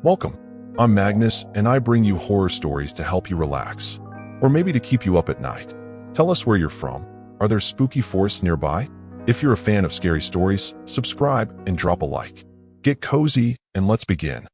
Welcome. I'm Magnus, and I bring you horror stories to help you relax, or maybe to keep you up at night. Tell us where you're from. Are there spooky forests nearby? If you're a fan of scary stories, subscribe and drop a like. Get cozy, and let's begin.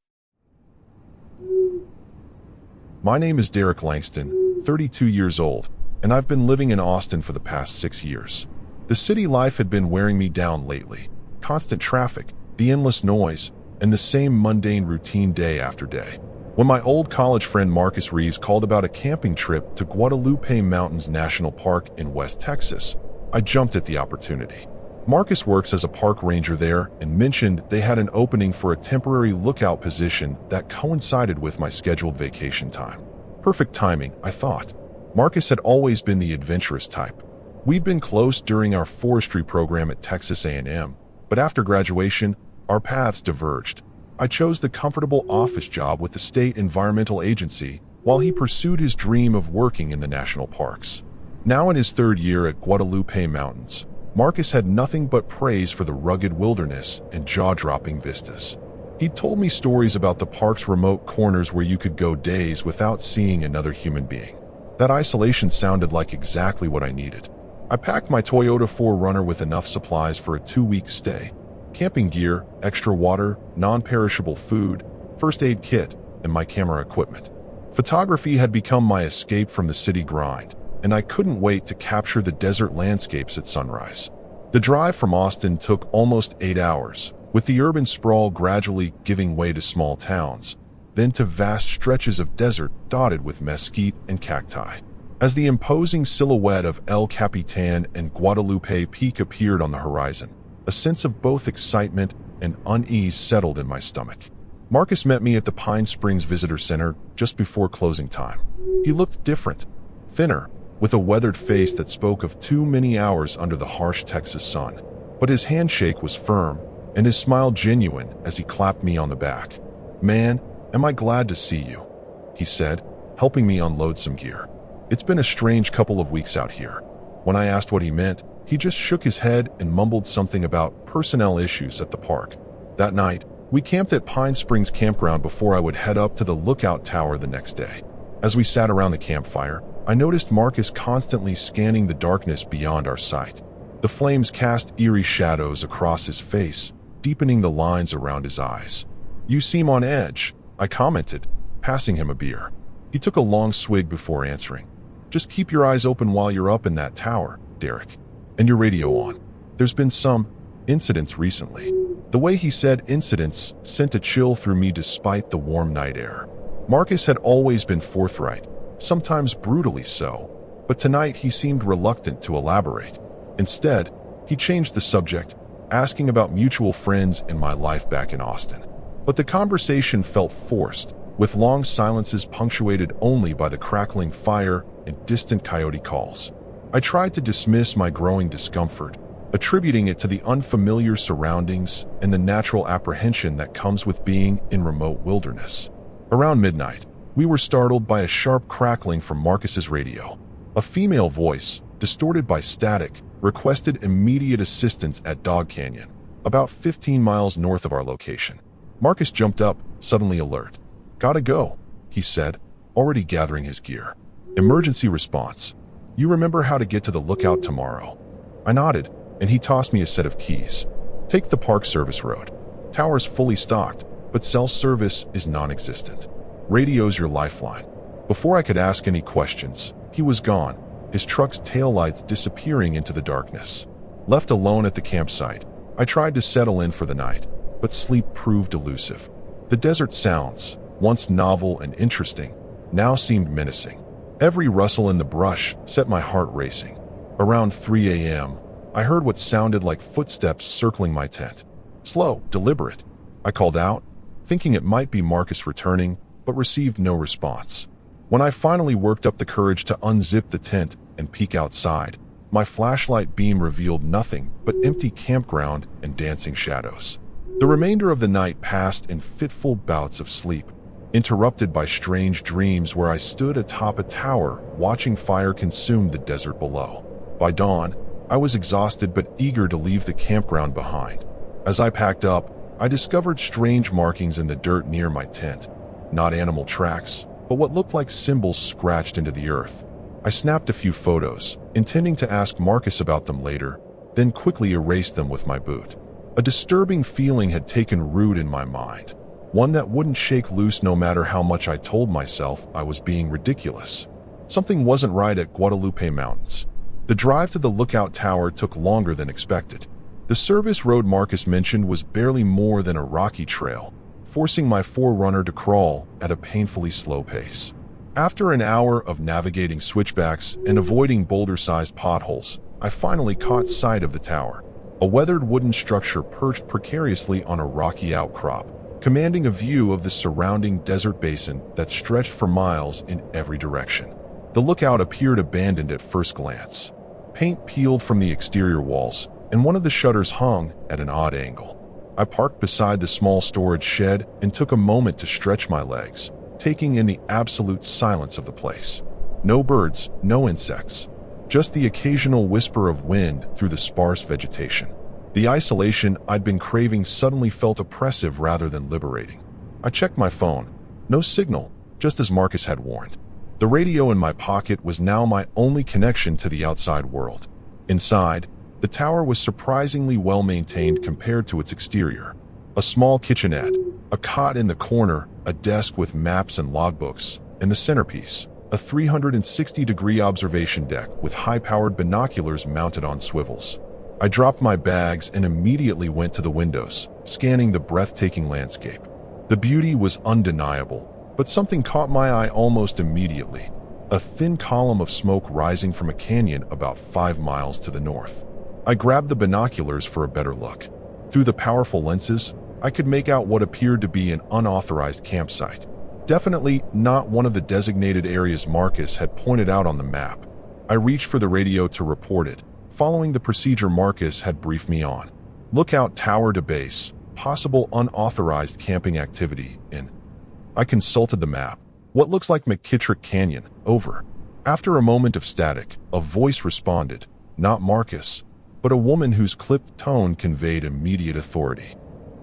My name is Derek Langston, 32 years old, and I've been living in Austin for the past 6 years. The city life had been wearing me down lately. Constant traffic, the endless noise, and the same mundane routine day after day. When my old college friend Marcus Reeves called about a camping trip to Guadalupe Mountains National Park in West Texas, I jumped at the opportunity. Marcus works as a park ranger there and mentioned they had an opening for a temporary lookout position that coincided with my scheduled vacation time. Perfect timing, I thought. Marcus had always been the adventurous type. We'd been close during our forestry program at Texas A&M, but after graduation, our paths diverged. I chose the comfortable office job with the state environmental agency while he pursued his dream of working in the national parks. Now in his third year at Guadalupe Mountains, Marcus had nothing but praise for the rugged wilderness and jaw-dropping vistas. He told me stories about the park's remote corners where you could go days without seeing another human being. That isolation sounded like exactly what I needed. I packed my Toyota 4Runner with enough supplies for a 2-week stay. Camping gear, extra water, non-perishable food, first aid kit, and my camera equipment. Photography had become my escape from the city grind, and I couldn't wait to capture the desert landscapes at sunrise. The drive from Austin took almost 8 hours, with the urban sprawl gradually giving way to small towns, then to vast stretches of desert dotted with mesquite and cacti. As the imposing silhouette of El Capitan and Guadalupe Peak appeared on the horizon, a sense of both excitement and unease settled in my stomach. Marcus met me at the Pine Springs Visitor Center just before closing time. He looked different, thinner, with a weathered face that spoke of too many hours under the harsh Texas sun. But his handshake was firm, and his smile genuine as he clapped me on the back. "Man, am I glad to see you," he said, helping me unload some gear. "It's been a strange couple of weeks out here." When I asked what he meant, he just shook his head and mumbled something about personnel issues at the park. That night, we camped at Pine Springs Campground before I would head up to the lookout tower the next day. As we sat around the campfire, I noticed Marcus constantly scanning the darkness beyond our sight. The flames cast eerie shadows across his face, deepening the lines around his eyes. "You seem on edge," I commented, passing him a beer. He took a long swig before answering. "Just keep your eyes open while you're up in that tower, Derek. And your radio on. There's been some incidents recently." The way he said incidents sent a chill through me despite the warm night air. Marcus had always been forthright, sometimes brutally so, but tonight he seemed reluctant to elaborate. Instead, he changed the subject, asking about mutual friends in my life back in Austin. But the conversation felt forced, with long silences punctuated only by the crackling fire and distant coyote calls. I tried to dismiss my growing discomfort, attributing it to the unfamiliar surroundings and the natural apprehension that comes with being in remote wilderness. Around midnight, we were startled by a sharp crackling from Marcus's radio. A female voice, distorted by static, requested immediate assistance at Dog Canyon, about 15 miles north of our location. Marcus jumped up, suddenly alert. "Gotta go," he said, already gathering his gear. "Emergency response. You remember how to get to the lookout tomorrow?" I nodded, and he tossed me a set of keys. "Take the Park Service road. Tower's fully stocked, but cell service is non-existent. Radio's your lifeline." Before I could ask any questions, he was gone, his truck's taillights disappearing into the darkness. Left alone at the campsite, I tried to settle in for the night, but sleep proved elusive. The desert sounds, once novel and interesting, now seemed menacing. Every rustle in the brush set my heart racing. Around 3 a.m., I heard what sounded like footsteps circling my tent. "Slow, deliberate," I called out, thinking it might be Marcus returning, but received no response. When I finally worked up the courage to unzip the tent and peek outside, my flashlight beam revealed nothing but empty campground and dancing shadows. The remainder of the night passed in fitful bouts of sleep, interrupted by strange dreams where I stood atop a tower watching fire consume the desert below. By dawn, I was exhausted but eager to leave the campground behind. As I packed up, I discovered strange markings in the dirt near my tent. Not animal tracks, but what looked like symbols scratched into the earth. I snapped a few photos, intending to ask Marcus about them later, then quickly erased them with my boot. A disturbing feeling had taken root in my mind, one that wouldn't shake loose no matter how much I told myself I was being ridiculous. Something wasn't right at Guadalupe Mountains. The drive to the lookout tower took longer than expected. The service road Marcus mentioned was barely more than a rocky trail, forcing my forerunner to crawl at a painfully slow pace. After an hour of navigating switchbacks and avoiding boulder-sized potholes, I finally caught sight of the tower, a weathered wooden structure perched precariously on a rocky outcrop, commanding a view of the surrounding desert basin that stretched for miles in every direction. The lookout appeared abandoned at first glance. Paint peeled from the exterior walls, and one of the shutters hung at an odd angle. I parked beside the small storage shed and took a moment to stretch my legs, taking in the absolute silence of the place. No birds, no insects, just the occasional whisper of wind through the sparse vegetation. The isolation I'd been craving suddenly felt oppressive rather than liberating. I checked my phone. No signal, just as Marcus had warned. The radio in my pocket was now my only connection to the outside world. Inside, the tower was surprisingly well maintained compared to its exterior. A small kitchenette, a cot in the corner, a desk with maps and logbooks, and the centerpiece, a 360-degree observation deck with high-powered binoculars mounted on swivels. I dropped my bags and immediately went to the windows, scanning the breathtaking landscape. The beauty was undeniable, but something caught my eye almost immediately: a thin column of smoke rising from a canyon about 5 miles to the north. I grabbed the binoculars for a better look. Through the powerful lenses, I could make out what appeared to be an unauthorized campsite. Definitely not one of the designated areas Marcus had pointed out on the map. I reached for the radio to report it, following the procedure Marcus had briefed me on. Lookout tower to base, possible unauthorized camping activity in. I consulted the map. What looks like McKittrick Canyon, over. After a moment of static, a voice responded, not Marcus, but a woman whose clipped tone conveyed immediate authority.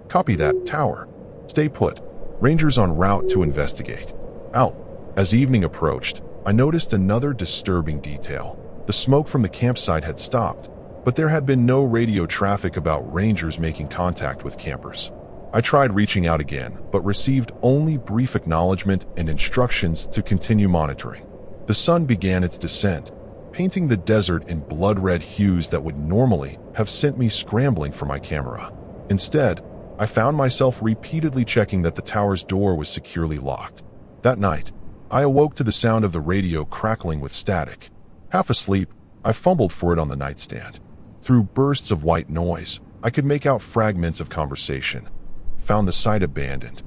Copy that, tower. Stay put. Rangers en route to investigate. Out. As evening approached, I noticed another disturbing detail. The smoke from the campsite had stopped, but there had been no radio traffic about rangers making contact with campers. I tried reaching out again, but received only brief acknowledgement and instructions to continue monitoring. The sun began its descent, painting the desert in blood-red hues that would normally have sent me scrambling for my camera. Instead, I found myself repeatedly checking that the tower's door was securely locked. That night, I awoke to the sound of the radio crackling with static. Half asleep, I fumbled for it on the nightstand. Through bursts of white noise, I could make out fragments of conversation. Found the site abandoned.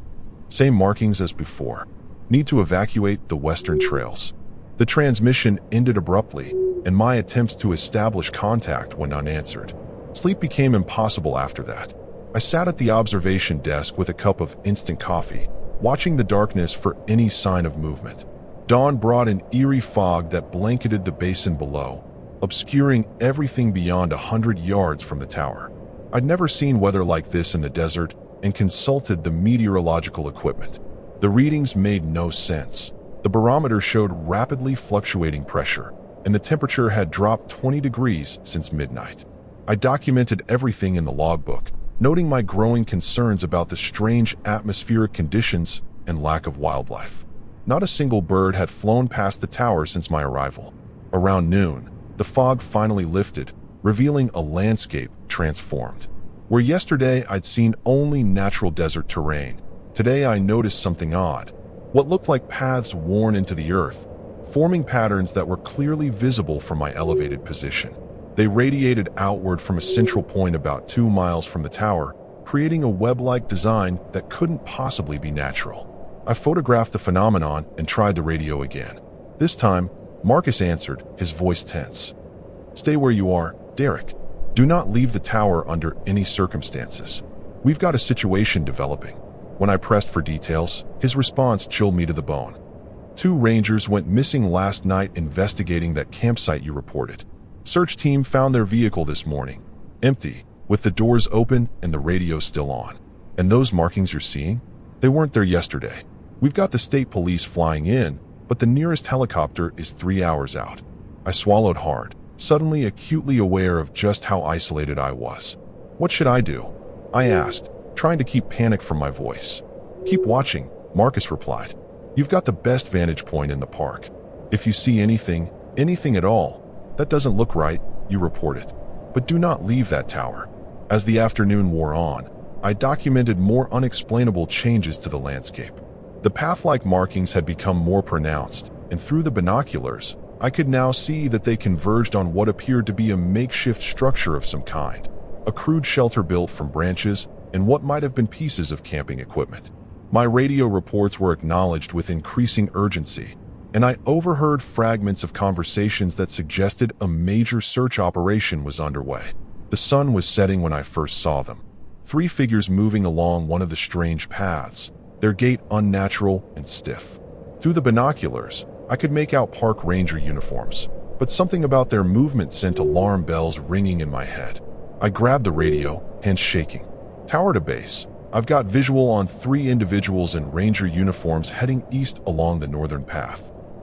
Same markings as before. Need to evacuate the western trails. The transmission ended abruptly, and my attempts to establish contact went unanswered. Sleep became impossible after that. I sat at the observation desk with a cup of instant coffee, watching the darkness for any sign of movement. Dawn brought an eerie fog that blanketed the basin below, obscuring everything beyond 100 yards from the tower. I'd never seen weather like this in the desert and consulted the meteorological equipment. The readings made no sense. The barometer showed rapidly fluctuating pressure, and the temperature had dropped 20 degrees since midnight. I documented everything in the logbook, noting my growing concerns about the strange atmospheric conditions and lack of wildlife. Not a single bird had flown past the tower since my arrival. Around noon, the fog finally lifted, revealing a landscape transformed. Where yesterday I'd seen only natural desert terrain, today I noticed something odd. What looked like paths worn into the earth, forming patterns that were clearly visible from my elevated position. They radiated outward from a central point about 2 miles from the tower, creating a web-like design that couldn't possibly be natural. I photographed the phenomenon and tried the radio again. This time, Marcus answered, his voice tense. Stay where you are, Derek. Do not leave the tower under any circumstances. We've got a situation developing. When I pressed for details, his response chilled me to the bone. 2 rangers went missing last night investigating that campsite you reported. Search team found their vehicle this morning, empty, with the doors open and the radio still on. And those markings you're seeing? They weren't there yesterday. We've got the state police flying in, but the nearest helicopter is 3 hours out. I swallowed hard, suddenly acutely aware of just how isolated I was. What should I do? I asked, trying to keep panic from my voice. Keep watching, Marcus replied. You've got the best vantage point in the park. If you see anything at all, that doesn't look right, you report it. But do not leave that tower. As the afternoon wore on, I documented more unexplainable changes to the landscape. The path-like markings had become more pronounced, and through the binoculars, I could now see that they converged on what appeared to be a makeshift structure of some kind, a crude shelter built from branches and what might have been pieces of camping equipment. My radio reports were acknowledged with increasing urgency, and I overheard fragments of conversations that suggested a major search operation was underway. The sun was setting when I first saw them. 3 figures moving along one of the strange paths, their gait unnatural and stiff. Through the binoculars, I could make out park ranger uniforms, but something about their movement sent alarm bells ringing in my head. I grabbed the radio, hands shaking. Tower to base. I've got visual on 3 individuals in ranger uniforms heading east along the northern path.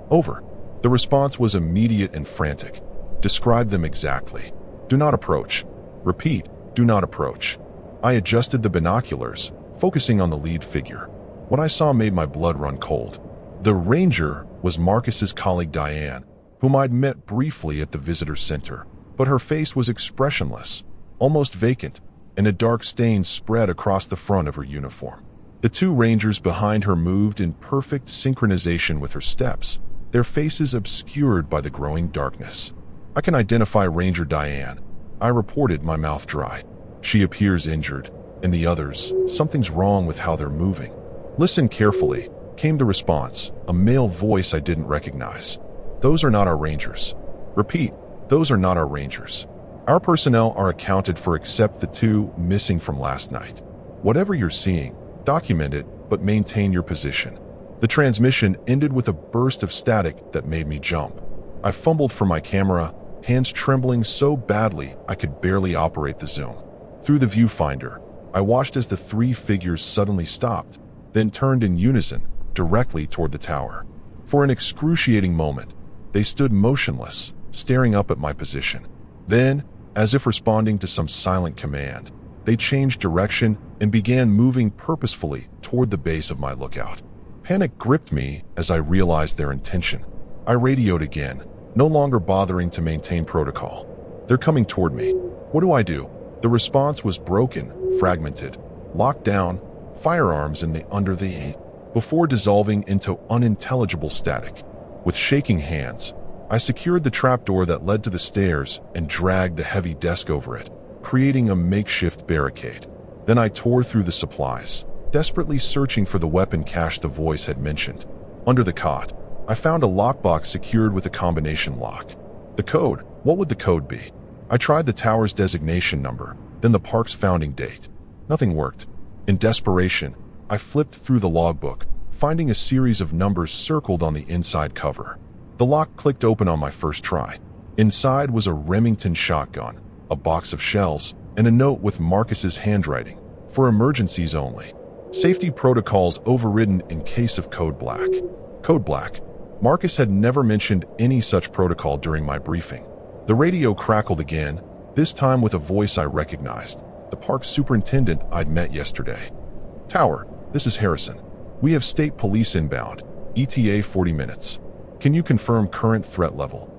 Over. The response was immediate and frantic. Describe them exactly. Do not approach. Repeat, do not approach. I adjusted the binoculars, focusing on the lead figure. What I saw made my blood run cold. The ranger was Marcus's colleague Diane, whom I'd met briefly at the visitor center, but her face was expressionless, almost vacant, and a dark stain spread across the front of her uniform. The 2 rangers behind her moved in perfect synchronization with her steps, their faces obscured by the growing darkness. I can identify Ranger Diane. I reported, my mouth dry. She appears injured, and the others, something's wrong with how they're moving. Listen carefully, came the response, a male voice I didn't recognize. Those are not our rangers. Repeat, those are not our rangers. Our personnel are accounted for except the 2 missing from last night. Whatever you're seeing, document it, but maintain your position. The transmission ended with a burst of static that made me jump. I fumbled for my camera, hands trembling so badly I could barely operate the zoom. Through the viewfinder, I watched as the 3 figures suddenly stopped, then turned in unison, directly toward the tower. For an excruciating moment, they stood motionless, staring up at my position. Then, as if responding to some silent command, they changed direction and began moving purposefully toward the base of my lookout. Panic gripped me as I realized their intention. I radioed again, no longer bothering to maintain protocol. They're coming toward me. What do I do? The response was broken, fragmented, locked down, firearms in the under the before dissolving into unintelligible static. With shaking hands, I secured the trapdoor that led to the stairs and dragged the heavy desk over it, creating a makeshift barricade. Then I tore through the supplies, desperately searching for the weapon cache the voice had mentioned. Under the cot, I found a lockbox secured with a combination lock. The code, what would the code be? I tried the tower's designation number, then the park's founding date. Nothing worked. In desperation, I flipped through the logbook, finding a series of numbers circled on the inside cover. The lock clicked open on my first try. Inside was a Remington shotgun, a box of shells, and a note with Marcus's handwriting, for emergencies only. Safety protocols overridden in case of code black. Code black. Marcus had never mentioned any such protocol during my briefing. The radio crackled again, this time with a voice I recognized, the park superintendent I'd met yesterday. Tower, this is Harrison. We have state police inbound, ETA 40 minutes. Can you confirm current threat level?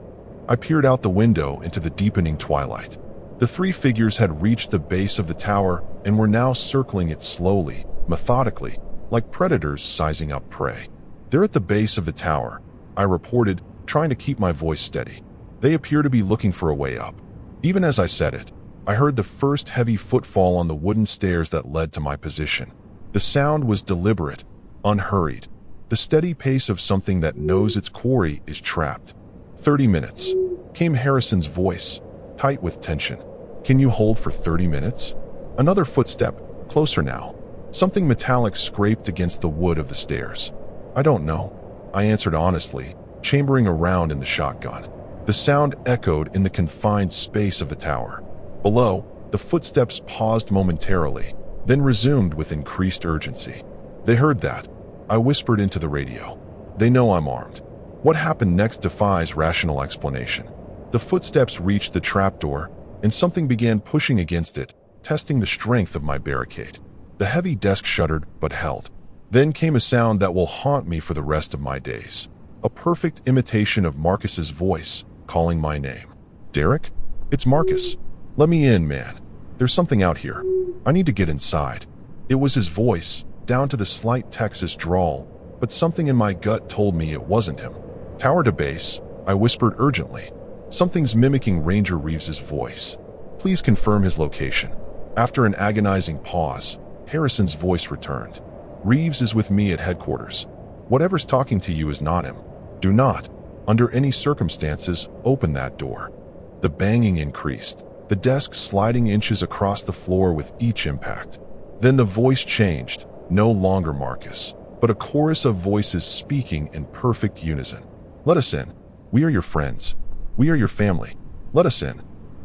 I peered out the window into the deepening twilight. The 3 figures had reached the base of the tower and were now circling it slowly, methodically, like predators sizing up prey. They're at the base of the tower, I reported, trying to keep my voice steady. They appear to be looking for a way up. Even as I said it, I heard the first heavy footfall on the wooden stairs that led to my position. The sound was deliberate, unhurried, the steady pace of something that knows its quarry is trapped. 30 minutes, came Harrison's voice, tight with tension. Can you hold for 30 minutes? Another footstep, closer now. Something metallic scraped against the wood of the stairs. I don't know, I answered honestly, chambering around in the shotgun. The sound echoed in the confined space of the tower. Below, the footsteps paused momentarily, then resumed with increased urgency. They heard that. I whispered into the radio. They know I'm armed. What happened next defies rational explanation. The footsteps reached the trapdoor, and something began pushing against it, testing the strength of my barricade. The heavy desk shuddered, but held. Then came a sound that will haunt me for the rest of my days. A perfect imitation of Marcus's voice, calling my name. Derek? It's Marcus. Let me in, man. There's something out here. I need to get inside. It was his voice, down to the slight Texas drawl, but something in my gut told me it wasn't him. Tower to base, I whispered urgently. Something's mimicking Ranger Reeves's voice. Please confirm his location. After an agonizing pause, Harrison's voice returned. Reeves is with me at headquarters. Whatever's talking to you is not him. Do not, under any circumstances, open that door. The banging increased, the desk sliding inches across the floor with each impact. Then the voice changed, no longer Marcus, but a chorus of voices speaking in perfect unison. Let us in. We are your friends. We are your family. Let us in.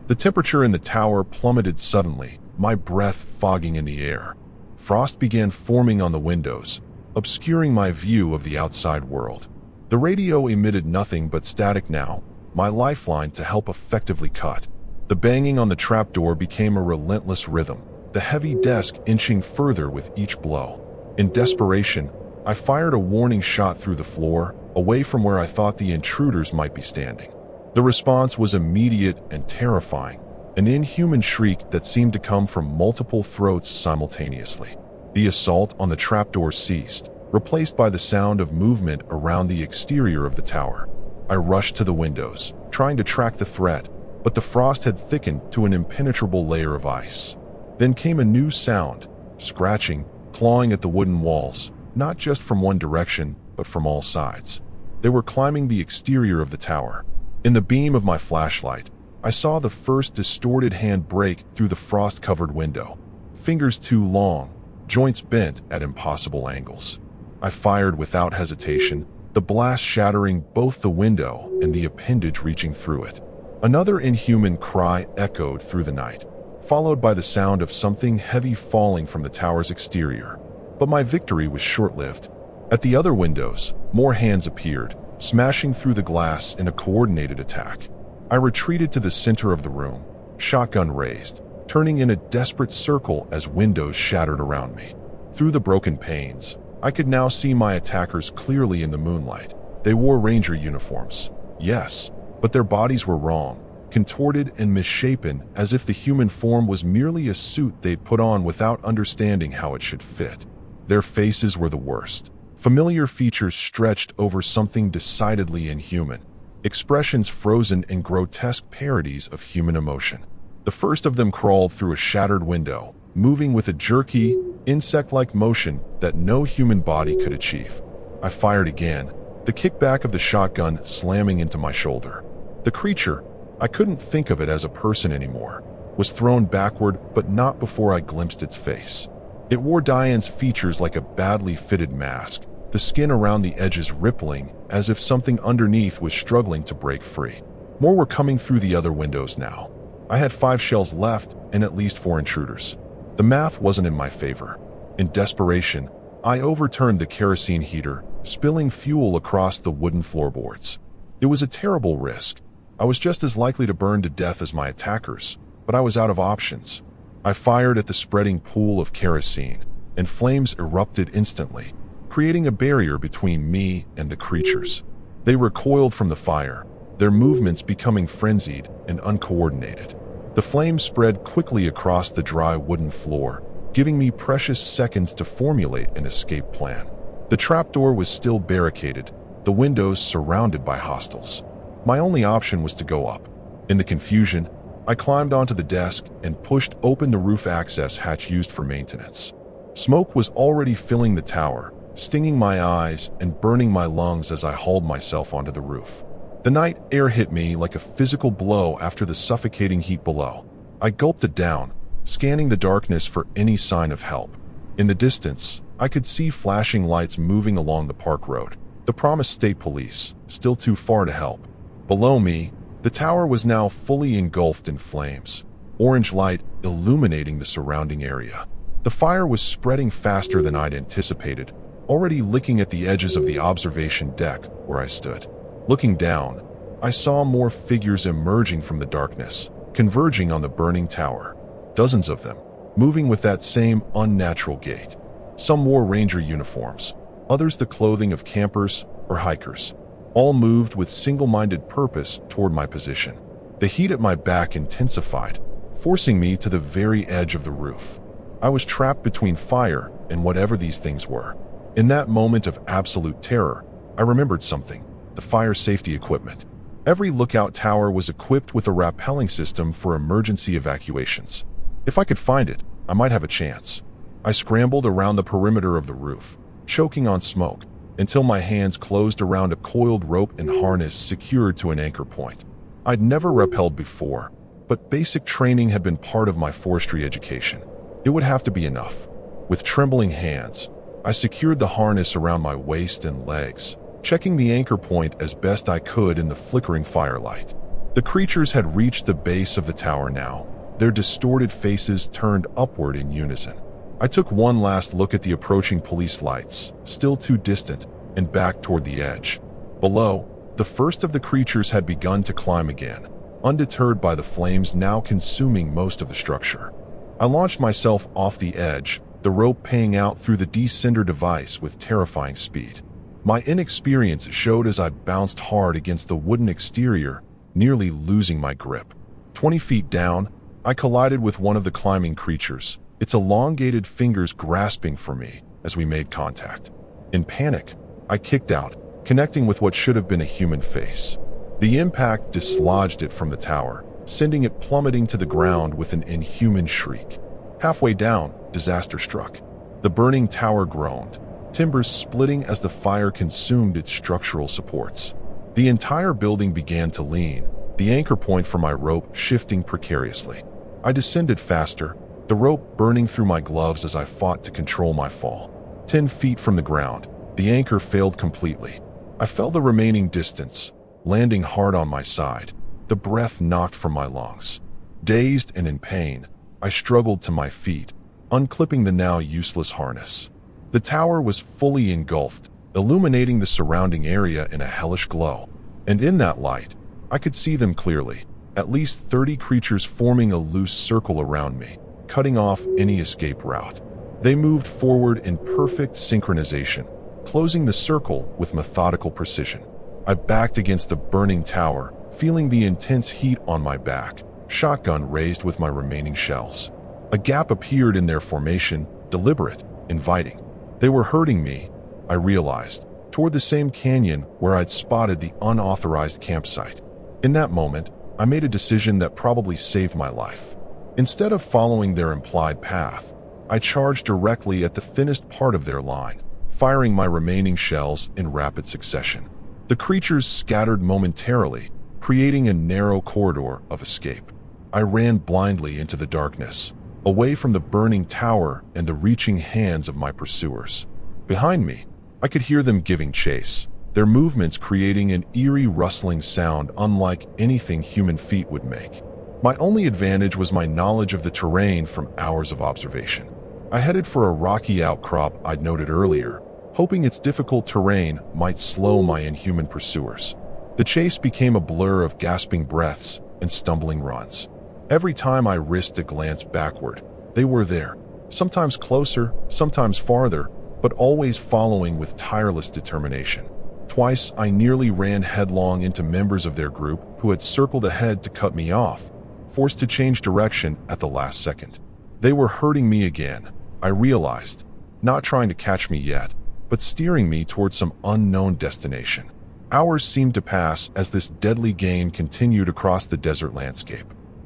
The temperature in the tower plummeted suddenly, my breath fogging in the air. Frost began forming on the windows, obscuring my view of the outside world. The radio emitted nothing but static now, my lifeline to help effectively cut. The banging on the trapdoor became a relentless rhythm, the heavy desk inching further with each blow. In desperation, I fired a warning shot through the floor, away from where I thought the intruders might be standing. The response was immediate and terrifying, an inhuman shriek that seemed to come from multiple throats simultaneously. The assault on the trapdoor ceased, replaced by the sound of movement around the exterior of the tower. I rushed to the windows, trying to track the threat, but the frost had thickened to an impenetrable layer of ice. Then came a new sound, scratching, clawing at the wooden walls, not just from one direction, but from all sides. They were climbing the exterior of the tower. In the beam of my flashlight, I saw the first distorted hand break through the frost-covered window. Fingers too long, joints bent at impossible angles. I fired without hesitation, the blast shattering both the window and the appendage reaching through it. Another inhuman cry echoed through the night, followed by the sound of something heavy falling from the tower's exterior. But my victory was short-lived. At the other windows, more hands appeared, smashing through the glass in a coordinated attack. I retreated to the center of the room, shotgun raised, turning in a desperate circle as windows shattered around me. Through the broken panes, I could now see my attackers clearly in the moonlight. They wore Ranger uniforms, yes, but their bodies were wrong, contorted and misshapen as if the human form was merely a suit they'd put on without understanding how it should fit. Their faces were the worst. Familiar features stretched over something decidedly inhuman, expressions frozen in grotesque parodies of human emotion. The first of them crawled through a shattered window, moving with a jerky, insect-like motion that no human body could achieve. I fired again, the kickback of the shotgun slamming into my shoulder. The creature, I couldn't think of it as a person anymore, was thrown backward, but not before I glimpsed its face. It wore Diane's features like a badly fitted mask, the skin around the edges rippling as if something underneath was struggling to break free. More were coming through the other windows now. I had 5 shells left and at least 4 intruders. The math wasn't in my favor. In desperation, I overturned the kerosene heater, spilling fuel across the wooden floorboards. It was a terrible risk. I was just as likely to burn to death as my attackers, but I was out of options. I fired at the spreading pool of kerosene, and flames erupted instantly, creating a barrier between me and the creatures. They recoiled from the fire, their movements becoming frenzied and uncoordinated. The flames spread quickly across the dry wooden floor, giving me precious seconds to formulate an escape plan. The trapdoor was still barricaded, the windows surrounded by hostiles. My only option was to go up. In the confusion, I climbed onto the desk and pushed open the roof access hatch used for maintenance. Smoke was already filling the tower, stinging my eyes and burning my lungs as I hauled myself onto the roof. The night air hit me like a physical blow after the suffocating heat below. I gulped it down, scanning the darkness for any sign of help. In the distance, I could see flashing lights moving along the park road. The promised state police, still too far to help. Below me, the tower was now fully engulfed in flames, orange light illuminating the surrounding area. The fire was spreading faster than I'd anticipated, already licking at the edges of the observation deck where I stood. Looking down, I saw more figures emerging from the darkness, converging on the burning tower. Dozens of them, moving with that same unnatural gait. Some wore ranger uniforms, others the clothing of campers or hikers. All moved with single-minded purpose toward my position. The heat at my back intensified, forcing me to the very edge of the roof. I was trapped between fire and whatever these things were. In that moment of absolute terror, I remembered something: the fire safety equipment. Every lookout tower was equipped with a rappelling system for emergency evacuations. If I could find it, I might have a chance. I scrambled around the perimeter of the roof, choking on smoke, until my hands closed around a coiled rope and harness secured to an anchor point. I'd never rappelled before, but basic training had been part of my forestry education. It would have to be enough. With trembling hands, I secured the harness around my waist and legs, checking the anchor point as best I could in the flickering firelight. The creatures had reached the base of the tower now, their distorted faces turned upward in unison. I took one last look at the approaching police lights, still too distant, and back toward the edge. Below, the first of the creatures had begun to climb again, undeterred by the flames now consuming most of the structure. I launched myself off the edge, the rope paying out through the descender device with terrifying speed. My inexperience showed as I bounced hard against the wooden exterior, nearly losing my grip. 20 feet down, I collided with one of the climbing creatures, its elongated fingers grasping for me as we made contact. In panic, I kicked out, connecting with what should have been a human face. The impact dislodged it from the tower, sending it plummeting to the ground with an inhuman shriek. Halfway down, disaster struck. The burning tower groaned, timbers splitting as the fire consumed its structural supports. The entire building began to lean, the anchor point for my rope shifting precariously. I descended faster, the rope burning through my gloves as I fought to control my fall. 10 feet from the ground, the anchor failed completely. I fell the remaining distance, landing hard on my side, the breath knocked from my lungs. Dazed and in pain, I struggled to my feet, unclipping the now useless harness. The tower was fully engulfed, illuminating the surrounding area in a hellish glow. And in that light, I could see them clearly, at least 30 creatures forming a loose circle around me, cutting off any escape route. They moved forward in perfect synchronization, closing the circle with methodical precision. I backed against the burning tower, feeling the intense heat on my back, shotgun raised with my remaining shells. A gap appeared in their formation, deliberate, inviting. They were herding me, I realized, toward the same canyon where I'd spotted the unauthorized campsite. In that moment, I made a decision that probably saved my life. Instead of following their implied path, I charged directly at the thinnest part of their line, firing my remaining shells in rapid succession. The creatures scattered momentarily, creating a narrow corridor of escape. I ran blindly into the darkness, away from the burning tower and the reaching hands of my pursuers. Behind me, I could hear them giving chase, their movements creating an eerie rustling sound unlike anything human feet would make. My only advantage was my knowledge of the terrain from hours of observation. I headed for a rocky outcrop I'd noted earlier, hoping its difficult terrain might slow my inhuman pursuers. The chase became a blur of gasping breaths and stumbling runs. Every time I risked a glance backward, they were there, sometimes closer, sometimes farther, but always following with tireless determination. Twice I nearly ran headlong into members of their group who had circled ahead to cut me off, forced to change direction at the last second. They were hurting me again, I realized, not trying to catch me yet, but steering me towards some unknown destination. Hours seemed to pass as this deadly game continued across the desert landscape.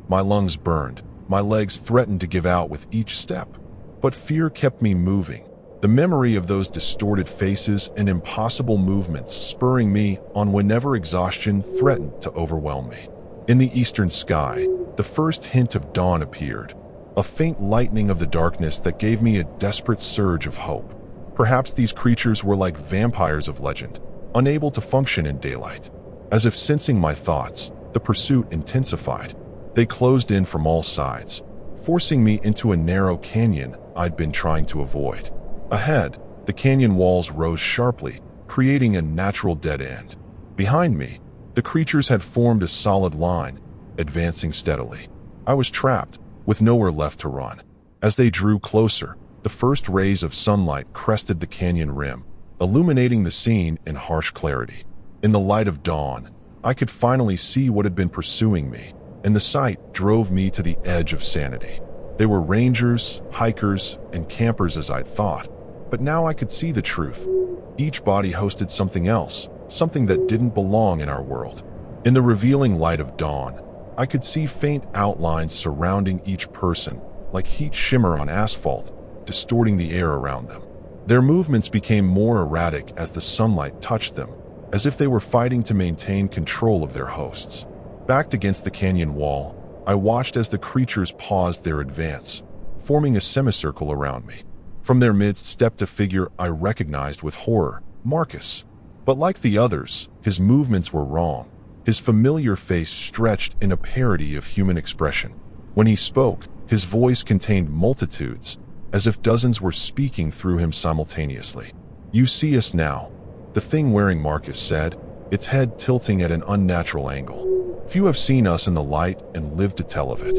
My lungs burned, my legs threatened to give out with each step, but fear kept me moving. The memory of those distorted faces and impossible movements spurring me on whenever exhaustion threatened to overwhelm me. In the eastern sky, the first hint of dawn appeared, a faint lightening of the darkness that gave me a desperate surge of hope. Perhaps these creatures were like vampires of legend, unable to function in daylight. As if sensing my thoughts, the pursuit intensified. They closed in from all sides, forcing me into a narrow canyon I'd been trying to avoid. Ahead, the canyon walls rose sharply, creating a natural dead end. Behind me, the creatures had formed a solid line, advancing steadily. I was trapped, with nowhere left to run. As they drew closer, the first rays of sunlight crested the canyon rim, illuminating the scene in harsh clarity. In the light of dawn, I could finally see what had been pursuing me, and the sight drove me to the edge of sanity. They were rangers, hikers, and campers as I'd thought, but now I could see the truth. Each body hosted something else, something that didn't belong in our world. In the revealing light of dawn, I could see faint outlines surrounding each person, like heat shimmer on asphalt, distorting the air around them. Their movements became more erratic as the sunlight touched them, as if they were fighting to maintain control of their hosts. Backed against the canyon wall, I watched as the creatures paused their advance, forming a semicircle around me. From their midst stepped a figure I recognized with horror, Marcus. But like the others, his movements were wrong. His familiar face stretched in a parody of human expression. When he spoke, his voice contained multitudes, as if dozens were speaking through him simultaneously. "You see us now," the thing wearing Marcus said, its head tilting at an unnatural angle. "Few have seen us in the light and lived to tell of it."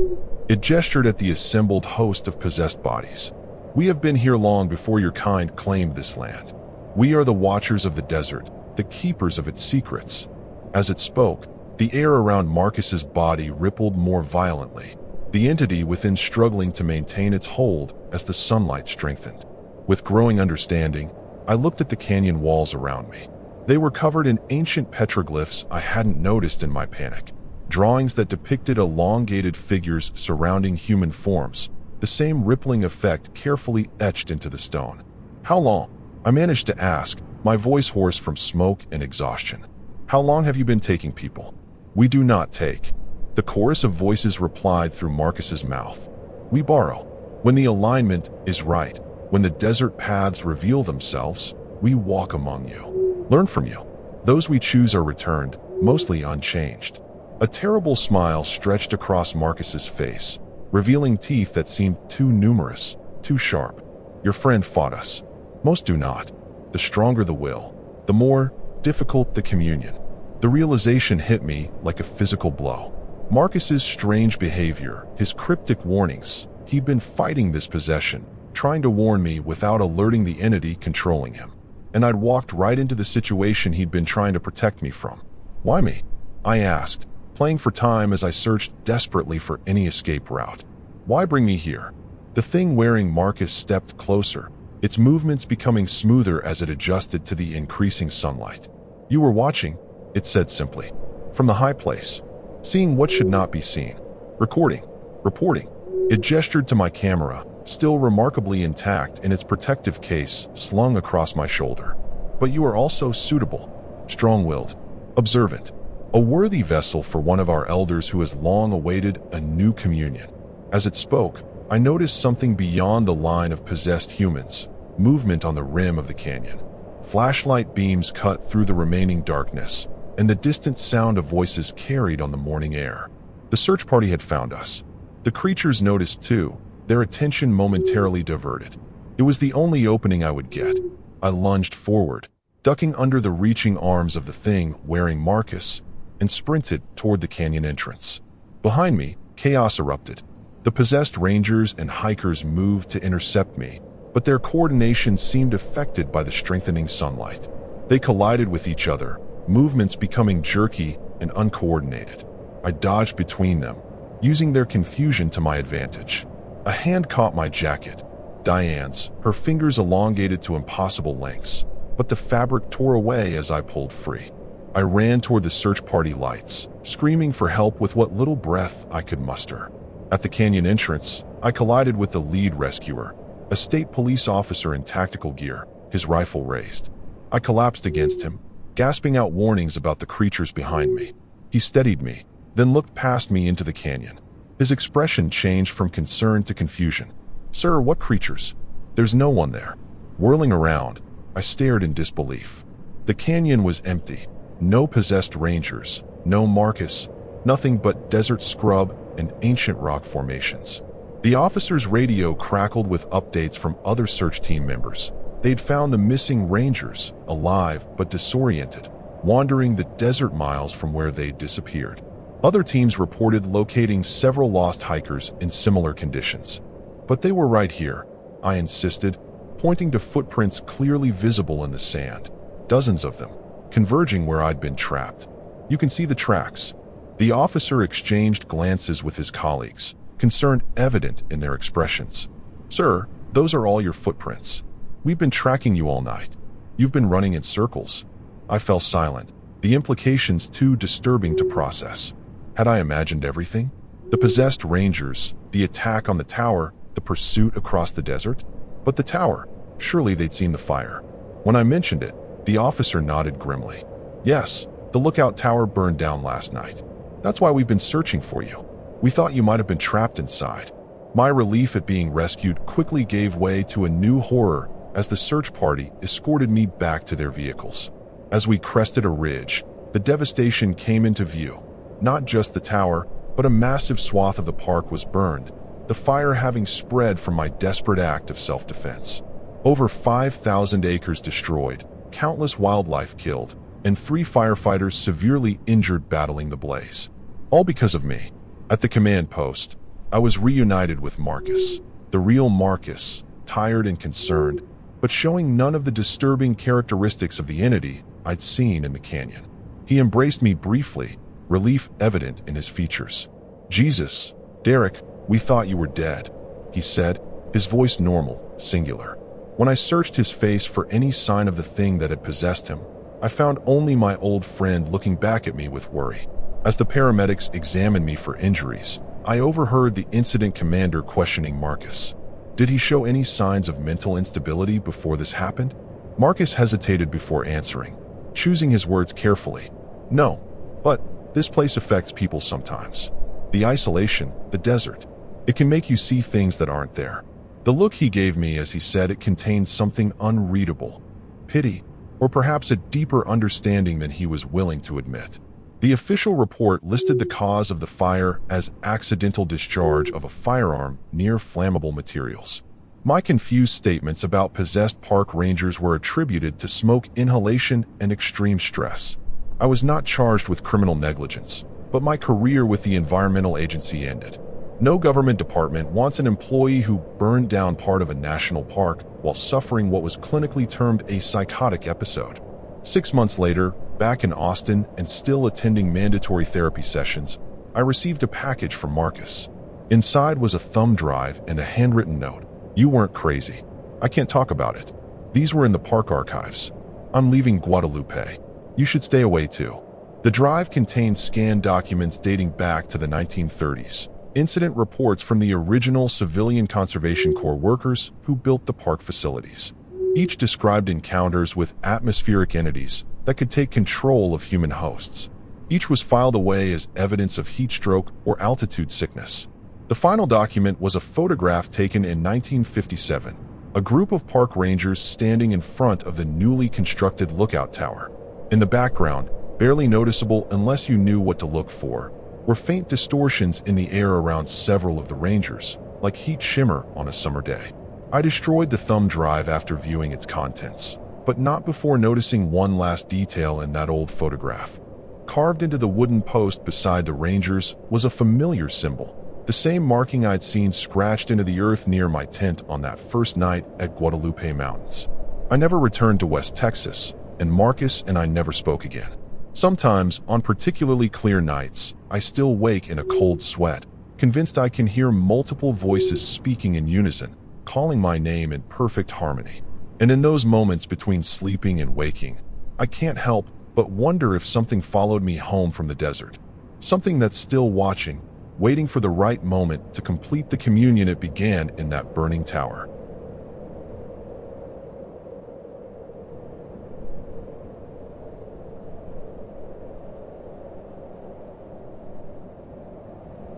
It gestured at the assembled host of possessed bodies. "We have been here long before your kind claimed this land. We are the watchers of the desert, the keepers of its secrets." As it spoke, the air around Marcus's body rippled more violently, the entity within struggling to maintain its hold as the sunlight strengthened. With growing understanding, I looked at the canyon walls around me. They were covered in ancient petroglyphs I hadn't noticed in my panic, drawings that depicted elongated figures surrounding human forms, the same rippling effect carefully etched into the stone. "How long?" I managed to ask, my voice hoarse from smoke and exhaustion. "How long have you been taking people?" "We do not take," the chorus of voices replied through Marcus's mouth. "We borrow. When the alignment is right, when the desert paths reveal themselves, we walk among you. Learn from you. Those we choose are returned, mostly unchanged." A terrible smile stretched across Marcus's face, revealing teeth that seemed too numerous, too sharp. "Your friend fought us. Most do not. The stronger the will, the more difficult the communion." The realization hit me like a physical blow. Marcus's strange behavior, his cryptic warnings, he'd been fighting this possession, trying to warn me without alerting the entity controlling him. And I'd walked right into the situation he'd been trying to protect me from. "Why me?" I asked, playing for time as I searched desperately for any escape route. "Why bring me here?" The thing wearing Marcus stepped closer, its movements becoming smoother as it adjusted to the increasing sunlight. "You were watching," it said simply, "from the high place, seeing what should not be seen. Recording, reporting." It gestured to my camera, still remarkably intact in its protective case slung across my shoulder. "But you are also suitable, strong-willed, observant, a worthy vessel for one of our elders who has long awaited a new communion." As it spoke, I noticed something beyond the line of possessed humans, movement on the rim of the canyon. Flashlight beams cut through the remaining darkness, and the distant sound of voices carried on the morning air. The search party had found us. The creatures noticed too, their attention momentarily diverted. It was the only opening I would get. I lunged forward, ducking under the reaching arms of the thing wearing Marcus, and sprinted toward the canyon entrance. Behind me, chaos erupted. The possessed rangers and hikers moved to intercept me, but their coordination seemed affected by the strengthening sunlight. They collided with each other, movements becoming jerky and uncoordinated. I dodged between them, using their confusion to my advantage. A hand caught my jacket, Diane's, her fingers elongated to impossible lengths, but the fabric tore away as I pulled free. I ran toward the search party lights, screaming for help with what little breath I could muster. At the canyon entrance, I collided with the lead rescuer, a state police officer in tactical gear, his rifle raised. I collapsed against him, gasping out warnings about the creatures behind me. He steadied me, then looked past me into the canyon. His expression changed from concern to confusion. "Sir, what creatures?" "There's no one there." Whirling around, I stared in disbelief. The canyon was empty. No possessed rangers, no Marcus, nothing but desert scrub and ancient rock formations. The officer's radio crackled with updates from other search team members. They'd found the missing rangers, alive but disoriented, wandering the desert miles from where they'd disappeared. Other teams reported locating several lost hikers in similar conditions. But they were right here, I insisted, pointing to footprints clearly visible in the sand. Dozens of them, converging where I'd been trapped. You can see the tracks. The officer exchanged glances with his colleagues, concern evident in their expressions. Sir, those are all your footprints. We've been tracking you all night. You've been running in circles. I fell silent, the implications too disturbing to process. Had I imagined everything? The possessed rangers, the attack on the tower, the pursuit across the desert? But the tower, surely they'd seen the fire. When I mentioned it, the officer nodded grimly. Yes, the lookout tower burned down last night. That's why we've been searching for you. We thought you might have been trapped inside. My relief at being rescued quickly gave way to a new horror as the search party escorted me back to their vehicles. As we crested a ridge, the devastation came into view. Not just the tower, but a massive swath of the park was burned, the fire having spread from my desperate act of self-defense. Over 5,000 acres destroyed, countless wildlife killed, and 3 firefighters severely injured battling the blaze. All because of me. At the command post, I was reunited with Marcus, the real Marcus, tired and concerned, but showing none of the disturbing characteristics of the entity I'd seen in the canyon. He embraced me briefly, relief evident in his features. Jesus, Derek, we thought you were dead, he said, his voice normal, singular. When I searched his face for any sign of the thing that had possessed him, I found only my old friend looking back at me with worry. As the paramedics examined me for injuries, I overheard the incident commander questioning Marcus. Did he show any signs of mental instability before this happened? Marcus hesitated before answering, choosing his words carefully. No, but this place affects people sometimes. The isolation, the desert, it can make you see things that aren't there. The look he gave me as he said it contained something unreadable, pity, or perhaps a deeper understanding than he was willing to admit. The official report listed the cause of the fire as accidental discharge of a firearm near flammable materials. My confused statements about possessed park rangers were attributed to smoke inhalation and extreme stress. I was not charged with criminal negligence, but my career with the environmental agency ended. No government department wants an employee who burned down part of a national park while suffering what was clinically termed a psychotic episode. 6 months later, back in Austin and still attending mandatory therapy sessions, I received a package from Marcus. Inside was a thumb drive and a handwritten note. You weren't crazy. I can't talk about it. These were in the park archives. I'm leaving Guadalupe. You should stay away too. The drive contained scanned documents dating back to the 1930s. Incident reports from the original Civilian Conservation Corps workers who built the park facilities. Each described encounters with atmospheric entities that could take control of human hosts. Each was filed away as evidence of heat stroke or altitude sickness. The final document was a photograph taken in 1957, a group of park rangers standing in front of the newly constructed lookout tower. In the background, barely noticeable unless you knew what to look for, were faint distortions in the air around several of the rangers, like heat shimmer on a summer day. I destroyed the thumb drive after viewing its contents, but not before noticing one last detail in that old photograph. Carved into the wooden post beside the rangers was a familiar symbol, the same marking I'd seen scratched into the earth near my tent on that first night at Guadalupe Mountains. I never returned to West Texas, and Marcus and I never spoke again. Sometimes, on particularly clear nights, I still wake in a cold sweat, convinced I can hear multiple voices speaking in unison, calling my name in perfect harmony. And in those moments between sleeping and waking, I can't help but wonder if something followed me home from the desert. Something that's still watching, waiting for the right moment to complete the communion it began in that burning tower.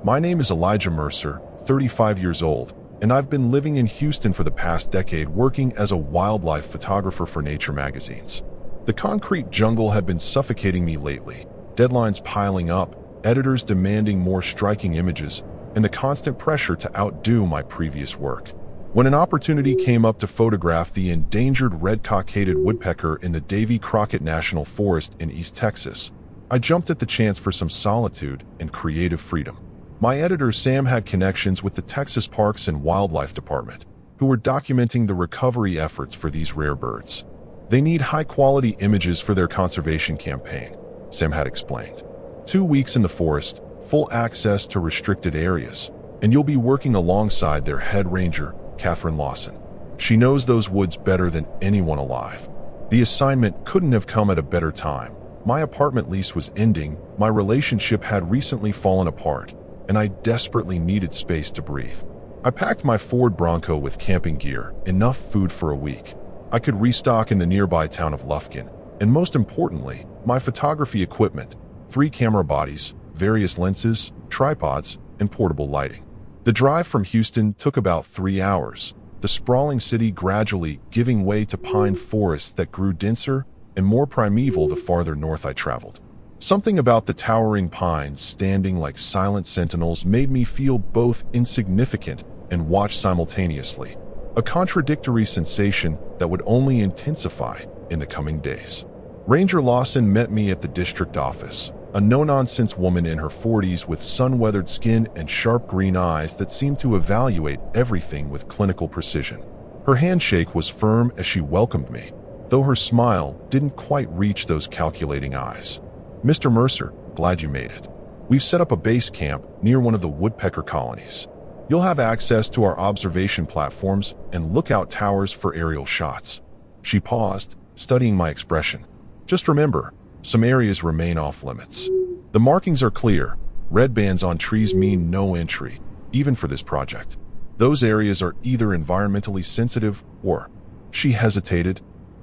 My name is Elijah Mercer, 35 years old, and I've been living in Houston for the past decade working as a wildlife photographer for nature magazines. The concrete jungle had been suffocating me lately, deadlines piling up, editors demanding more striking images, and the constant pressure to outdo my previous work. When an opportunity came up to photograph the endangered red-cockaded woodpecker in the Davy Crockett National Forest in East Texas, I jumped at the chance for some solitude and creative freedom. My editor Sam had connections with the Texas Parks and Wildlife Department, who were documenting the recovery efforts for these rare birds. They need high-quality images for their conservation campaign, Sam had explained. 2 weeks in the forest, full access to restricted areas, and you'll be working alongside their head ranger, Catherine Lawson. She knows those woods better than anyone alive. The assignment couldn't have come at a better time. My apartment lease was ending, my relationship had recently fallen apart, and I desperately needed space to breathe. I packed my Ford Bronco with camping gear, enough food for a week. I could restock in the nearby town of Lufkin, and most importantly, my photography equipment, 3 camera bodies, various lenses, tripods, and portable lighting. The drive from Houston took about 3 hours, the sprawling city gradually giving way to pine forests that grew denser and more primeval the farther north I traveled. Something about the towering pines standing like silent sentinels made me feel both insignificant and watched simultaneously, a contradictory sensation that would only intensify in the coming days. Ranger Lawson met me at the district office, a no-nonsense woman in her 40s with sun-weathered skin and sharp green eyes that seemed to evaluate everything with clinical precision. Her handshake was firm as she welcomed me, though her smile didn't quite reach those calculating eyes. "Mr. Mercer, glad you made it. We've set up a base camp near one of the woodpecker colonies. You'll have access to our observation platforms and lookout towers for aerial shots." She paused, studying my expression. "Just remember, some areas remain off-limits. The markings are clear. Red bands on trees mean no entry, even for this project. Those areas are either environmentally sensitive or," she hesitated,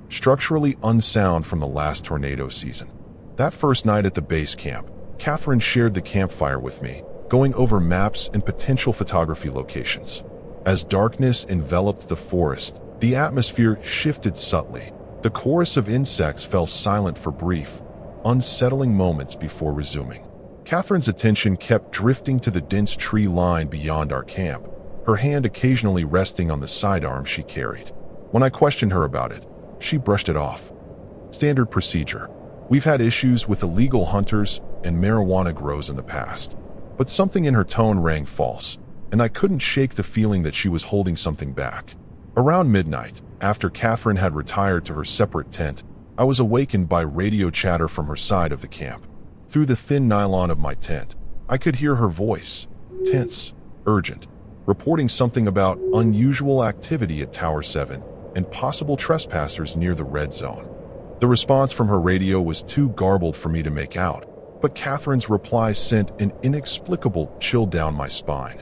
"structurally unsound from the last tornado season." That first night at the base camp, Catherine shared the campfire with me, going over maps and potential photography locations. As darkness enveloped the forest, the atmosphere shifted subtly. The chorus of insects fell silent for brief, unsettling moments before resuming. Catherine's attention kept drifting to the dense tree line beyond our camp, her hand occasionally resting on the sidearm she carried. When I questioned her about it, she brushed it off. "Standard procedure. We've had issues with illegal hunters and marijuana grows in the past." But something in her tone rang false, and I couldn't shake the feeling that she was holding something back. Around midnight, after Catherine had retired to her separate tent, I was awakened by radio chatter from her side of the camp. Through the thin nylon of my tent, I could hear her voice, tense, urgent, reporting something about unusual activity at Tower 7 and possible trespassers near the red zone. The response from her radio was too garbled for me to make out, but Catherine's reply sent an inexplicable chill down my spine.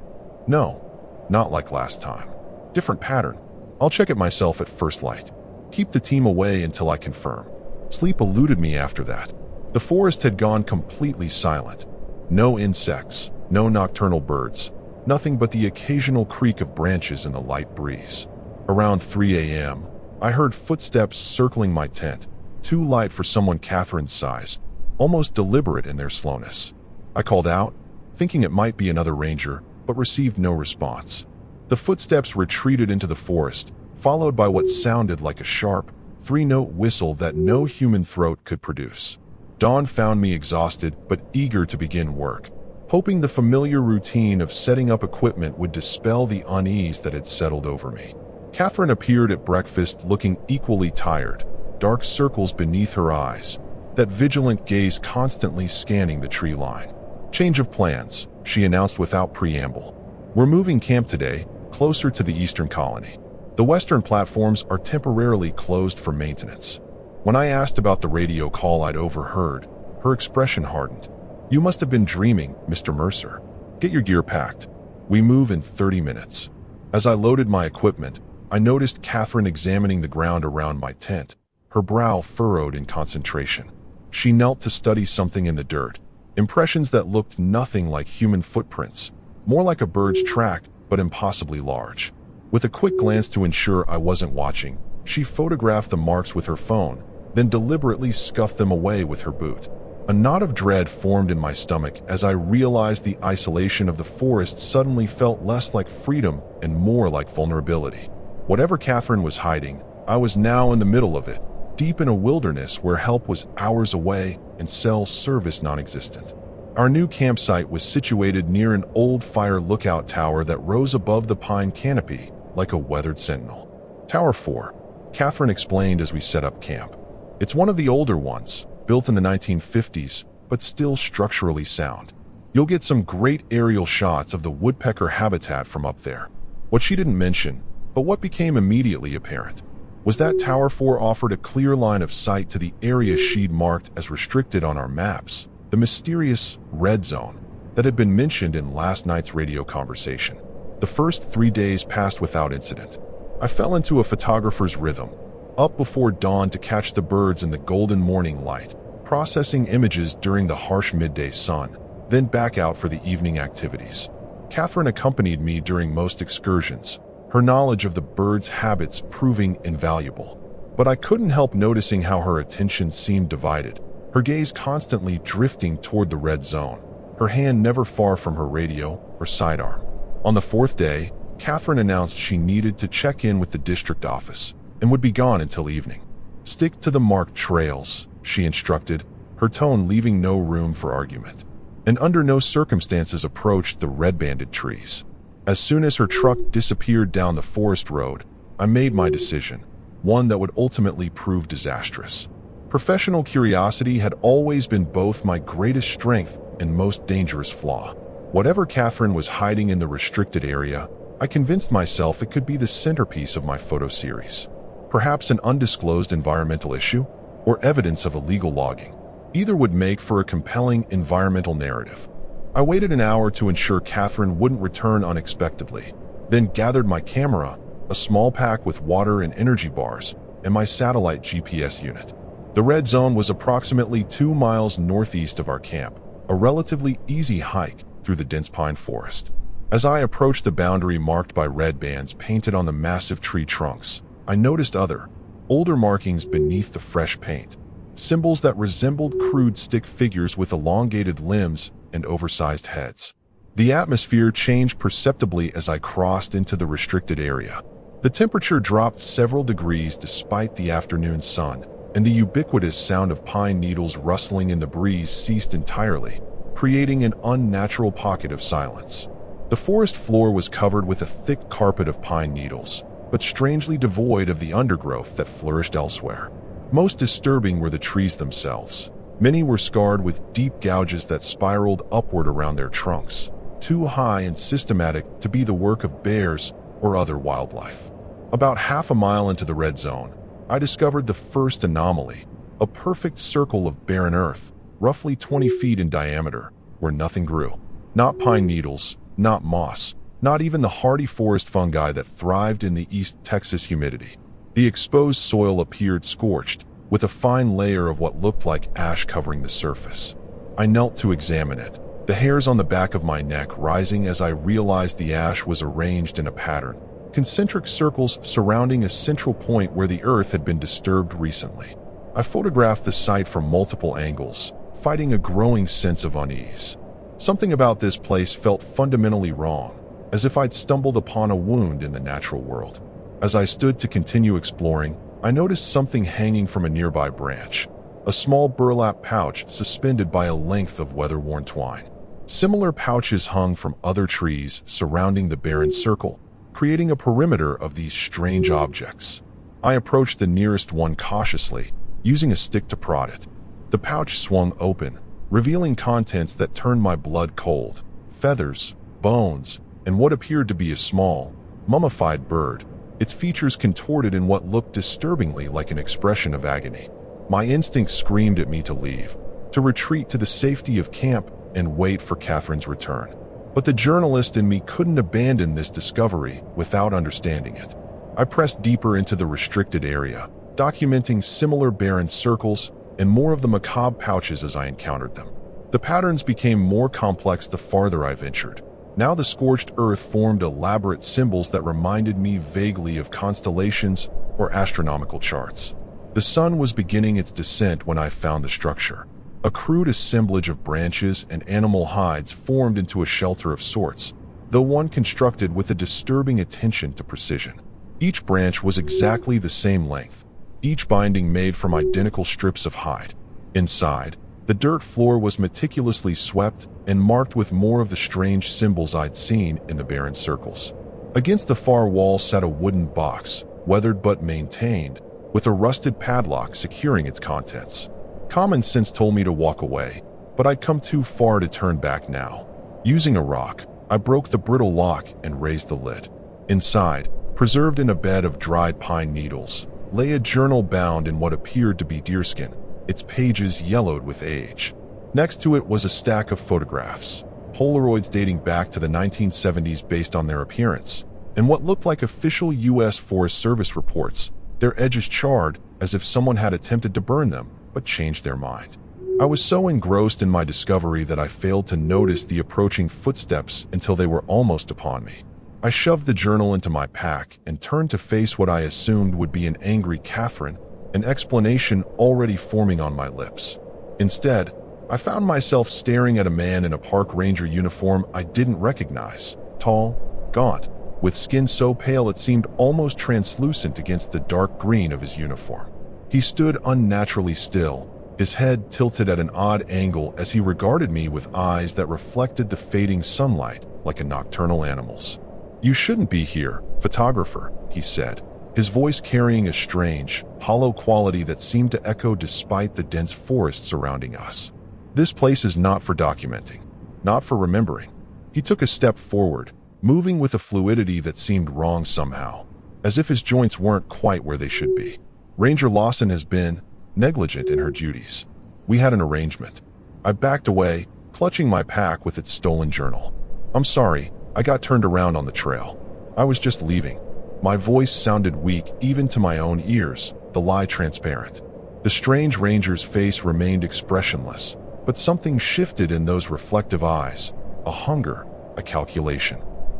"No, not like last time. Different pattern. I'll check it myself at first light. Keep the team away until I confirm." Sleep eluded me after that. The forest had gone completely silent. No insects, no nocturnal birds, nothing but the occasional creak of branches in the light breeze. Around 3 a.m., I heard footsteps circling my tent, too light for someone Catherine's size, almost deliberate in their slowness. I called out, thinking it might be another ranger, but received no response. The footsteps retreated into the forest, followed by what sounded like a sharp, 3-note whistle that no human throat could produce. Dawn found me exhausted but eager to begin work, hoping the familiar routine of setting up equipment would dispel the unease that had settled over me. Catherine appeared at breakfast looking equally tired, dark circles beneath her eyes, that vigilant gaze constantly scanning the tree line. "Change of plans," she announced without preamble. "We're moving camp today, closer to the eastern colony. The western platforms are temporarily closed for maintenance." When I asked about the radio call I'd overheard, her expression hardened. "You must have been dreaming, Mr. Mercer. Get your gear packed. We move in 30 minutes. As I loaded my equipment, I noticed Catherine examining the ground around my tent, her brow furrowed in concentration. She knelt to study something in the dirt, impressions that looked nothing like human footprints, more like a bird's track, but impossibly large. With a quick glance to ensure I wasn't watching, she photographed the marks with her phone, then deliberately scuffed them away with her boot. A knot of dread formed in my stomach as I realized the isolation of the forest suddenly felt less like freedom and more like vulnerability. Whatever Catherine was hiding, I was now in the middle of it, deep in a wilderness where help was hours away and cell service non-existent. Our new campsite was situated near an old fire lookout tower that rose above the pine canopy like a weathered sentinel. Tower 4, Catherine explained as we set up camp. It's one of the older ones, built in the 1950s, but still structurally sound. You'll get some great aerial shots of the woodpecker habitat from up there. What she didn't mention, but what became immediately apparent, was that Tower 4 offered a clear line of sight to the area she'd marked as restricted on our maps, the mysterious red zone that had been mentioned in last night's radio conversation. The first 3 days passed without incident. I fell into a photographer's rhythm, up before dawn to catch the birds in the golden morning light, processing images during the harsh midday sun, then back out for the evening activities. Catherine accompanied me during most excursions, her knowledge of the birds' habits proving invaluable. But I couldn't help noticing how her attention seemed divided, her gaze constantly drifting toward the red zone, her hand never far from her radio or sidearm. On the 4th day, Catherine announced she needed to check in with the district office and would be gone until evening. "Stick to the marked trails," she instructed, her tone leaving no room for argument, and under no circumstances approached the red-banded trees. As soon as her truck disappeared down the forest road, I made my decision, one that would ultimately prove disastrous. Professional curiosity had always been both my greatest strength and most dangerous flaw. Whatever Catherine was hiding in the restricted area, I convinced myself it could be the centerpiece of my photo series. Perhaps an undisclosed environmental issue, or evidence of illegal logging. Either would make for a compelling environmental narrative. I waited an hour to ensure Catherine wouldn't return unexpectedly, then gathered my camera, a small pack with water and energy bars, and my satellite GPS unit. The red zone was approximately 2 miles northeast of our camp, a relatively easy hike through the dense pine forest. As I approached the boundary marked by red bands painted on the massive tree trunks, I noticed other, older markings beneath the fresh paint, symbols that resembled crude stick figures with elongated limbs and oversized heads. The atmosphere changed perceptibly as I crossed into the restricted area. The temperature dropped several degrees despite the afternoon sun, and the ubiquitous sound of pine needles rustling in the breeze ceased entirely, creating an unnatural pocket of silence. The forest floor was covered with a thick carpet of pine needles, but strangely devoid of the undergrowth that flourished elsewhere. Most disturbing were the trees themselves. Many were scarred with deep gouges that spiraled upward around their trunks, too high and systematic to be the work of bears or other wildlife. About half a mile into the red zone, I discovered the first anomaly, a perfect circle of barren earth, roughly 20 feet in diameter, where nothing grew. Not pine needles, not moss, not even the hardy forest fungi that thrived in the East Texas humidity. The exposed soil appeared scorched, with a fine layer of what looked like ash covering the surface. I knelt to examine it, the hairs on the back of my neck rising as I realized the ash was arranged in a pattern, concentric circles surrounding a central point where the earth had been disturbed recently. I photographed the site from multiple angles, fighting a growing sense of unease. Something about this place felt fundamentally wrong, as if I'd stumbled upon a wound in the natural world. As I stood to continue exploring, I noticed something hanging from a nearby branch, a small burlap pouch suspended by a length of weather-worn twine. Similar pouches hung from other trees surrounding the barren circle, creating a perimeter of these strange objects. I approached the nearest one cautiously, using a stick to prod it. The pouch swung open, revealing contents that turned my blood cold: feathers, bones, and what appeared to be a small, mummified bird, its features contorted in what looked disturbingly like an expression of agony. My instincts screamed at me to leave, to retreat to the safety of camp and wait for Catherine's return. But the journalist in me couldn't abandon this discovery without understanding it. I pressed deeper into the restricted area, documenting similar barren circles and more of the macabre pouches as I encountered them. The patterns became more complex the farther I ventured. Now the scorched earth formed elaborate symbols that reminded me vaguely of constellations or astronomical charts. The sun was beginning its descent when I found the structure. A crude assemblage of branches and animal hides formed into a shelter of sorts, though one constructed with a disturbing attention to precision. Each branch was exactly the same length, each binding made from identical strips of hide. Inside, the dirt floor was meticulously swept and marked with more of the strange symbols I'd seen in the barren circles. Against the far wall sat a wooden box, weathered but maintained, with a rusted padlock securing its contents. Common sense told me to walk away, but I'd come too far to turn back now. Using a rock, I broke the brittle lock and raised the lid. Inside, preserved in a bed of dried pine needles, lay a journal bound in what appeared to be deerskin, its pages yellowed with age. Next to it was a stack of photographs, Polaroids dating back to the 1970s based on their appearance, and what looked like official U.S. Forest Service reports, their edges charred as if someone had attempted to burn them, but changed their mind. I was so engrossed in my discovery that I failed to notice the approaching footsteps until they were almost upon me. I shoved the journal into my pack and turned to face what I assumed would be an angry Catherine, an explanation already forming on my lips. Instead, I found myself staring at a man in a park ranger uniform I didn't recognize, tall, gaunt, with skin so pale it seemed almost translucent against the dark green of his uniform. He stood unnaturally still, his head tilted at an odd angle as he regarded me with eyes that reflected the fading sunlight like a nocturnal animal's. "You shouldn't be here, photographer," he said, his voice carrying a strange, hollow quality that seemed to echo despite the dense forest surrounding us. "This place is not for documenting, not for remembering." He took a step forward, moving with a fluidity that seemed wrong somehow, as if his joints weren't quite where they should be. "Ranger Lawson has been negligent in her duties. We had an arrangement." I backed away, clutching my pack with its stolen journal. "I'm sorry, I got turned around on the trail. I was just leaving." My voice sounded weak even to my own ears, the lie transparent. The strange ranger's face remained expressionless, but something shifted in those reflective eyes, a hunger, a calculation.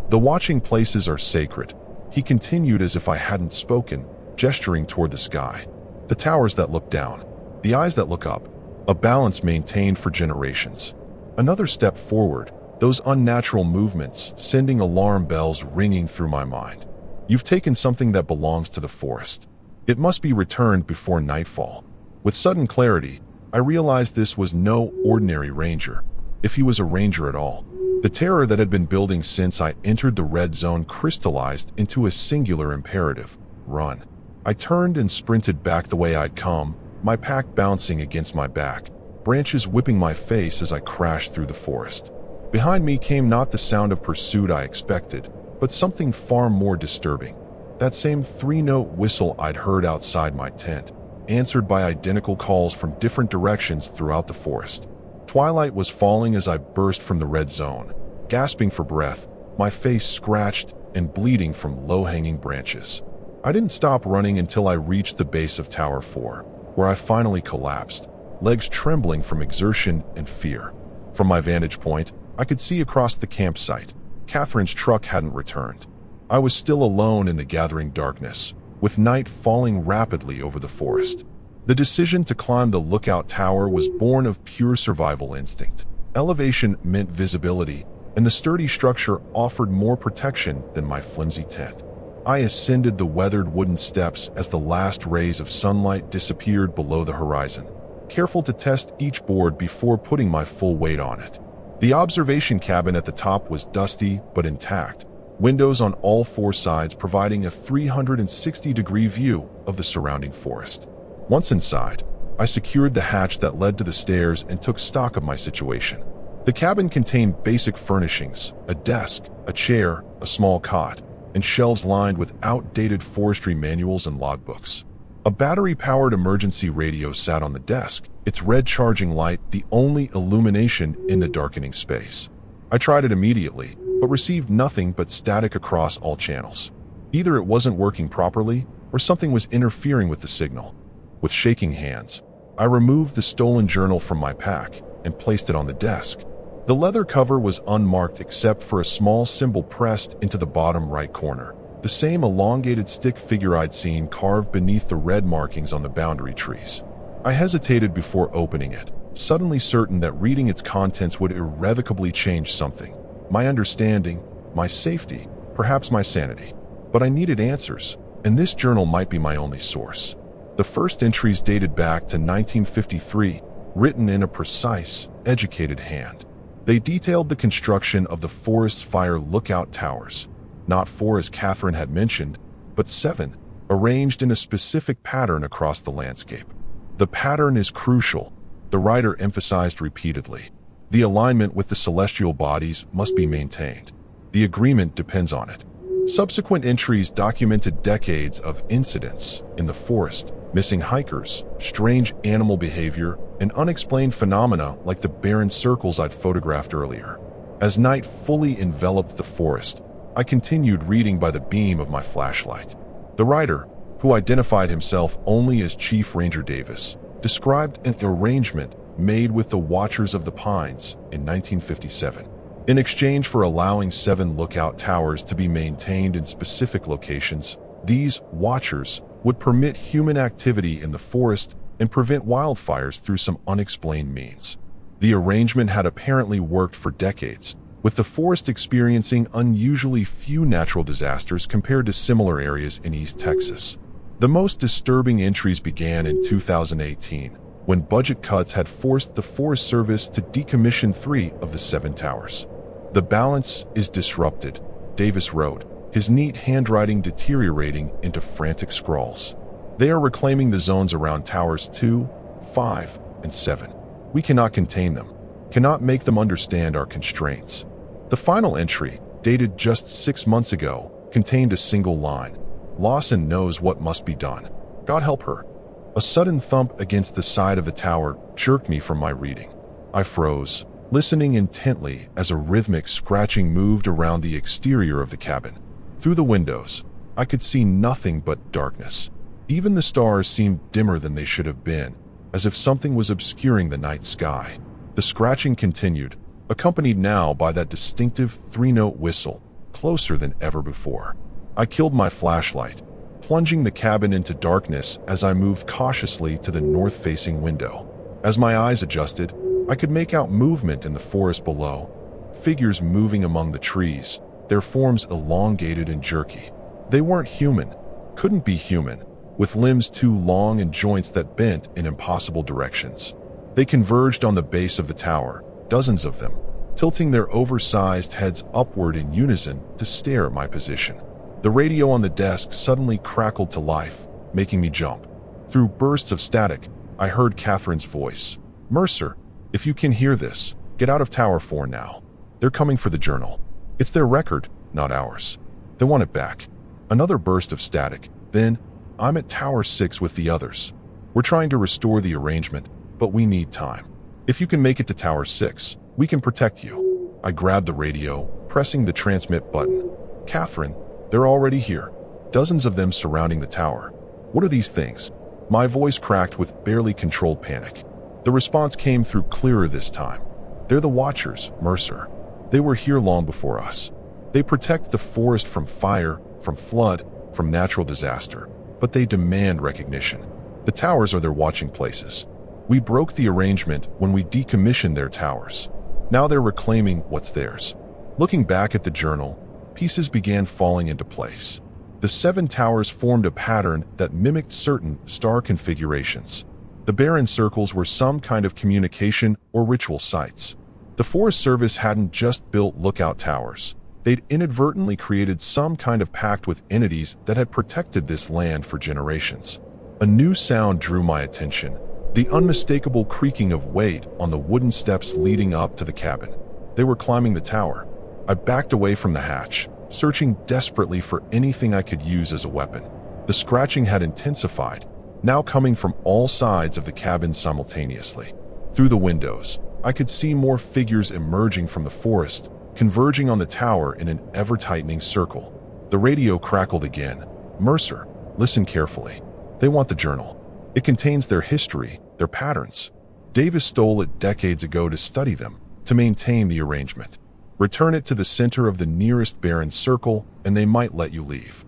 "The watching places are sacred," he continued as if I hadn't spoken, gesturing toward the sky. "The towers that look down, the eyes that look up, a balance maintained for generations." Another step forward, those unnatural movements sending alarm bells ringing through my mind. "You've taken something that belongs to the forest. It must be returned before nightfall." With sudden clarity, I realized this was no ordinary ranger, if he was a ranger at all. The terror that had been building since I entered the red zone crystallized into a singular imperative: run. I turned and sprinted back the way I'd come, my pack bouncing against my back, branches whipping my face as I crashed through the forest. Behind me came not the sound of pursuit I expected, but something far more disturbing. That same three-note whistle I'd heard outside my tent, answered by identical calls from different directions throughout the forest. Twilight was falling as I burst from the red zone, gasping for breath, my face scratched and bleeding from low-hanging branches. I didn't stop running until I reached the base of Tower 4, where I finally collapsed, legs trembling from exertion and fear. From my vantage point, I could see across the campsite. Catherine's truck hadn't returned. I was still alone in the gathering darkness, with night falling rapidly over the forest. The decision to climb the lookout tower was born of pure survival instinct. Elevation meant visibility, and the sturdy structure offered more protection than my flimsy tent. I ascended the weathered wooden steps as the last rays of sunlight disappeared below the horizon, careful to test each board before putting my full weight on it. The observation cabin at the top was dusty but intact, windows on all four sides providing a 360-degree view of the surrounding forest. Once inside, I secured the hatch that led to the stairs and took stock of my situation. The cabin contained basic furnishings: a desk, a chair, a small cot, and shelves lined with outdated forestry manuals and logbooks. A battery-powered emergency radio sat on the desk, its red charging light the only illumination in the darkening space. I tried it immediately, but received nothing but static across all channels. Either it wasn't working properly, or something was interfering with the signal. With shaking hands, I removed the stolen journal from my pack and placed it on the desk. The leather cover was unmarked except for a small symbol pressed into the bottom right corner, the same elongated stick figure I'd seen carved beneath the red markings on the boundary trees. I hesitated before opening it, suddenly certain that reading its contents would irrevocably change something. My understanding, my safety, perhaps my sanity. But I needed answers, and this journal might be my only source. The first entries dated back to 1953, written in a precise, educated hand. They detailed the construction of the forest's fire lookout towers, not 4 as Catherine had mentioned, but 7, arranged in a specific pattern across the landscape. The pattern is crucial, the writer emphasized repeatedly. The alignment with the celestial bodies must be maintained. The agreement depends on it. Subsequent entries documented decades of incidents in the forest, missing hikers, strange animal behavior, and unexplained phenomena like the barren circles I'd photographed earlier. As night fully enveloped the forest, I continued reading by the beam of my flashlight. The writer, who identified himself only as Chief Ranger Davis, described an arrangement made with the Watchers of the Pines in 1957. In exchange for allowing 7 lookout towers to be maintained in specific locations, these Watchers would permit human activity in the forest and prevent wildfires through some unexplained means. The arrangement had apparently worked for decades, with the forest experiencing unusually few natural disasters compared to similar areas in East Texas. The most disturbing entries began in 2018, when budget cuts had forced the Forest Service to decommission 3 of the 7 towers. The balance is disrupted, Davis wrote, his neat handwriting deteriorating into frantic scrawls. They are reclaiming the zones around towers 2, 5, and 7. We cannot contain them, cannot make them understand our constraints. The final entry, dated just 6 months ago, contained a single line. Lawson knows what must be done. God help her. A sudden thump against the side of the tower jerked me from my reading. I froze, listening intently as a rhythmic scratching moved around the exterior of the cabin. Through the windows, I could see nothing but darkness. Even the stars seemed dimmer than they should have been, as if something was obscuring the night sky. The scratching continued, accompanied now by that distinctive 3-note whistle, closer than ever before. I killed my flashlight, plunging the cabin into darkness as I moved cautiously to the north-facing window. As my eyes adjusted, I could make out movement in the forest below, figures moving among the trees, their forms elongated and jerky. They weren't human, couldn't be human, with limbs too long and joints that bent in impossible directions. They converged on the base of the tower, dozens of them, tilting their oversized heads upward in unison to stare at my position. The radio on the desk suddenly crackled to life, making me jump. Through bursts of static, I heard Catherine's voice. "Mercer, if you can hear this, get out of Tower 4 now. They're coming for the journal. It's their record, not ours. They want it back." Another burst of static. Then, "I'm at Tower 6 with the others. We're trying to restore the arrangement, but we need time. If you can make it to Tower 6, we can protect you." I grabbed the radio, pressing the transmit button. "Catherine, they're already here. Dozens of them surrounding the tower. What are these things?" My voice cracked with barely controlled panic. The response came through clearer this time. "They're the Watchers, Mercer. They were here long before us. They protect the forest from fire, from flood, from natural disaster. But they demand recognition. The towers are their watching places. We broke the arrangement when we decommissioned their towers. Now they're reclaiming what's theirs." Looking back at the journal, pieces began falling into place. The 7 towers formed a pattern that mimicked certain star configurations. The barren circles were some kind of communication or ritual sites. The Forest Service hadn't just built lookout towers. They'd inadvertently created some kind of pact with entities that had protected this land for generations. A new sound drew my attention, the unmistakable creaking of weight on the wooden steps leading up to the cabin. They were climbing the tower. I backed away from the hatch, searching desperately for anything I could use as a weapon. The scratching had intensified, now coming from all sides of the cabin simultaneously. Through the windows, I could see more figures emerging from the forest, converging on the tower in an ever-tightening circle. The radio crackled again. "Mercer, listen carefully. They want the journal. It contains their history, their patterns. Davis stole it decades ago to study them, to maintain the arrangement. Return it to the center of the nearest barren circle, and they might let you leave."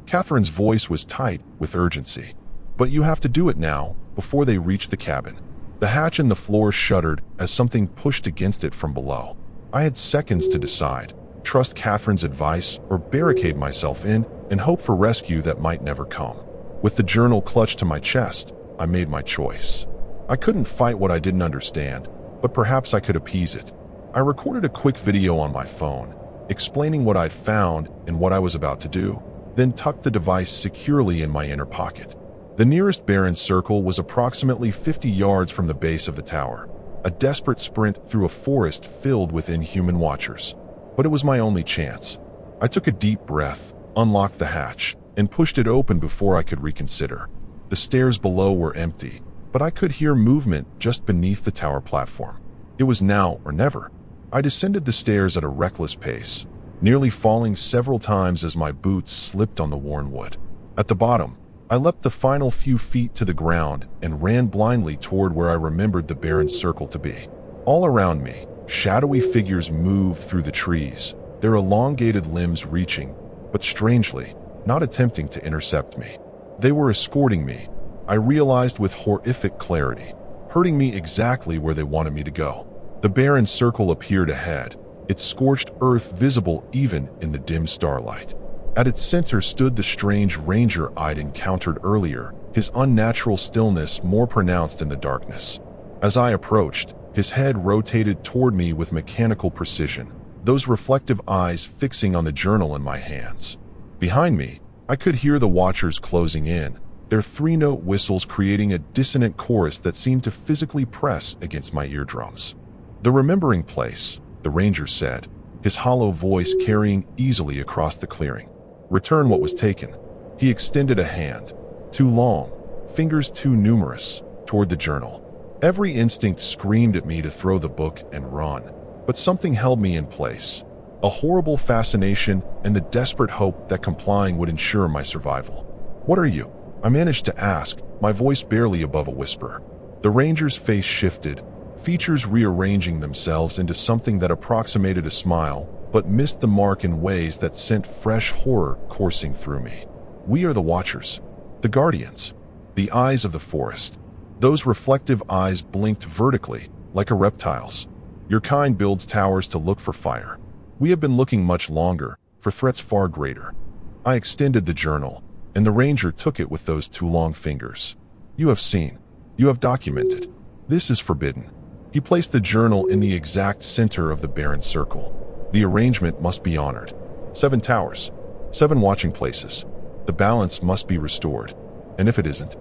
Catherine's voice was tight with urgency. "But you have to do it now, before they reach the cabin. The hatch in the floor shuddered as something pushed against it from below. I had seconds to decide, trust Catherine's advice or barricade myself in and hope for rescue that might never come. With the journal clutched to my chest, I made my choice. I couldn't fight what I didn't understand, but perhaps I could appease it. I recorded a quick video on my phone, explaining what I'd found and what I was about to do, then tucked the device securely in my inner pocket. The nearest barren circle was approximately 50 yards from the base of the tower, a desperate sprint through a forest filled with inhuman watchers. But it was my only chance. I took a deep breath, unlocked the hatch, and pushed it open before I could reconsider. The stairs below were empty, but I could hear movement just beneath the tower platform. It was now or never. I descended the stairs at a reckless pace, nearly falling several times as my boots slipped on the worn wood. At the bottom, I leapt the final few feet to the ground and ran blindly toward where I remembered the barren circle to be. All around me, shadowy figures moved through the trees, their elongated limbs reaching, but strangely, not attempting to intercept me. They were escorting me, I realized with horrific clarity, hurting me exactly where they wanted me to go. The barren circle appeared ahead, its scorched earth visible even in the dim starlight. At its center stood the strange ranger I'd encountered earlier, his unnatural stillness more pronounced in the darkness. As I approached, his head rotated toward me with mechanical precision, those reflective eyes fixing on the journal in my hands. Behind me, I could hear the watchers closing in, their three-note whistles creating a dissonant chorus that seemed to physically press against my eardrums. "The remembering place," the ranger said, his hollow voice carrying easily across the clearing. "Return what was taken." He extended a hand, too long, fingers too numerous, toward the journal. Every instinct screamed at me to throw the book and run, but something held me in place. A horrible fascination and the desperate hope that complying would ensure my survival. "What are you?" I managed to ask, my voice barely above a whisper. The ranger's face shifted, features rearranging themselves into something that approximated a smile, but missed the mark in ways that sent fresh horror coursing through me. "We are the Watchers, the Guardians, the eyes of the forest." Those reflective eyes blinked vertically, like a reptile's. "Your kind builds towers to look for fire. We have been looking much longer, for threats far greater." I extended the journal, and the ranger took it with those too long fingers. "You have seen. You have documented. This is forbidden." He placed the journal in the exact center of the barren circle. "The arrangement must be honored. 7 towers, 7 watching places. The balance must be restored. And if it isn't?"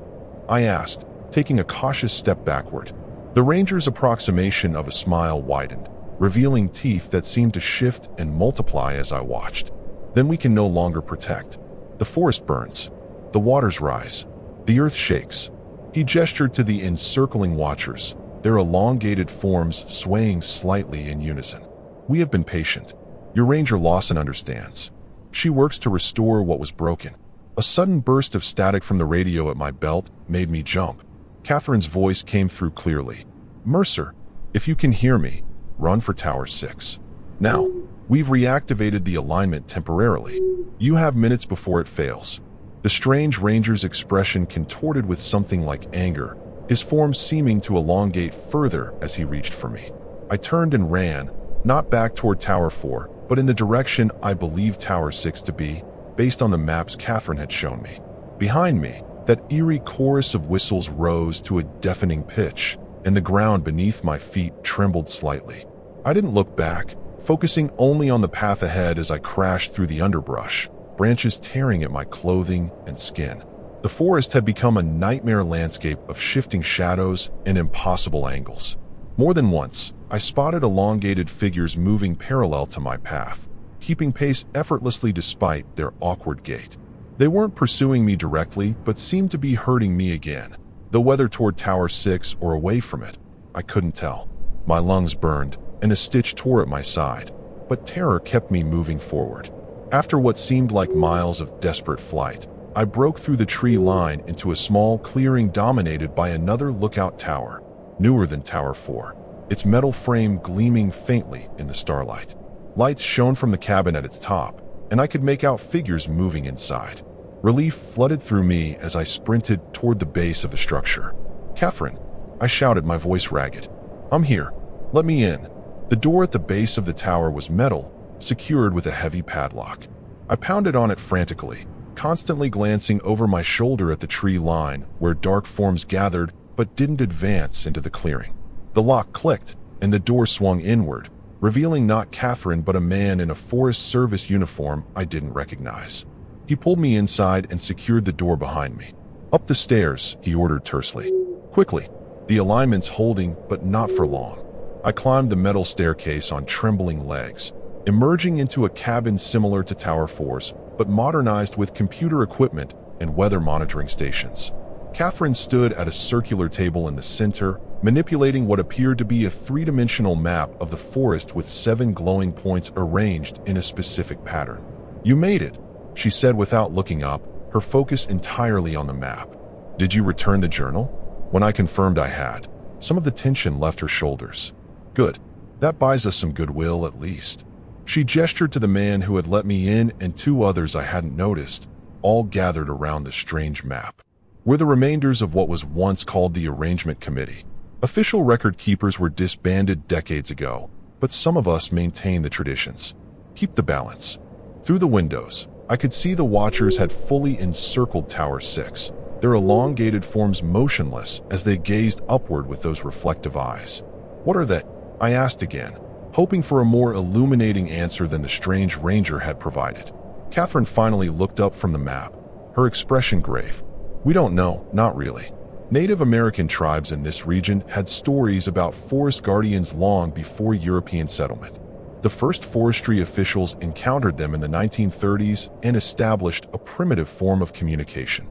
I asked, taking a cautious step backward. The ranger's approximation of a smile widened, revealing teeth that seemed to shift and multiply as I watched. "Then we can no longer protect. The forest burns. The waters rise. The earth shakes." He gestured to the encircling watchers, their elongated forms swaying slightly in unison. "We have been patient. Your ranger Lawson understands. She works to restore what was broken." A sudden burst of static from the radio at my belt made me jump. Catherine's voice came through clearly. "Mercer, if you can hear me, run for Tower 6. Now, we've reactivated the alignment temporarily. You have minutes before it fails." The strange ranger's expression contorted with something like anger, his form seeming to elongate further as he reached for me. I turned and ran, not back toward Tower 4, but in the direction I believed Tower 6 to be, based on the maps Catherine had shown me. Behind me, that eerie chorus of whistles rose to a deafening pitch, and the ground beneath my feet trembled slightly. I didn't look back, focusing only on the path ahead as I crashed through the underbrush, branches tearing at my clothing and skin. The forest had become a nightmare landscape of shifting shadows and impossible angles. More than once, I spotted elongated figures moving parallel to my path, keeping pace effortlessly despite their awkward gait. They weren't pursuing me directly, but seemed to be herding me again, though whether toward Tower 6 or away from it, I couldn't tell. My lungs burned, and a stitch tore at my side, but terror kept me moving forward. After what seemed like miles of desperate flight, I broke through the tree line into a small clearing dominated by another lookout tower, newer than Tower 4, its metal frame gleaming faintly in the starlight. Lights shone from the cabin at its top, and I could make out figures moving inside. Relief flooded through me as I sprinted toward the base of the structure. "Catherine," I shouted, my voice ragged. "I'm here. Let me in." The door at the base of the tower was metal, secured with a heavy padlock. I pounded on it frantically, constantly glancing over my shoulder at the tree line where dark forms gathered but didn't advance into the clearing. The lock clicked, and the door swung inward, revealing not Catherine but a man in a Forest Service uniform I didn't recognize. He pulled me inside and secured the door behind me. "Up the stairs," he ordered tersely. "Quickly." The alignments holding, but not for long. I climbed the metal staircase on trembling legs, emerging into a cabin similar to Tower 4's, but modernized with computer equipment and weather monitoring stations. Catherine stood at a circular table in the center, manipulating what appeared to be a three-dimensional map of the forest with 7 glowing points arranged in a specific pattern. "You made it," she said without looking up, her focus entirely on the map. "Did you return the journal?" When I confirmed I had, some of the tension left her shoulders. "Good. That buys us some goodwill at least." She gestured to the man who had let me in and 2 others I hadn't noticed, all gathered around the strange map. We're the remainders of what was once called the Arrangement Committee. Official record keepers were disbanded decades ago, but some of us maintain the traditions. Keep the balance. Through the windows, I could see the Watchers had fully encircled Tower 6, their elongated forms motionless as they gazed upward with those reflective eyes. "What are they?" I asked again, hoping for a more illuminating answer than the strange ranger had provided. Catherine finally looked up from the map, her expression grave. "We don't know, not really. Native American tribes in this region had stories about forest guardians long before European settlement. The first forestry officials encountered them in the 1930s and established a primitive form of communication."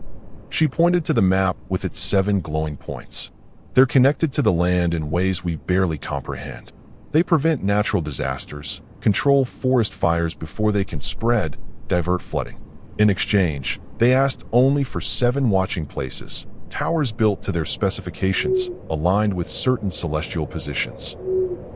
She pointed to the map with its 7 glowing points. "They're connected to the land in ways we barely comprehend. They prevent natural disasters, control forest fires before they can spread, divert flooding. In exchange, they asked only for 7 watching places, towers built to their specifications, aligned with certain celestial positions."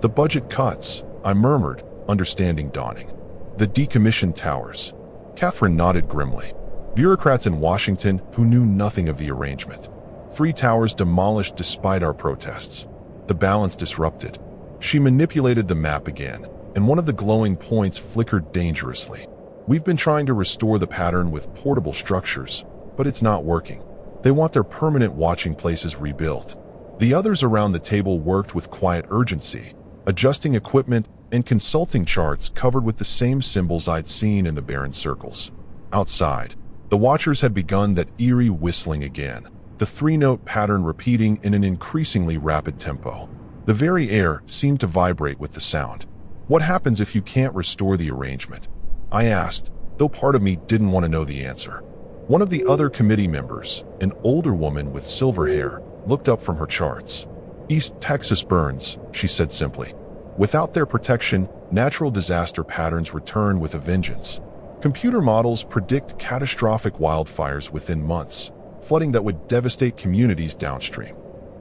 "The budget cuts," I murmured, understanding dawning. "The decommissioned towers." Catherine nodded grimly. "Bureaucrats in Washington who knew nothing of the arrangement. 3 towers demolished despite our protests. The balance disrupted." She manipulated the map again, and one of the glowing points flickered dangerously. "We've been trying to restore the pattern with portable structures, but it's not working. They want their permanent watching places rebuilt." The others around the table worked with quiet urgency, adjusting equipment and consulting charts covered with the same symbols I'd seen in the barren circles. Outside, the Watchers had begun that eerie whistling again, the 3-note pattern repeating in an increasingly rapid tempo. The very air seemed to vibrate with the sound. "What happens if you can't restore the arrangement?" I asked, though part of me didn't want to know the answer. One of the other committee members, an older woman with silver hair, looked up from her charts. "East Texas burns," she said simply. "Without their protection, natural disaster patterns return with a vengeance. Computer models predict catastrophic wildfires within months, flooding that would devastate communities downstream."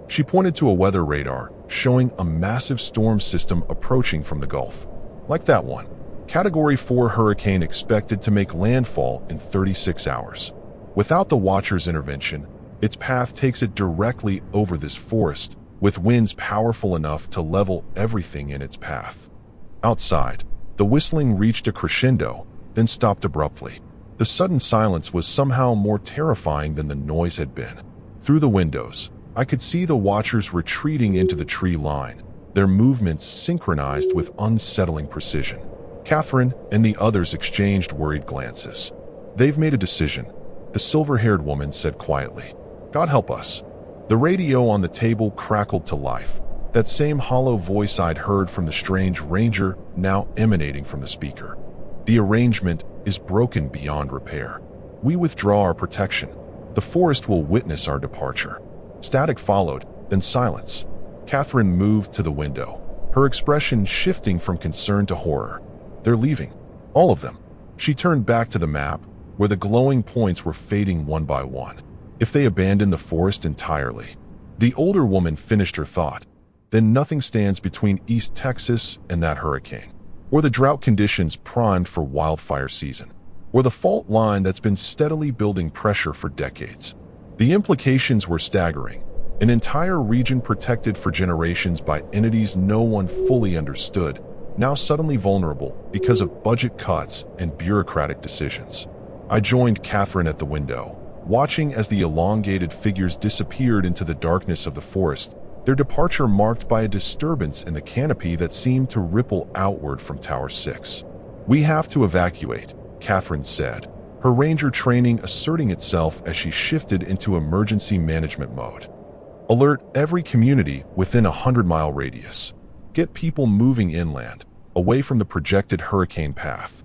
She pointed to a weather radar, showing a massive storm system approaching from the Gulf. "Like that one. Category 4 hurricane expected to make landfall in 36 hours. Without the Watchers' intervention, its path takes it directly over this forest, with winds powerful enough to level everything in its path." Outside, the whistling reached a crescendo, then stopped abruptly. The sudden silence was somehow more terrifying than the noise had been. Through the windows, I could see the Watchers retreating into the tree line, their movements synchronized with unsettling precision. Catherine and the others exchanged worried glances. "They've made a decision," the silver-haired woman said quietly. "God help us." The radio on the table crackled to life, that same hollow voice I'd heard from the strange ranger now emanating from the speaker. "The arrangement is broken beyond repair. We withdraw our protection. The forest will witness our departure." Static followed, then silence. Catherine moved to the window, her expression shifting from concern to horror. "They're leaving. All of them." She turned back to the map, where the glowing points were fading one by one. "If they abandon the forest entirely." The older woman finished her thought. "Then nothing stands between East Texas and that hurricane, or the drought conditions primed for wildfire season, or the fault line that's been steadily building pressure for decades." The implications were staggering. An entire region protected for generations by entities no one fully understood, now suddenly vulnerable because of budget cuts and bureaucratic decisions. I joined Catherine at the window, watching as the elongated figures disappeared into the darkness of the forest, their departure marked by a disturbance in the canopy that seemed to ripple outward from Tower 6. "We have to evacuate," Catherine said, her ranger training asserting itself as she shifted into emergency management mode. "Alert every community within a 100-mile radius. Get people moving inland, away from the projected hurricane path."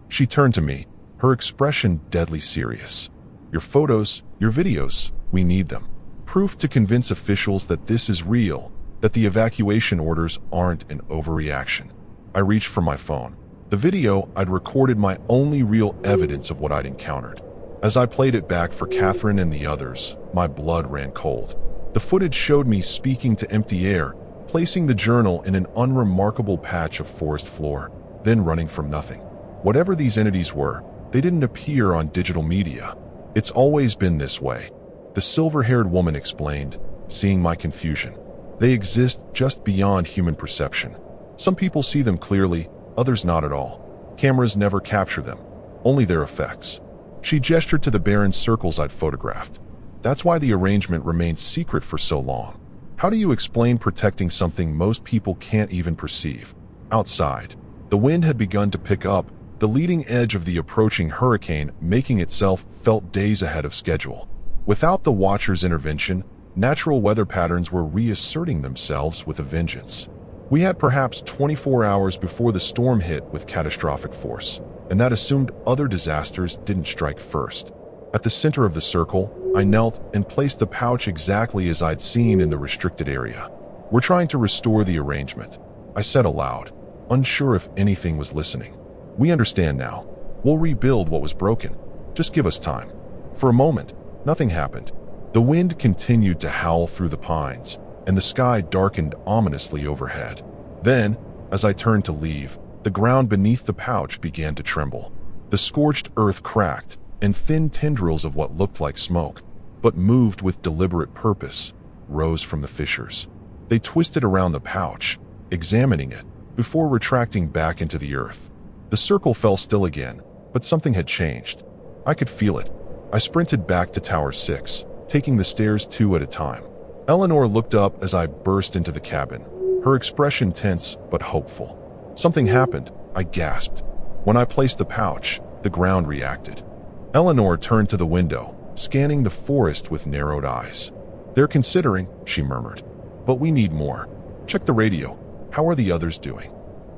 She turned to me, her expression deadly serious. "Your photos, your videos, we need them. Proof to convince officials that this is real, that the evacuation orders aren't an overreaction." I reached for my phone. The video I'd recorded my only real evidence of what I'd encountered. As I played it back for Catherine and the others, my blood ran cold. The footage showed me speaking to empty air, placing the journal in an unremarkable patch of forest floor, then running from nothing. Whatever these entities were, they didn't appear on digital media. "It's always been this way," the silver-haired woman explained, seeing my confusion. "They exist just beyond human perception. Some people see them clearly, others not at all. Cameras never capture them, only their effects." She gestured to the barren circles I'd photographed. "That's why the arrangement remained secret for so long. How do you explain protecting something most people can't even perceive?" Outside, the wind had begun to pick up, the leading edge of the approaching hurricane making itself felt days ahead of schedule. Without the Watcher's intervention, natural weather patterns were reasserting themselves with a vengeance. We had perhaps 24 hours before the storm hit with catastrophic force, and that assumed other disasters didn't strike first. At the center of the circle, I knelt and placed the pouch exactly as I'd seen in the restricted area. "We're trying to restore the arrangement," I said aloud, unsure if anything was listening. "We understand now. We'll rebuild what was broken. Just give us time." For a moment, nothing happened. The wind continued to howl through the pines, and the sky darkened ominously overhead. Then, as I turned to leave, the ground beneath the pouch began to tremble. The scorched earth cracked, and thin tendrils of what looked like smoke, but moved with deliberate purpose, rose from the fissures. They twisted around the pouch, examining it, before retracting back into the earth. The circle fell still again, but something had changed. I could feel it. I sprinted back to Tower 6, taking the stairs 2 at a time. Eleanor looked up as I burst into the cabin, her expression tense but hopeful. "Something happened," I gasped. When I placed the pouch, the ground reacted. Eleanor turned to the window, scanning the forest with narrowed eyes. "They're considering," she murmured. "But we need more. Check the radio. How are the others doing?"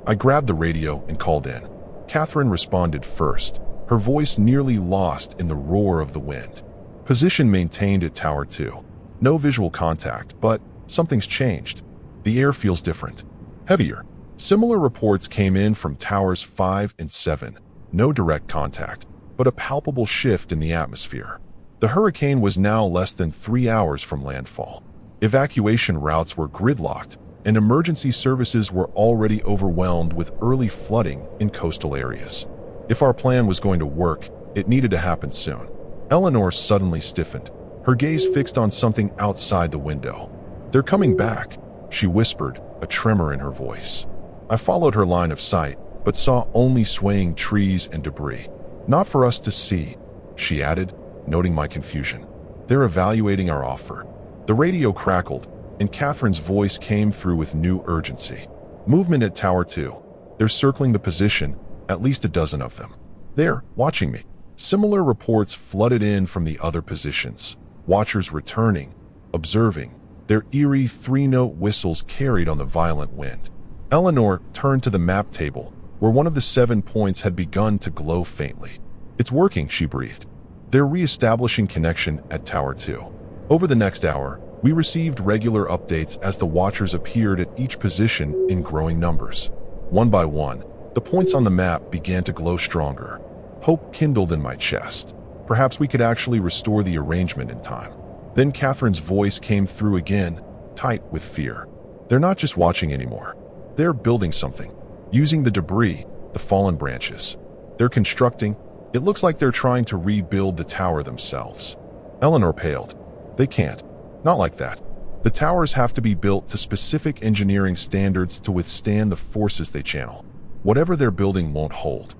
I grabbed the radio and called in. Catherine responded first, her voice nearly lost in the roar of the wind. "Position maintained at Tower 2. No visual contact, but something's changed. The air feels different. Heavier." Similar reports came in from Towers 5 and 7. No direct contact, but a palpable shift in the atmosphere. The hurricane was now less than 3 hours from landfall. Evacuation routes were gridlocked, and emergency services were already overwhelmed with early flooding in coastal areas. If our plan was going to work, it needed to happen soon. Eleanor suddenly stiffened, her gaze fixed on something outside the window. "They're coming back," she whispered, a tremor in her voice. I followed her line of sight, but saw only swaying trees and debris. "Not for us to see," she added, noting my confusion. "They're evaluating our offer." The radio crackled, and Catherine's voice came through with new urgency. "Movement at Tower 2. They're circling the position, at least a dozen of them. They're watching me." Similar reports flooded in from the other positions. Watchers returning, observing, their eerie 3-note whistles carried on the violent wind. Eleanor turned to the map table, where one of the 7 points had begun to glow faintly. "It's working," she breathed. "They're re-establishing connection at Tower 2. Over the next hour, we received regular updates as the Watchers appeared at each position in growing numbers. One by one, the points on the map began to glow stronger. Hope kindled in my chest. Perhaps we could actually restore the arrangement in time. Then Catherine's voice came through again, tight with fear. "They're not just watching anymore. They're building something. Using the debris, the fallen branches. They're constructing. It looks like they're trying to rebuild the tower themselves." Eleanor paled. "They can't. Not like that. The towers have to be built to specific engineering standards to withstand the forces they channel. Whatever they're building won't hold.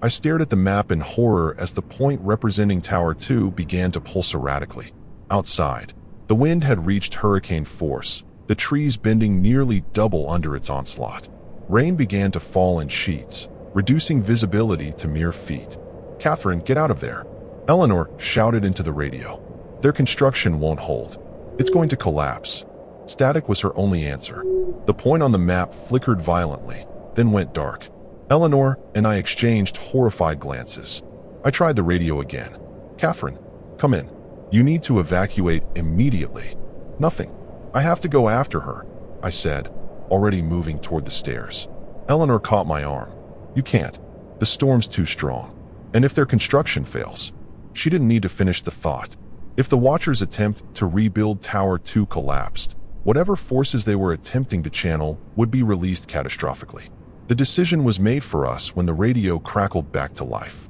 I stared at the map in horror as the point representing Tower 2 began to pulse erratically. Outside, the wind had reached hurricane force, the trees bending nearly double under its onslaught. Rain began to fall in sheets, reducing visibility to mere feet. "Catherine, get out of there!" Eleanor shouted into the radio. "Their construction won't hold. It's going to collapse." Static was her only answer. The point on the map flickered violently, then went dark. Eleanor and I exchanged horrified glances. I tried the radio again. "Catherine, come in. You need to evacuate immediately." "Nothing. I have to go after her," I said, already moving toward the stairs. Eleanor caught my arm. "You can't. The storm's too strong. And if their construction fails..." She didn't need to finish the thought. If the Watchers' attempt to rebuild Tower 2 collapsed, whatever forces they were attempting to channel would be released catastrophically. The decision was made for us when the radio crackled back to life.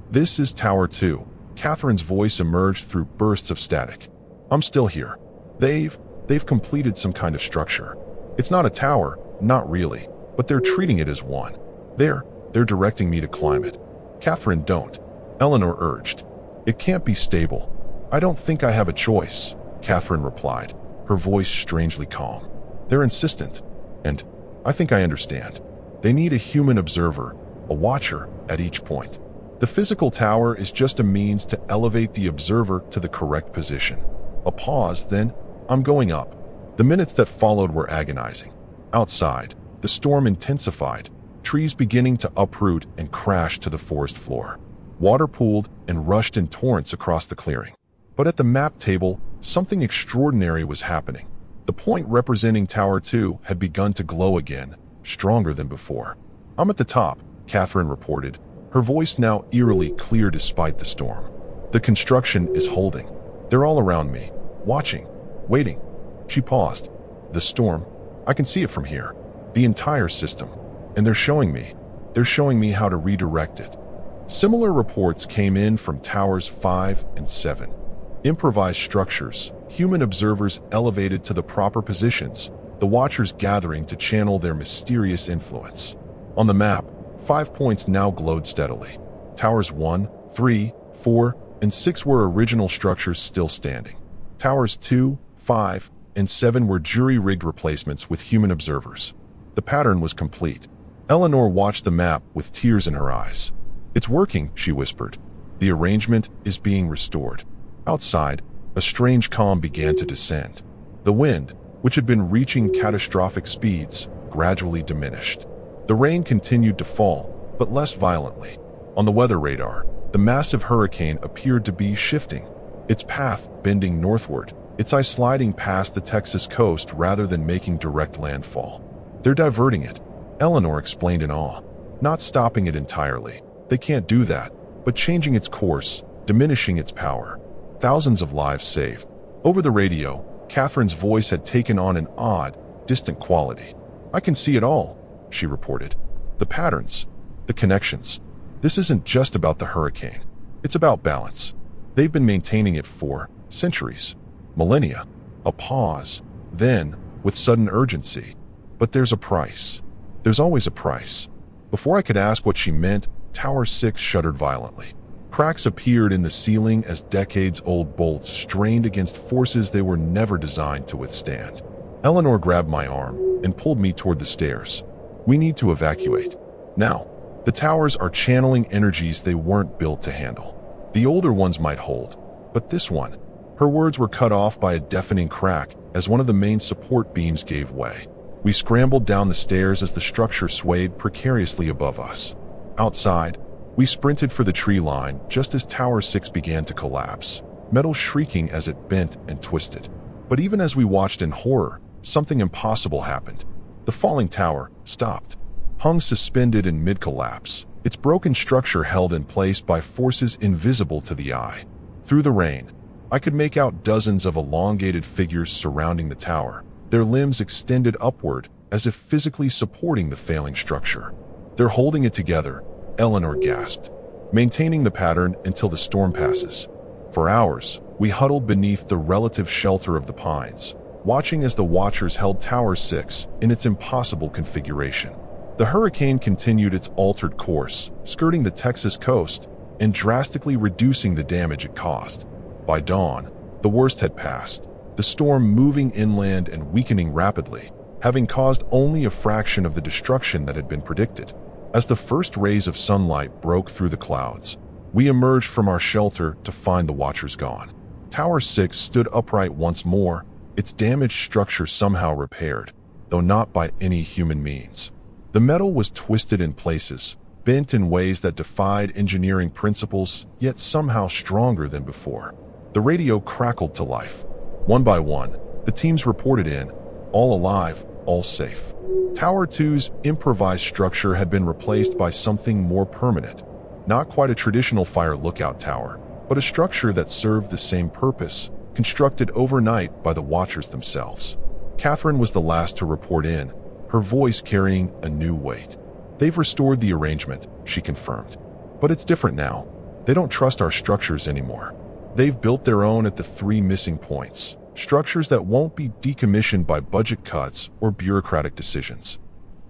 "This is Tower 2. Catherine's voice emerged through bursts of static. "I'm still here. They've completed some kind of structure. It's not a tower, not really, but they're treating it as one. They're directing me to climb it." "Catherine, don't," Eleanor urged. "It can't be stable." "I don't think I have a choice," Catherine replied, her voice strangely calm. "They're insistent, and I think I understand. They need a human observer, a watcher, at each point. The physical tower is just a means to elevate the observer to the correct position." A pause, then, "I'm going up." The minutes that followed were agonizing. Outside, the storm intensified, trees beginning to uproot and crash to the forest floor. Water pooled and rushed in torrents across the clearing. But at the map table, something extraordinary was happening. The point representing Tower 2 had begun to glow again, stronger than before. "I'm at the top," Catherine reported, her voice now eerily clear despite the storm. "The construction is holding. They're all around me, watching, waiting." She paused. "The storm, I can see it from here. The entire system. And they're showing me how to redirect it." Similar reports came in from Towers 5 and 7. Improvised structures, human observers elevated to the proper positions, the Watchers gathering to channel their mysterious influence. On the map, 5 points now glowed steadily. Towers 1, 3, 4, and 6 were original structures still standing. Towers 2, 5, and 7 were jury-rigged replacements with human observers. The pattern was complete. Eleanor watched the map with tears in her eyes. "It's working," she whispered. "The arrangement is being restored." Outside, a strange calm began to descend. The wind, which had been reaching catastrophic speeds, gradually diminished. The rain continued to fall, but less violently. On the weather radar, the massive hurricane appeared to be shifting, its path bending northward, its eye sliding past the Texas coast rather than making direct landfall. "They're diverting it," Eleanor explained in awe. "Not stopping it entirely. They can't do that, but changing its course, diminishing its power." Thousands of lives saved. Over the radio, Catherine's voice had taken on an odd, distant quality. "I can see it all," she reported. "The patterns, the connections. This isn't just about the hurricane. It's about balance. They've been maintaining it for centuries, millennia." A pause, then, with sudden urgency. "But there's a price. There's always a price." Before I could ask what she meant, Tower 6 shuddered violently. Cracks appeared in the ceiling as decades-old bolts strained against forces they were never designed to withstand. Eleanor grabbed my arm and pulled me toward the stairs. "We need to evacuate. Now." The towers are channeling energies they weren't built to handle. The older ones might hold, but this one... Her words were cut off by a deafening crack as one of the main support beams gave way. We scrambled down the stairs as the structure swayed precariously above us. Outside, we sprinted for the tree line just as Tower 6 began to collapse, metal shrieking as it bent and twisted. But even as we watched in horror, something impossible happened. The falling tower stopped, hung suspended in mid-collapse, its broken structure held in place by forces invisible to the eye. Through the rain, I could make out dozens of elongated figures surrounding the tower, their limbs extended upward as if physically supporting the failing structure. "They're holding it together," Eleanor gasped, "maintaining the pattern until the storm passes." For hours, we huddled beneath the relative shelter of the pines, watching as the watchers held Tower 6 in its impossible configuration. The hurricane continued its altered course, skirting the Texas coast and drastically reducing the damage it caused. By dawn, the worst had passed, the storm moving inland and weakening rapidly, having caused only a fraction of the destruction that had been predicted. As the first rays of sunlight broke through the clouds, we emerged from our shelter to find the watchers gone. Tower 6 stood upright once more, its damaged structure somehow repaired, though not by any human means. The metal was twisted in places, bent in ways that defied engineering principles, yet somehow stronger than before. The radio crackled to life. One by one, the teams reported in, all alive, all safe. Tower 2's improvised structure had been replaced by something more permanent. Not quite a traditional fire lookout tower, but a structure that served the same purpose, constructed overnight by the watchers themselves. Catherine was the last to report in, her voice carrying a new weight. "They've restored the arrangement," she confirmed. "But it's different now. They don't trust our structures anymore. They've built their own at the 3 missing points, structures that won't be decommissioned by budget cuts or bureaucratic decisions."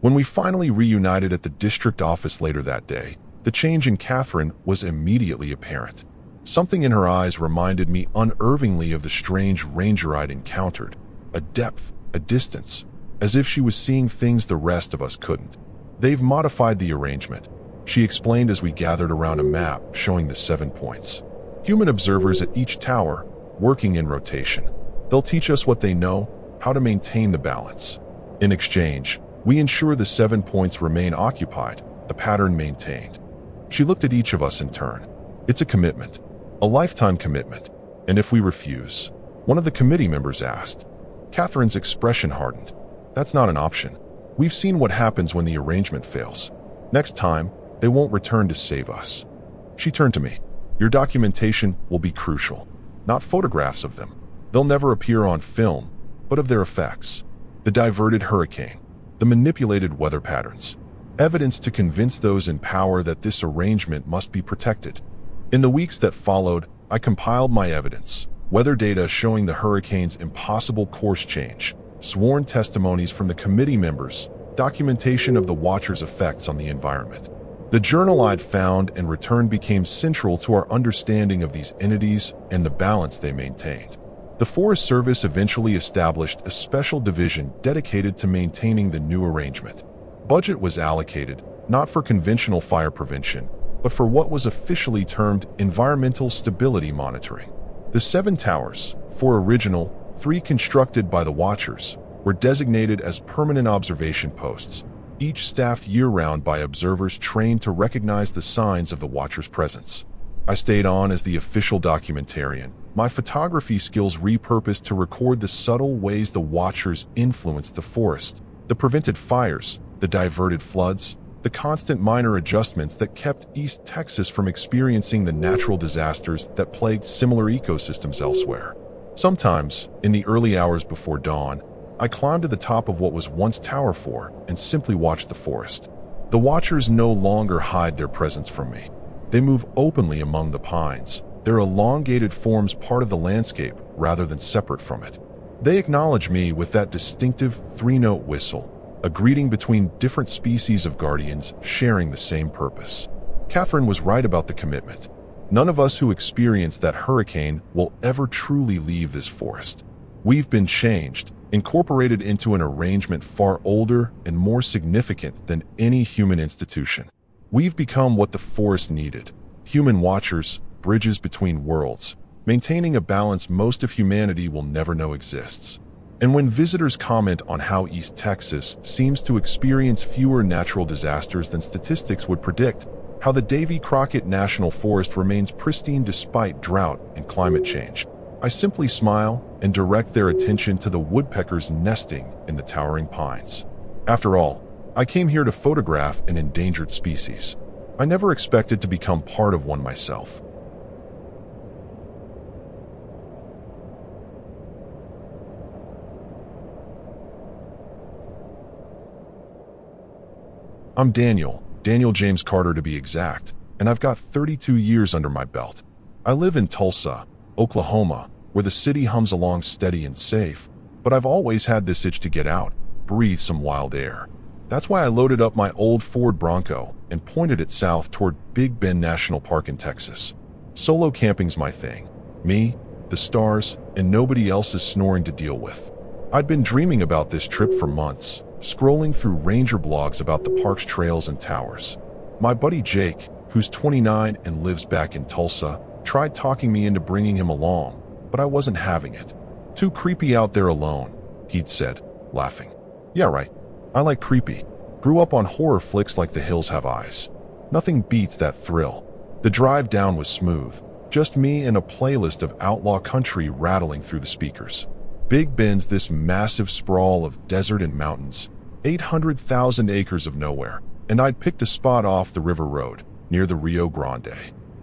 When we finally reunited at the district office later that day, the change in Catherine was immediately apparent. Something in her eyes reminded me unervingly of the strange ranger I'd encountered, a depth, a distance, as if she was seeing things the rest of us couldn't. "They've modified the arrangement," she explained as we gathered around a map showing the 7 points. "Human observers at each tower, working in rotation. They'll teach us what they know, how to maintain the balance. In exchange, we ensure the 7 points remain occupied, the pattern maintained." She looked at each of us in turn. "It's a commitment, a lifetime commitment. And if we refuse?" one of the committee members asked. Catherine's expression hardened. "That's not an option. We've seen what happens when the arrangement fails. Next time, they won't return to save us." She turned to me. "Your documentation will be crucial. Not photographs of them. They'll never appear on film, but of their effects. The diverted hurricane, the manipulated weather patterns. Evidence to convince those in power that this arrangement must be protected." In the weeks that followed, I compiled my evidence, weather data showing the hurricane's impossible course change, sworn testimonies from the committee members, documentation of the watchers' effects on the environment. The journal I'd found and returned became central to our understanding of these entities and the balance they maintained. The Forest Service eventually established a special division dedicated to maintaining the new arrangement. Budget was allocated, not for conventional fire prevention, but for what was officially termed environmental stability monitoring. The 7 towers, 4 original, 3 constructed by the watchers, were designated as permanent observation posts, each staffed year-round by observers trained to recognize the signs of the watchers' presence. I stayed on as the official documentarian, my photography skills repurposed to record the subtle ways the watchers influenced the forest, the prevented fires, the diverted floods, the constant minor adjustments that kept East Texas from experiencing the natural disasters that plagued similar ecosystems elsewhere. Sometimes, in the early hours before dawn, I climbed to the top of what was once Tower 4 and simply watched the forest. The watchers no longer hide their presence from me. They move openly among the pines, their elongated forms part of the landscape rather than separate from it. They acknowledge me with that distinctive 3-note whistle, a greeting between different species of guardians sharing the same purpose. Catherine was right about the commitment. None of us who experienced that hurricane will ever truly leave this forest. We've been changed, incorporated into an arrangement far older and more significant than any human institution. We've become what the forest needed: human watchers, bridges between worlds, maintaining a balance most of humanity will never know exists. And when visitors comment on how East Texas seems to experience fewer natural disasters than statistics would predict, how the Davy Crockett National Forest remains pristine despite drought and climate change, I simply smile and direct their attention to the woodpeckers nesting in the towering pines. After all, I came here to photograph an endangered species. I never expected to become part of one myself. I'm Daniel James Carter to be exact, and I've got 32 years under my belt. I live in Tulsa, Oklahoma, where the city hums along steady and safe, but I've always had this itch to get out, breathe some wild air. That's why I loaded up my old Ford Bronco and pointed it south toward Big Bend National Park in Texas. Solo camping's my thing. Me, the stars, and nobody else's snoring to deal with. I'd been dreaming about this trip for months, scrolling through ranger blogs about the park's trails and towers. My buddy Jake, who's 29 and lives back in Tulsa, tried talking me into bringing him along, but I wasn't having it. Too creepy out there alone, he'd said, laughing. Yeah, right. I like creepy. Grew up on horror flicks like The Hills Have Eyes. Nothing beats that thrill. The drive down was smooth. Just me and a playlist of outlaw country rattling through the speakers. Big Bend's this massive sprawl of desert and mountains, 800,000 acres of nowhere, and I'd picked a spot off the river road, near the Rio Grande.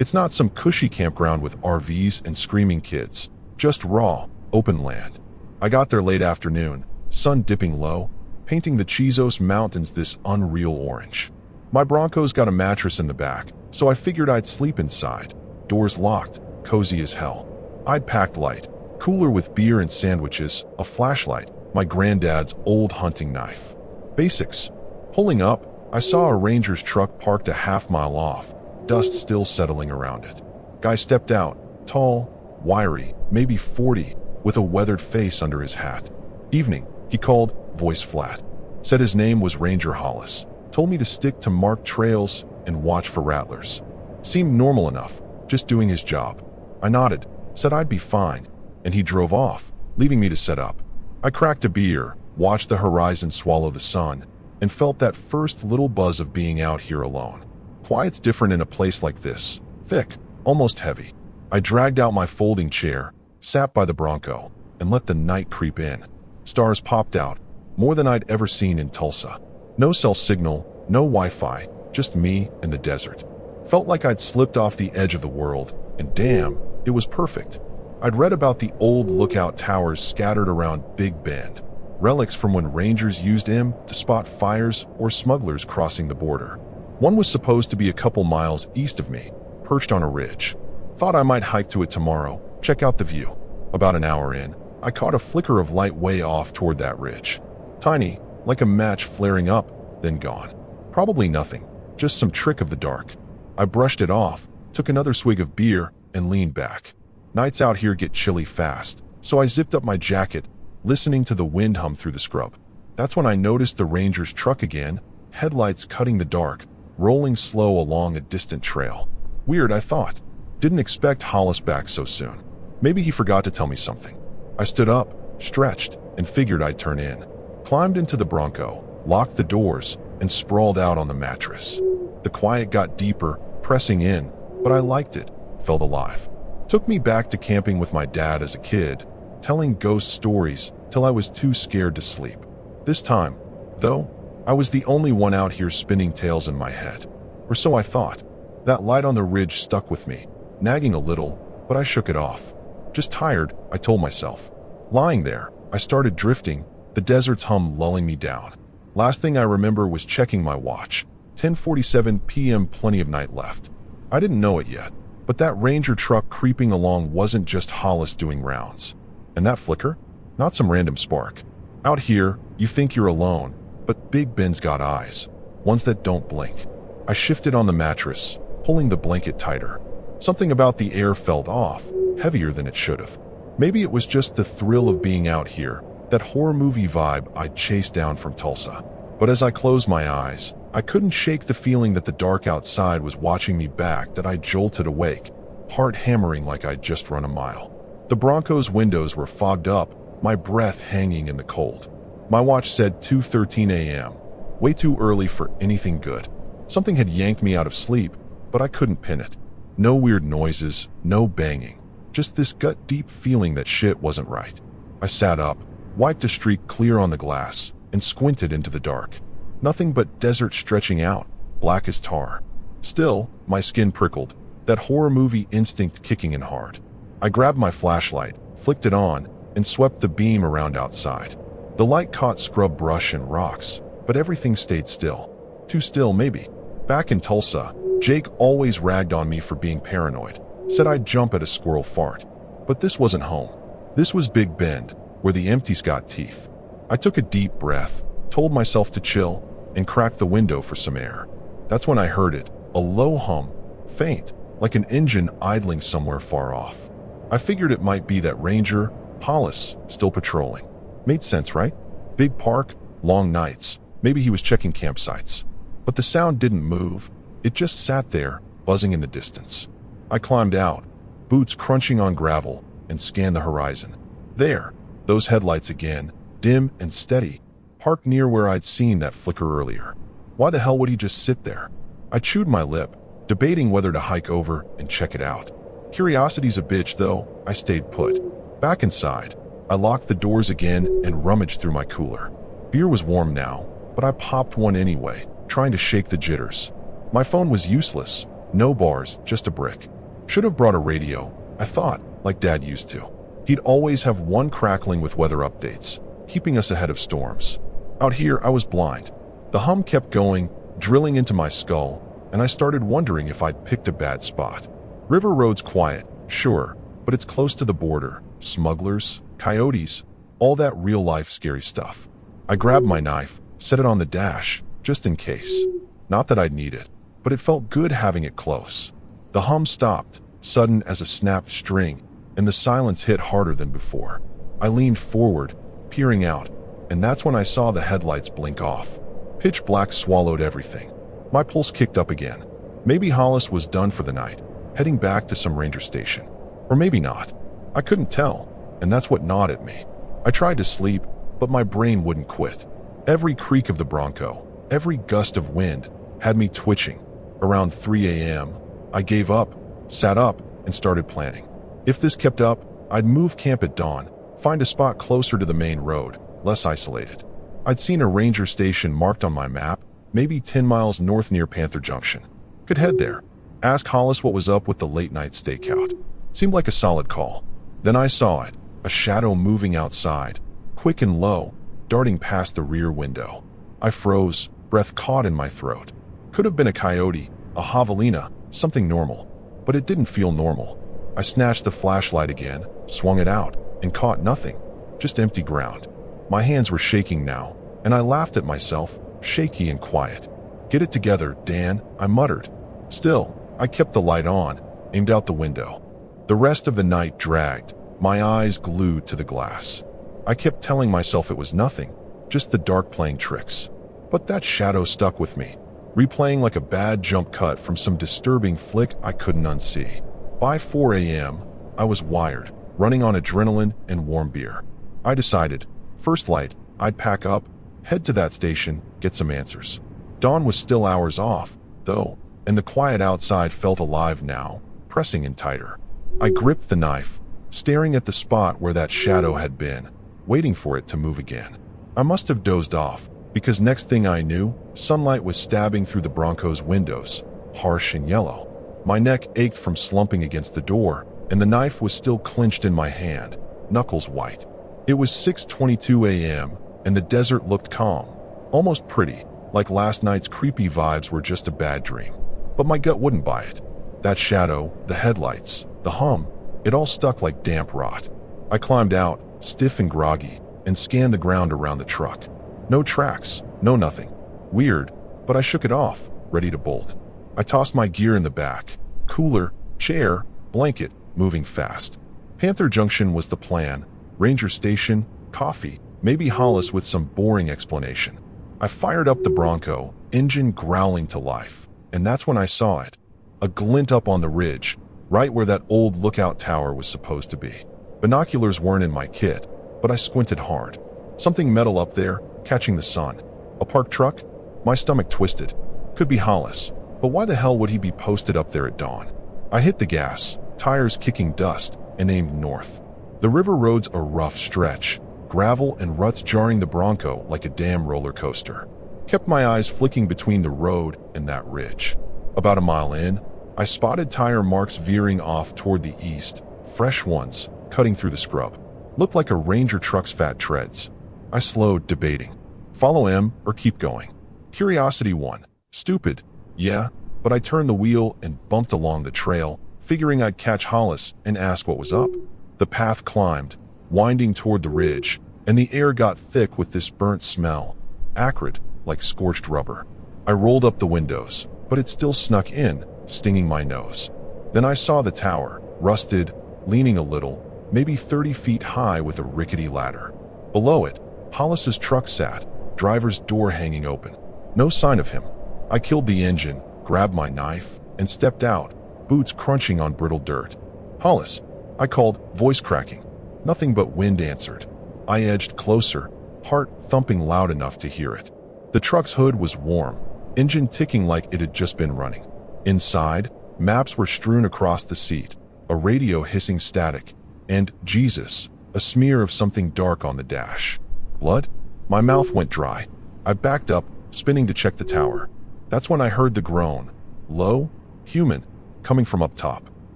It's not some cushy campground with RVs and screaming kids, just raw, open land. I got there late afternoon, sun dipping low, painting the Chizos Mountains this unreal orange. My Bronco's got a mattress in the back, so I figured I'd sleep inside. Doors locked, cozy as hell. I'd packed light, cooler with beer and sandwiches, a flashlight, my granddad's old hunting knife. Basics. Pulling up, I saw a ranger's truck parked a half-mile off, dust still settling around it. Guy stepped out, tall, wiry, maybe 40, with a weathered face under his hat. Evening, he called, voice flat. Said his name was Ranger Hollis. Told me to stick to marked trails and watch for rattlers. Seemed normal enough, just doing his job. I nodded, said I'd be fine, and he drove off, leaving me to set up. I cracked a beer, watched the horizon swallow the sun, and felt that first little buzz of being out here alone. Quiet's different in a place like this. Thick, almost heavy. I dragged out my folding chair, sat by the Bronco, and let the night creep in. Stars popped out, more than I'd ever seen in Tulsa. No cell signal, no Wi-Fi, just me and the desert. Felt like I'd slipped off the edge of the world, and damn, it was perfect. I'd read about the old lookout towers scattered around Big Bend, relics from when rangers used them to spot fires or smugglers crossing the border. One was supposed to be a couple miles east of me, perched on a ridge. Thought I might hike to it tomorrow, check out the view. About an hour in, I caught a flicker of light way off toward that ridge. Tiny, like a match flaring up, then gone. Probably nothing, just some trick of the dark. I brushed it off, took another swig of beer, and leaned back. Nights out here get chilly fast, so I zipped up my jacket, listening to the wind hum through the scrub. That's when I noticed the ranger's truck again, headlights cutting the dark, rolling slow along a distant trail. Weird, I thought. Didn't expect Hollis back so soon. Maybe he forgot to tell me something. I stood up, stretched, and figured I'd turn in. Climbed into the Bronco, locked the doors, and sprawled out on the mattress. The quiet got deeper, pressing in, but I liked it, felt alive. Took me back to camping with my dad as a kid, telling ghost stories till I was too scared to sleep. This time, though, I was the only one out here spinning tales in my head. Or so I thought. That light on the ridge stuck with me, nagging a little, but I shook it off. Just tired, I told myself. Lying there, I started drifting, the desert's hum lulling me down. Last thing I remember was checking my watch. 10:47 p.m. Plenty of night left. I didn't know it yet, but that ranger truck creeping along wasn't just Hollis doing rounds. And that flicker? Not some random spark. Out here, you think you're alone, but Big Ben's got eyes. Ones that don't blink. I shifted on the mattress, pulling the blanket tighter. Something about the air felt off, heavier than it should have. Maybe it was just the thrill of being out here, that horror movie vibe I'd chased down from Tulsa. But as I closed my eyes, I couldn't shake the feeling that the dark outside was watching me back, that I jolted awake, heart hammering like I'd just run a mile. The Bronco's windows were fogged up, my breath hanging in the cold. My watch said 2:13 a.m., way too early for anything good. Something had yanked me out of sleep, but I couldn't pin it. No weird noises, no banging, just this gut-deep feeling that shit wasn't right. I sat up, wiped a streak clear on the glass, and squinted into the dark. Nothing but desert stretching out, black as tar. Still, my skin prickled, that horror movie instinct kicking in hard. I grabbed my flashlight, flicked it on, and swept the beam around outside. The light caught scrub brush and rocks, but everything stayed still. Too still, maybe. Back in Tulsa, Jake always ragged on me for being paranoid, said I'd jump at a squirrel fart. But this wasn't home. This was Big Bend, where the empties got teeth. I took a deep breath, told myself to chill, and cracked the window for some air. That's when I heard it, a low hum, faint, like an engine idling somewhere far off. I figured it might be that Ranger, Hollis, still patrolling. Made sense, right? Big park, long nights, maybe he was checking campsites. But the sound didn't move, it just sat there, buzzing in the distance. I climbed out, boots crunching on gravel, and scanned the horizon. There, those headlights again, dim and steady, parked near where I'd seen that flicker earlier. Why the hell would he just sit there? I chewed my lip, debating whether to hike over and check it out. Curiosity's a bitch, though. I stayed put. Back inside, I locked the doors again and rummaged through my cooler. Beer was warm now, but I popped one anyway, trying to shake the jitters. My phone was useless. No bars, just a brick. Should have brought a radio, I thought, like Dad used to. He'd always have one crackling with weather updates, keeping us ahead of storms. Out here, I was blind. The hum kept going, drilling into my skull, and I started wondering if I'd picked a bad spot. River Road's quiet, sure, but it's close to the border. Smugglers, coyotes, all that real-life scary stuff. I grabbed my knife, set it on the dash, just in case. Not that I'd need it, but it felt good having it close. The hum stopped, sudden as a snapped string, and the silence hit harder than before. I leaned forward, peering out, and that's when I saw the headlights blink off. Pitch black swallowed everything. My pulse kicked up again. Maybe Hollis was done for the night, heading back to some ranger station. Or maybe not. I couldn't tell, and that's what gnawed at me. I tried to sleep, but my brain wouldn't quit. Every creak of the Bronco, every gust of wind, had me twitching. Around 3 a.m., I gave up, sat up, and started planning. If this kept up, I'd move camp at dawn, find a spot closer to the main road, less isolated. I'd seen a ranger station marked on my map, maybe 10 miles north near Panther Junction. Could head there. Ask Hollis what was up with the late-night stakeout. Seemed like a solid call. Then I saw it, a shadow moving outside, quick and low, darting past the rear window. I froze, breath caught in my throat. Could have been a coyote, a javelina, something normal. But it didn't feel normal. I snatched the flashlight again, swung it out, and caught nothing. Just empty ground. My hands were shaking now, and I laughed at myself, shaky and quiet. Get it together, Dan, I muttered. Still, I kept the light on, aimed out the window. The rest of the night dragged, my eyes glued to the glass. I kept telling myself it was nothing, just the dark playing tricks. But that shadow stuck with me, replaying like a bad jump cut from some disturbing flick I couldn't unsee. By 4 a.m., I was wired, running on adrenaline and warm beer. I decided, first light, I'd pack up, head to that station, get some answers. Dawn was still hours off, though, and the quiet outside felt alive now, pressing in tighter. I gripped the knife, staring at the spot where that shadow had been, waiting for it to move again. I must have dozed off, because next thing I knew, sunlight was stabbing through the Bronco's windows, harsh and yellow. My neck ached from slumping against the door, and the knife was still clenched in my hand, knuckles white. It was 6:22 a.m., and the desert looked calm, almost pretty, like last night's creepy vibes were just a bad dream. But my gut wouldn't buy it. That shadow, the headlights, the hum, it all stuck like damp rot. I climbed out, stiff and groggy, and scanned the ground around the truck. No tracks, no nothing. Weird, but I shook it off, ready to bolt. I tossed my gear in the back. Cooler, chair, blanket, moving fast. Panther Junction was the plan. Ranger Station, coffee, maybe Hollis with some boring explanation. I fired up the Bronco, engine growling to life, and that's when I saw it. A glint up on the ridge, right where that old lookout tower was supposed to be. Binoculars weren't in my kit, but I squinted hard. Something metal up there, catching the sun. A parked truck? My stomach twisted. Could be Hollis, but why the hell would he be posted up there at dawn? I hit the gas, tires kicking dust, and aimed north. The river road's a rough stretch, gravel and ruts jarring the Bronco like a damn roller coaster. Kept my eyes flicking between the road and that ridge. About a mile in, I spotted tire marks veering off toward the east, fresh ones, cutting through the scrub. Looked like a Ranger truck's fat treads. I slowed, debating. Follow him or keep going. Curiosity won. Stupid, yeah, but I turned the wheel and bumped along the trail, figuring I'd catch Hollis and ask what was up. The path climbed, winding toward the ridge, and the air got thick with this burnt smell, acrid, like scorched rubber. I rolled up the windows, but it still snuck in, stinging my nose. Then I saw the tower, rusted, leaning a little, maybe 30 feet high with a rickety ladder. Below it, Hollis's truck sat, driver's door hanging open. No sign of him. I killed the engine, grabbed my knife, and stepped out, boots crunching on brittle dirt. "Hollis," I called, voice cracking. Nothing but wind answered. I edged closer, heart thumping loud enough to hear it. The truck's hood was warm, engine ticking like it had just been running. Inside, maps were strewn across the seat, a radio hissing static, and, Jesus, a smear of something dark on the dash. Blood? My mouth went dry. I backed up, spinning to check the tower. That's when I heard the groan. Low, human, coming from up top.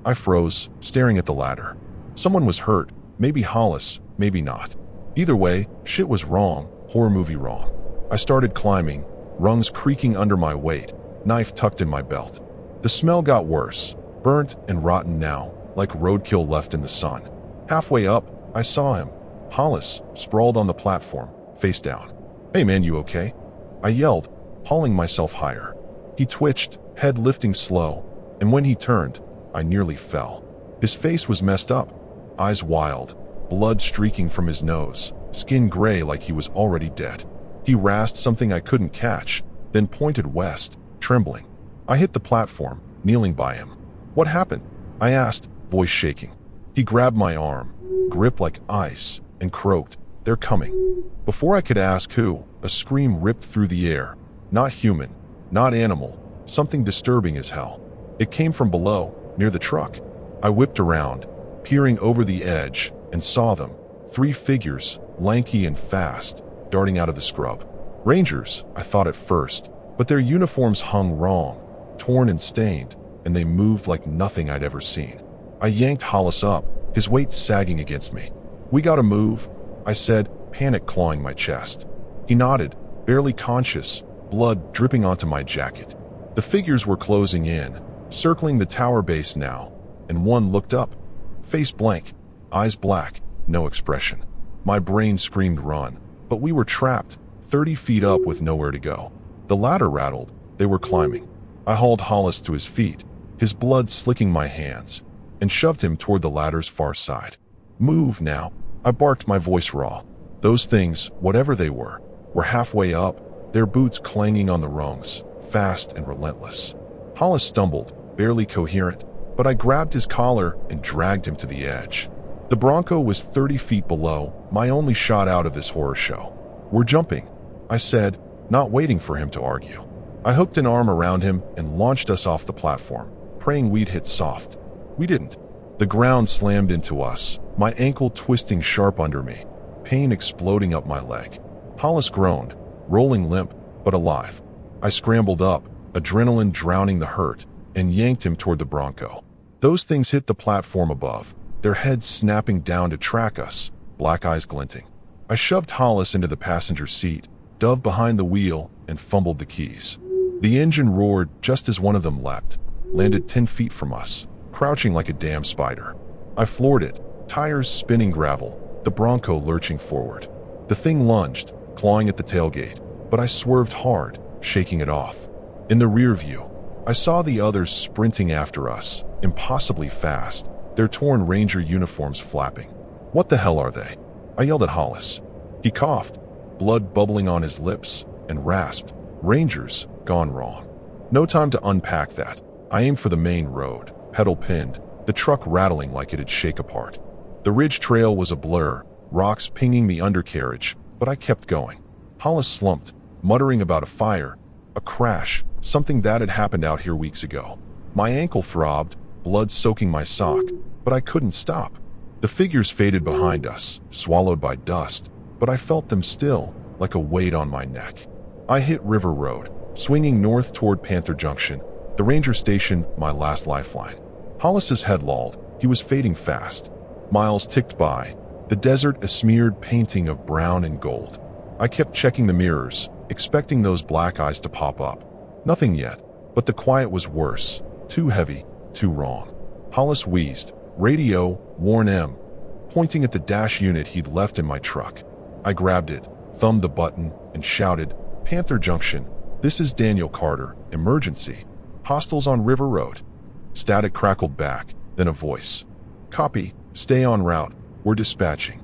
I froze, staring at the ladder. Someone was hurt, maybe Hollis, maybe not. Either way, shit was wrong, horror movie wrong. I started climbing, rungs creaking under my weight, knife tucked in my belt. The smell got worse, burnt and rotten now, like roadkill left in the sun. Halfway up, I saw him. Hollis, sprawled on the platform, face down. "Hey man, you okay?" I yelled, hauling myself higher. He twitched, head lifting slow, and when he turned, I nearly fell. His face was messed up, eyes wild, blood streaking from his nose, skin gray like he was already dead. He rasped something I couldn't catch, then pointed west, trembling. I hit the platform, kneeling by him. "What happened?" I asked, voice shaking. He grabbed my arm, grip like ice, and croaked, "They're coming." Before I could ask who, a scream ripped through the air. Not human, not animal, something disturbing as hell. It came from below, near the truck. I whipped around, peering over the edge, and saw them. 3 figures, lanky and fast, darting out of the scrub. Rangers, I thought at first, but their uniforms hung wrong, torn and stained, and they moved like nothing I'd ever seen. I yanked Hollis up, his weight sagging against me. "We gotta move," I said, panic clawing my chest. He nodded, barely conscious, blood dripping onto my jacket. The figures were closing in, circling the tower base now, and one looked up. Face blank, eyes black, no expression. My brain screamed run, but we were trapped, 30 feet up with nowhere to go. The ladder rattled, they were climbing. I hauled Hollis to his feet, his blood slicking my hands, and shoved him toward the ladder's far side. "Move now," I barked, my voice raw. Those things, whatever they were halfway up, their boots clanging on the rungs, fast and relentless. Hollis stumbled, barely coherent, but I grabbed his collar and dragged him to the edge. The Bronco was 30 feet below, my only shot out of this horror show. "We're jumping," I said, not waiting for him to argue. I hooked an arm around him and launched us off the platform, praying we'd hit soft. We didn't. The ground slammed into us, my ankle twisting sharp under me, pain exploding up my leg. Hollis groaned, rolling limp, but alive. I scrambled up, adrenaline drowning the hurt, and yanked him toward the Bronco. Those things hit the platform above, their heads snapping down to track us, black eyes glinting. I shoved Hollis into the passenger seat, dove behind the wheel, and fumbled the keys. The engine roared just as one of them leapt, landed 10 feet from us, crouching like a damn spider. I floored it, tires spinning gravel, the Bronco lurching forward. The thing lunged, clawing at the tailgate, but I swerved hard, shaking it off. In the rear view, I saw the others sprinting after us, impossibly fast, their torn Ranger uniforms flapping. "What the hell are they?" I yelled at Hollis. He coughed, blood bubbling on his lips, and rasped, "Rangers, gone wrong." No time to unpack that. I aimed for the main road, pedal pinned, the truck rattling like it'd shake apart. The ridge trail was a blur, rocks pinging the undercarriage, but I kept going. Hollis slumped, muttering about a fire, a crash, something that had happened out here weeks ago. My ankle throbbed, blood soaking my sock, but I couldn't stop. The figures faded behind us, swallowed by dust, but I felt them still, like a weight on my neck. I hit River Road, swinging north toward Panther Junction, the ranger station, my last lifeline. Hollis's head lolled, he was fading fast. Miles ticked by, the desert a smeared painting of brown and gold. I kept checking the mirrors, expecting those black eyes to pop up. Nothing yet, but the quiet was worse, too heavy, too wrong. Hollis wheezed, "Radio, Warn M." pointing at the dash unit he'd left in my truck. I grabbed it, thumbed the button, and shouted, "Panther Junction, this is Daniel Carter, emergency. Hostiles on River Road." Static crackled back, then a voice. "Copy, stay en route, we're dispatching."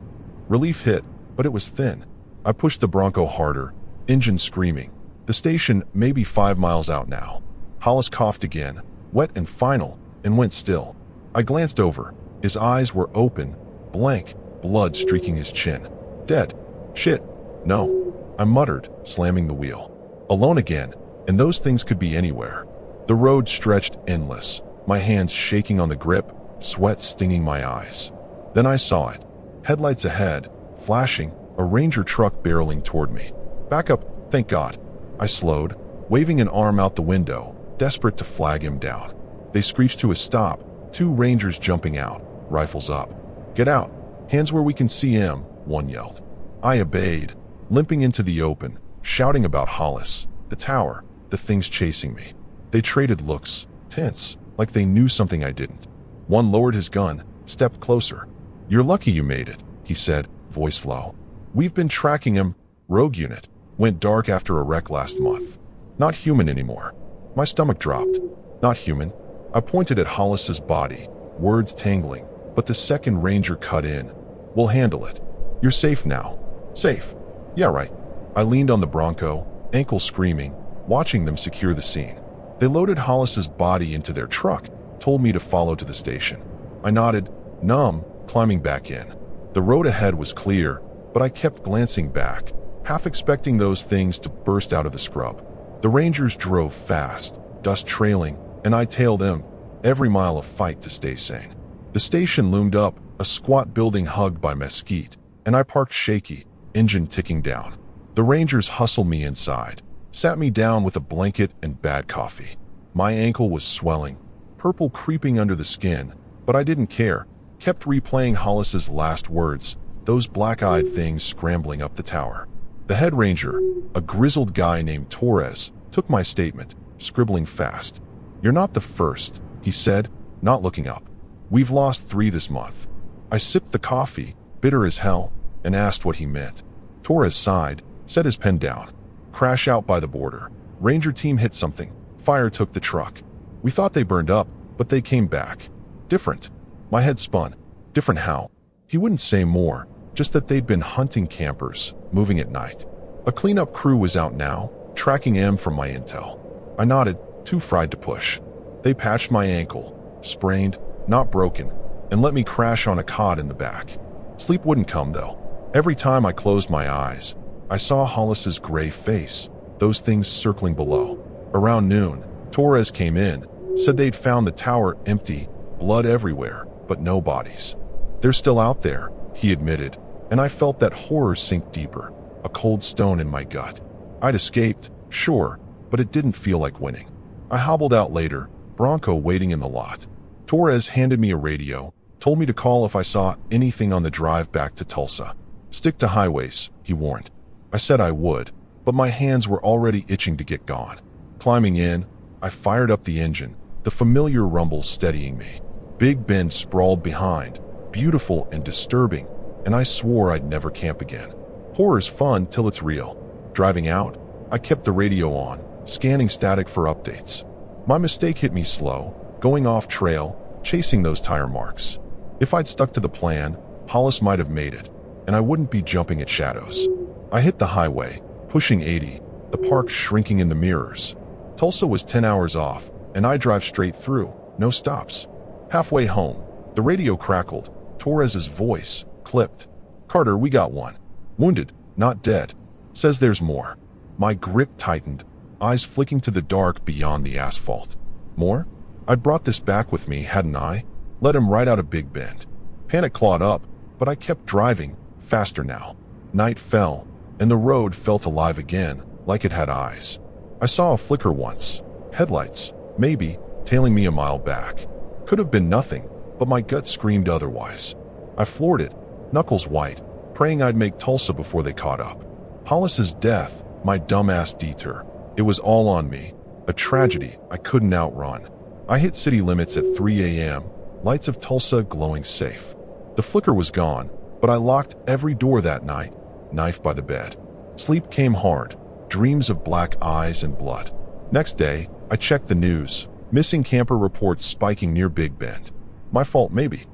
Relief hit, but it was thin. I pushed the Bronco harder, engine screaming. The station may be 5 miles out now. Hollis coughed again, wet and final, and went still. I glanced over. His eyes were open, blank, blood streaking his chin. "Dead. Shit. No," I muttered, slamming the wheel. Alone again, and those things could be anywhere. The road stretched endless, my hands shaking on the grip, sweat stinging my eyes. Then I saw it. Headlights ahead, flashing, a Ranger truck barreling toward me. "Back up, thank God." I slowed, waving an arm out the window, desperate to flag him down. They screeched to a stop, 2 Rangers jumping out, rifles up. "Get out, hands where we can see him," one yelled. I obeyed, limping into the open, shouting about Hollis, the tower, the things chasing me. They traded looks, tense, like they knew something I didn't. One lowered his gun, stepped closer. "You're lucky you made it," he said, voice low. "We've been tracking him. Rogue unit. Went dark after a wreck last month. Not human anymore." My stomach dropped. Not human. I pointed at Hollis's body, words tangling, but the second Ranger cut in. "We'll handle it. You're safe now." "Safe? Yeah, right." I leaned on the Bronco, ankle screaming, watching them secure the scene. They loaded Hollis's body into their truck, told me to follow to the station. I nodded, numb, climbing back in. The road ahead was clear, but I kept glancing back, half expecting those things to burst out of the scrub. The Rangers drove fast, dust trailing, and I tailed them, every mile a fight to stay sane. The station loomed up, a squat building hugged by mesquite, and I parked shaky, engine ticking down. The Rangers hustled me inside, sat me down with a blanket and bad coffee. My ankle was swelling, purple creeping under the skin, but I didn't care, kept replaying Hollis's last words, those black-eyed things scrambling up the tower. The head ranger, a grizzled guy named Torres, took my statement, scribbling fast. "You're not the first," he said, not looking up. "We've lost 3 this month." I sipped the coffee, bitter as hell, and asked what he meant. Torres sighed, set his pen down. "Crash out by the border. Ranger team hit something. Fire took the truck. We thought they burned up, but they came back. Different." My head spun. Different how? He wouldn't say more, just that they'd been hunting campers, moving at night. A cleanup crew was out now, tracking M from my intel. I nodded, too fried to push. They patched my ankle, sprained, not broken, and let me crash on a cot in the back. Sleep wouldn't come, though. Every time I closed my eyes, I saw Hollis's gray face, those things circling below. Around noon, Torres came in, said they'd found the tower empty, blood everywhere, but no bodies. "They're still out there," he admitted, and I felt that horror sink deeper, a cold stone in my gut. I'd escaped, sure, but it didn't feel like winning. I hobbled out later, Bronco waiting in the lot. Torres handed me a radio, told me to call if I saw anything on the drive back to Tulsa. "Stick to highways," he warned. I said I would, but my hands were already itching to get gone. Climbing in, I fired up the engine, the familiar rumble steadying me. Big Bend sprawled behind, beautiful and disturbing, and I swore I'd never camp again. Horror's fun till it's real. Driving out, I kept the radio on, scanning static for updates. My mistake hit me slow, going off trail, chasing those tire marks. If I'd stuck to the plan, Hollis might have made it, and I wouldn't be jumping at shadows. I hit the highway, pushing 80, the park shrinking in the mirrors. Tulsa was 10 hours off, and I drive straight through, no stops. Halfway home, the radio crackled, Torres's voice clipped. "Carter, we got one. Wounded, not dead. Says there's more." My grip tightened, eyes flicking to the dark beyond the asphalt. More? I'd brought this back with me, hadn't I? Led him right out of Big Bend. Panic clawed up, but I kept driving, faster now. Night fell, and the road felt alive again, like it had eyes. I saw a flicker once. Headlights, maybe, tailing me a mile back. Could have been nothing, but my gut screamed otherwise. I floored it, knuckles white, praying I'd make Tulsa before they caught up. Hollis's death, my dumbass detour. It was all on me, a tragedy I couldn't outrun. I hit city limits at 3 a.m., lights of Tulsa glowing safe. The flicker was gone, but I locked every door that night, knife by the bed. Sleep came hard, dreams of black eyes and blood. Next day, I checked the news. Missing camper reports spiking near Big Bend. My fault, maybe.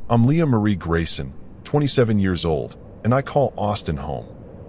I'm Leah Marie Grayson, 27 years old, and I call Austin home.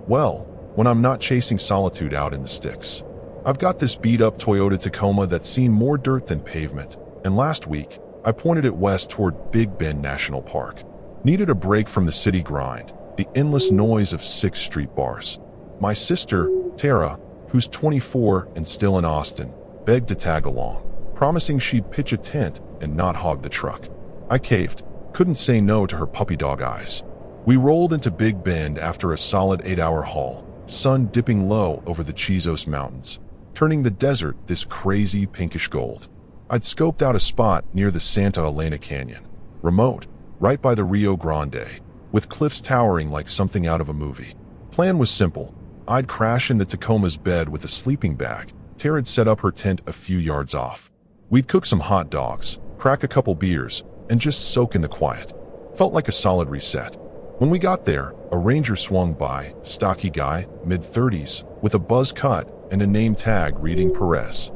Well, when I'm not chasing solitude out in the sticks. I've got this beat-up Toyota Tacoma that's seen more dirt than pavement, and last week, I pointed it west toward Big Bend National Park. Needed a break from the city grind, the endless noise of 6th Street bars. My sister, Tara, who's 24 and still in Austin, begged to tag along, promising she'd pitch a tent and not hog the truck. I caved. Couldn't say no to her puppy dog eyes. We rolled into Big Bend after a solid 8-hour haul, sun dipping low over the Chizos Mountains, turning the desert this crazy pinkish gold. I'd scoped out a spot near the Santa Elena Canyon, remote, right by the Rio Grande, with cliffs towering like something out of a movie. Plan was simple. I'd crash in the Tacoma's bed with a sleeping bag. Tara'd set up her tent a few yards off. We'd cook some hot dogs, crack a couple beers, and just soak in the quiet. Felt like a solid reset. When we got there, a ranger swung by, stocky guy, mid-30s, with a buzz cut and a name tag reading Perez.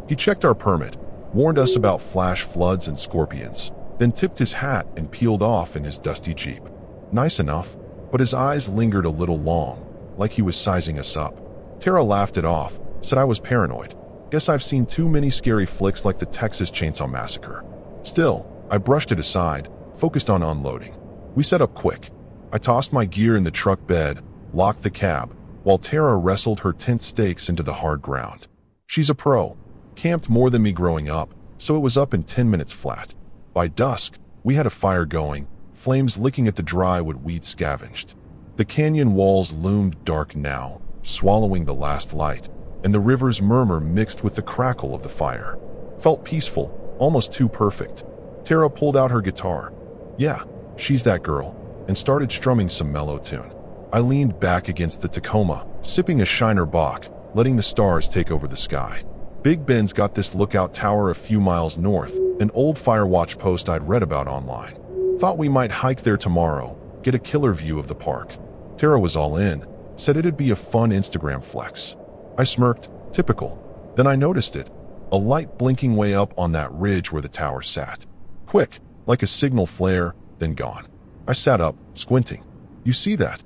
He checked our permit, warned us about flash floods and scorpions, then tipped his hat and peeled off in his dusty Jeep. Nice enough, but his eyes lingered a little long, like he was sizing us up. Tara laughed it off, said I was paranoid. Guess I've seen too many scary flicks like the Texas Chainsaw Massacre. Still, I brushed it aside, focused on unloading. We set up quick. I tossed my gear in the truck bed, locked the cab, while Tara wrestled her tent stakes into the hard ground. She's a pro. Camped more than me growing up, so it was up in 10 minutes flat. By dusk, we had a fire going, flames licking at the dry wood we'd scavenged. The canyon walls loomed dark now, swallowing the last light, and the river's murmur mixed with the crackle of the fire. Felt peaceful, almost too perfect. Tara pulled out her guitar. Yeah, she's that girl, and started strumming some mellow tune. I leaned back against the Tacoma, sipping a Shiner Bock, letting the stars take over the sky. Big Bend's got this lookout tower a few miles north, an old fire watch post I'd read about online. Thought we might hike there tomorrow, get a killer view of the park. Tara was all in, said it'd be a fun Instagram flex. I smirked, typical. Then I noticed it, a light blinking way up on that ridge where the tower sat. Quick, like a signal flare, then gone. I sat up, squinting. You see that?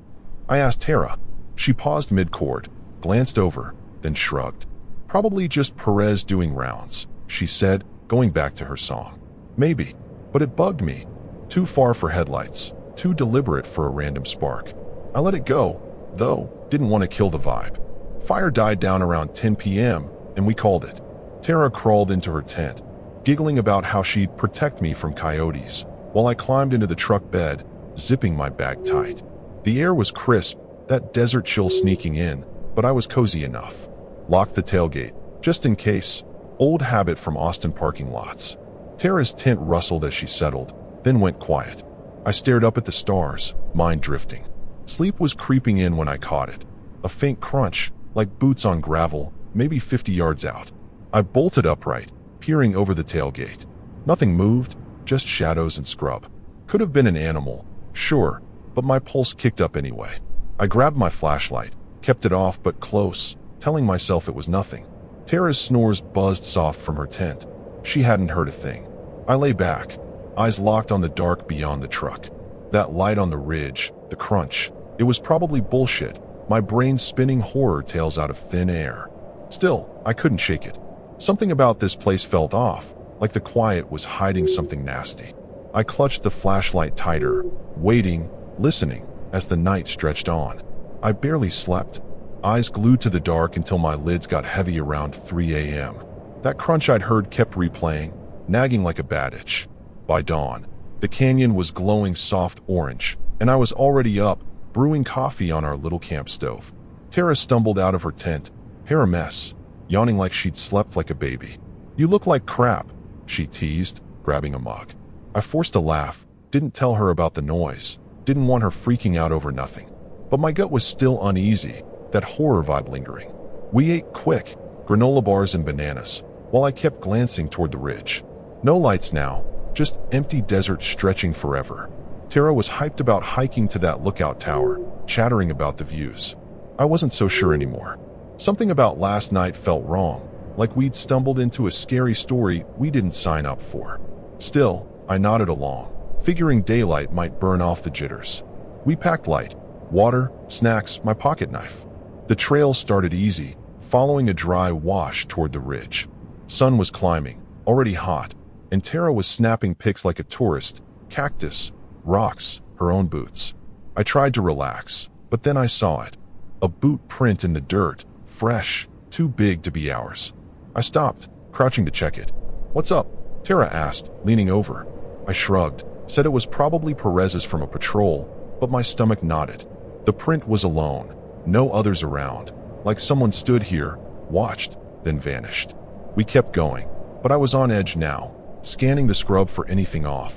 I asked Tara. She paused mid-chord, glanced over, then shrugged. Probably just Perez doing rounds, she said, going back to her song. Maybe, but it bugged me. Too far for headlights, too deliberate for a random spark. I let it go, though, didn't want to kill the vibe. Fire died down around 10 p.m., and we called it. Tara crawled into her tent, giggling about how she'd protect me from coyotes, while I climbed into the truck bed, zipping my bag tight. The air was crisp, that desert chill sneaking in, but I was cozy enough. Locked the tailgate, just in case. Old habit from Austin parking lots. Tara's tent rustled as she settled, then went quiet. I stared up at the stars, mind drifting. Sleep was creeping in when I caught it. A faint crunch, like boots on gravel, maybe 50 yards out. I bolted upright, peering over the tailgate. Nothing moved, just shadows and scrub. Could have been an animal, sure, but my pulse kicked up anyway. I grabbed my flashlight, kept it off but close, telling myself it was nothing. Tara's snores buzzed soft from her tent. She hadn't heard a thing. I lay back, eyes locked on the dark beyond the truck. That light on the ridge, the crunch, it was probably bullshit, my brain spinning horror tales out of thin air. Still, I couldn't shake it. Something about this place felt off, like the quiet was hiding something nasty. I clutched the flashlight tighter, waiting, listening, as the night stretched on. I barely slept, eyes glued to the dark until my lids got heavy around 3 a.m. That crunch I'd heard kept replaying, nagging like a bad itch. By dawn, the canyon was glowing soft orange, and I was already up, brewing coffee on our little camp stove. Tara stumbled out of her tent, hair a mess, yawning like she'd slept like a baby. You look like crap, she teased, grabbing a mug. I forced a laugh, didn't tell her about the noise, didn't want her freaking out over nothing. But my gut was still uneasy. that horror vibe lingering. We ate quick, granola bars and bananas, while I kept glancing toward the ridge. No lights now, just empty desert stretching forever. Tara was hyped about hiking to that lookout tower, chattering about the views. I wasn't so sure anymore. Something about last night felt wrong, like we'd stumbled into a scary story we didn't sign up for. Still, I nodded along, figuring daylight might burn off the jitters. We packed light, water, snacks, my pocket knife. The trail started easy, following a dry wash toward the ridge. Sun was climbing, already hot, and Tara was snapping pics like a tourist, cactus, rocks, her own boots. I tried to relax, but then I saw it. A boot print in the dirt, fresh, too big to be ours. I stopped, crouching to check it. "What's up?" Tara asked, leaning over. I shrugged, said it was probably Perez's from a patrol, but my stomach nodded. The print was alone, no others around, like someone stood here, watched, then vanished. We kept going, but I was on edge now, scanning the scrub for anything off.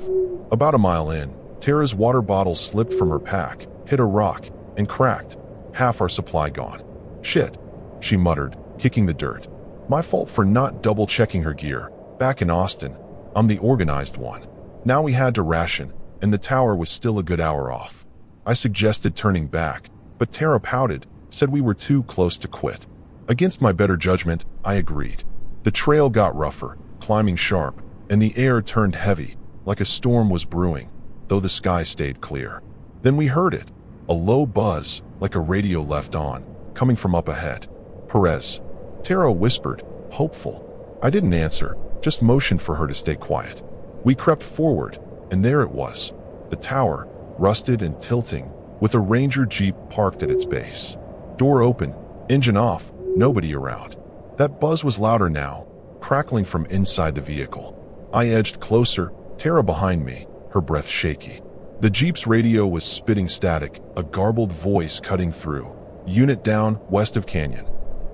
About a mile in, Tara's water bottle slipped from her pack, hit a rock, and cracked, half our supply gone. "Shit," she muttered, kicking the dirt. My fault for not double-checking her gear. Back in Austin, I'm the organized one. Now we had to ration, and the tower was still a good hour off. I suggested turning back, but Tara pouted, said we were too close to quit. Against my better judgment, I agreed. The trail got rougher, climbing sharp, and the air turned heavy, like a storm was brewing, though the sky stayed clear. Then we heard it, a low buzz, like a radio left on, coming from up ahead. "Perez," Tara whispered, hopeful. I didn't answer, just motioned for her to stay quiet. We crept forward, and there it was, the tower, rusted and tilting, with a Ranger Jeep parked at its base. Door open, engine off, nobody around. That buzz was louder now, crackling from inside the vehicle. I edged closer, Tara behind me, her breath shaky. The Jeep's radio was spitting static, a garbled voice cutting through. "Unit down, west of Canyon."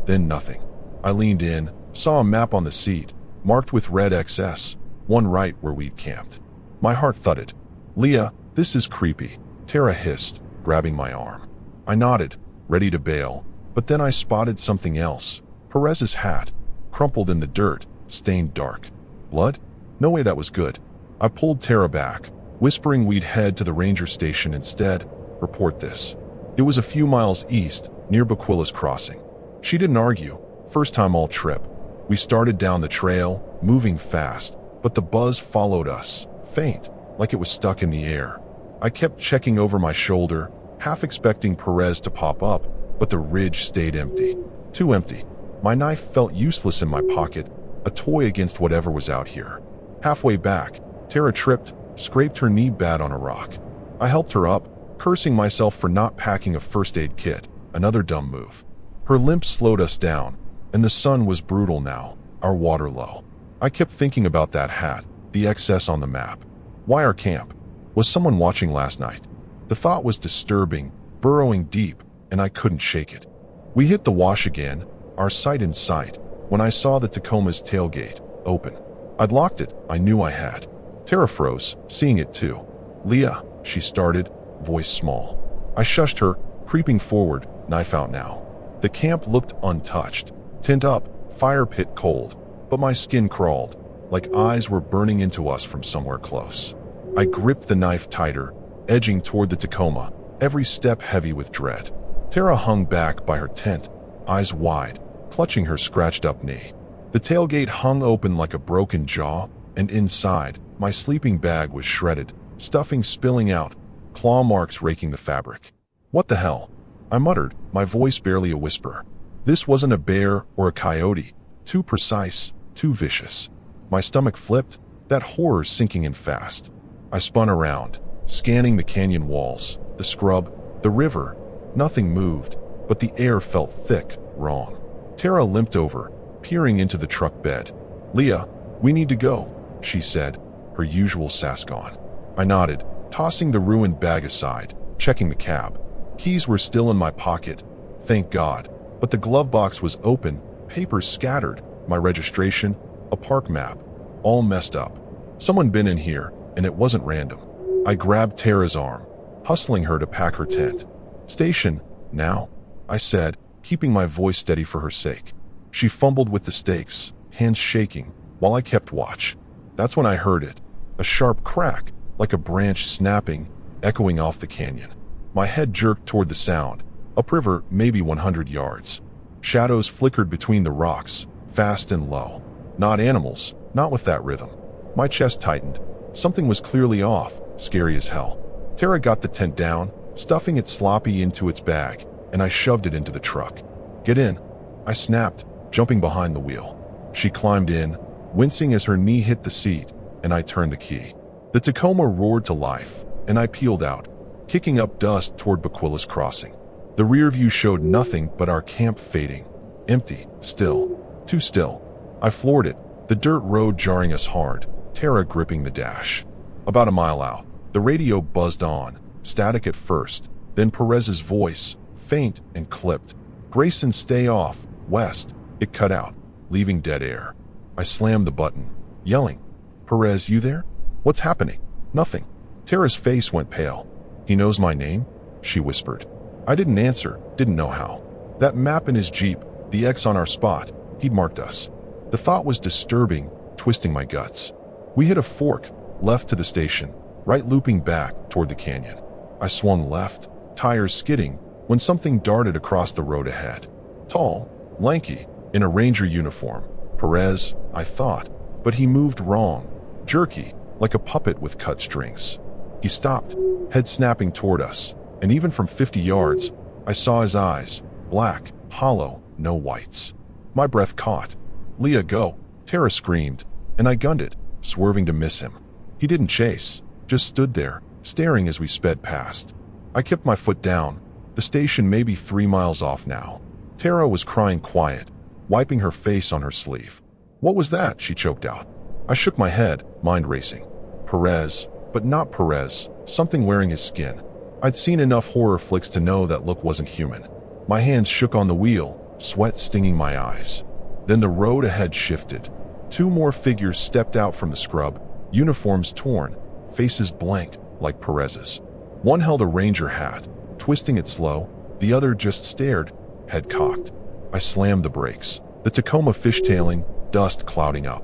Then nothing. I leaned in, saw a map on the seat, marked with red XS, one right where we'd camped. My heart thudded. "Leah, this is creepy," Tara hissed, grabbing my arm. I nodded, ready to bail, but then I spotted something else. Perez's hat, crumpled in the dirt, stained dark. Blood? No way that was good. I pulled Tara back, whispering we'd head to the ranger station instead. Report this. It was a few miles east, near Baquilla's Crossing. She didn't argue. First time all trip. We started down the trail, moving fast, but the buzz followed us, faint, like it was stuck in the air. I kept checking over my shoulder, half expecting Perez to pop up, but the ridge stayed empty. Too empty. My knife felt useless in my pocket, a toy against whatever was out here. Halfway back, Tara tripped, scraped her knee bad on a rock. I helped her up, cursing myself for not packing a first aid kit, another dumb move. Her limp slowed us down, and the sun was brutal now, our water low. I kept thinking about that hat, the XS on the map. Why our camp? Was someone watching last night? The thought was disturbing, burrowing deep, and I couldn't shake it. We hit the wash again, our sight in sight, when I saw the Tacoma's tailgate, open. I'd locked it, I knew I had. Tara froze, seeing it too. "Leah," she started, voice small. I shushed her, creeping forward, knife out now. The camp looked untouched, tint up, fire pit cold, but my skin crawled, like eyes were burning into us from somewhere close. I gripped the knife tighter, edging toward the Tacoma, every step heavy with dread. Tara hung back by her tent, eyes wide, clutching her scratched-up knee. The tailgate hung open like a broken jaw, and inside, my sleeping bag was shredded, stuffing spilling out, claw marks raking the fabric. "What the hell?" I muttered, my voice barely a whisper. This wasn't a bear or a coyote, too precise, too vicious. My stomach flipped, that horror sinking in fast. I spun around, scanning the canyon walls, the scrub, the river. Nothing moved, but the air felt thick, wrong. Tara limped over, peering into the truck bed. "Leah, we need to go," she said, her usual sass gone. I nodded, tossing the ruined bag aside, checking the cab. Keys were still in my pocket, thank God, but the glove box was open, papers scattered, my registration, a park map, all messed up. Someone been in here, and it wasn't random. I grabbed Tara's arm, hustling her to pack her tent. "Station, now," I said, keeping my voice steady for her sake. She fumbled with the stakes, hands shaking, while I kept watch. That's when I heard it, a sharp crack, like a branch snapping, echoing off the canyon. My head jerked toward the sound, upriver maybe 100 yards. Shadows flickered between the rocks, fast and low. Not animals, not with that rhythm. My chest tightened. Something was clearly off, scary as hell. Tara got the tent down, stuffing it sloppy into its bag, and I shoved it into the truck. "Get in," I snapped, jumping behind the wheel. She climbed in, wincing as her knee hit the seat, and I turned the key. The Tacoma roared to life, and I peeled out, kicking up dust toward Bequilla's Crossing. The rear view showed nothing but our camp fading. Empty, still, too still. I floored it, the dirt road jarring us hard, Tara gripping the dash. About a mile out, the radio buzzed on, static at first, then Perez's voice, faint and clipped. "Grayson, stay off, west." It cut out, leaving dead air. I slammed the button, yelling, "Perez, you there? What's happening?" Nothing. Tara's face went pale. "He knows my name?" she whispered. I didn't answer, didn't know how. That map in his Jeep, the X on our spot, he'd marked us. The thought was disturbing, twisting my guts. We hit a fork, left to the station, right looping back toward the canyon. I swung left, tires skidding, when something darted across the road ahead. Tall, lanky, in a ranger uniform. Perez, I thought, but he moved wrong, jerky, like a puppet with cut strings. He stopped, head snapping toward us, and even from 50 yards, I saw his eyes, black, hollow, no whites. My breath caught. "Leah, go!" Tara screamed, and I gunned it, swerving to miss him. He didn't chase, just stood there, staring as we sped past. I kept my foot down, the station maybe 3 miles off now. Tara was crying quiet, wiping her face on her sleeve. "What was that?" she choked out. I shook my head, mind racing. Perez, but not Perez, something wearing his skin. I'd seen enough horror flicks to know that look wasn't human. My hands shook on the wheel, sweat stinging my eyes. Then the road ahead shifted. 2 more figures stepped out from the scrub, uniforms torn, faces blank, like Perez's. One held a ranger hat, twisting it slow, the other just stared, head cocked. I slammed the brakes, the Tacoma fishtailing, dust clouding up.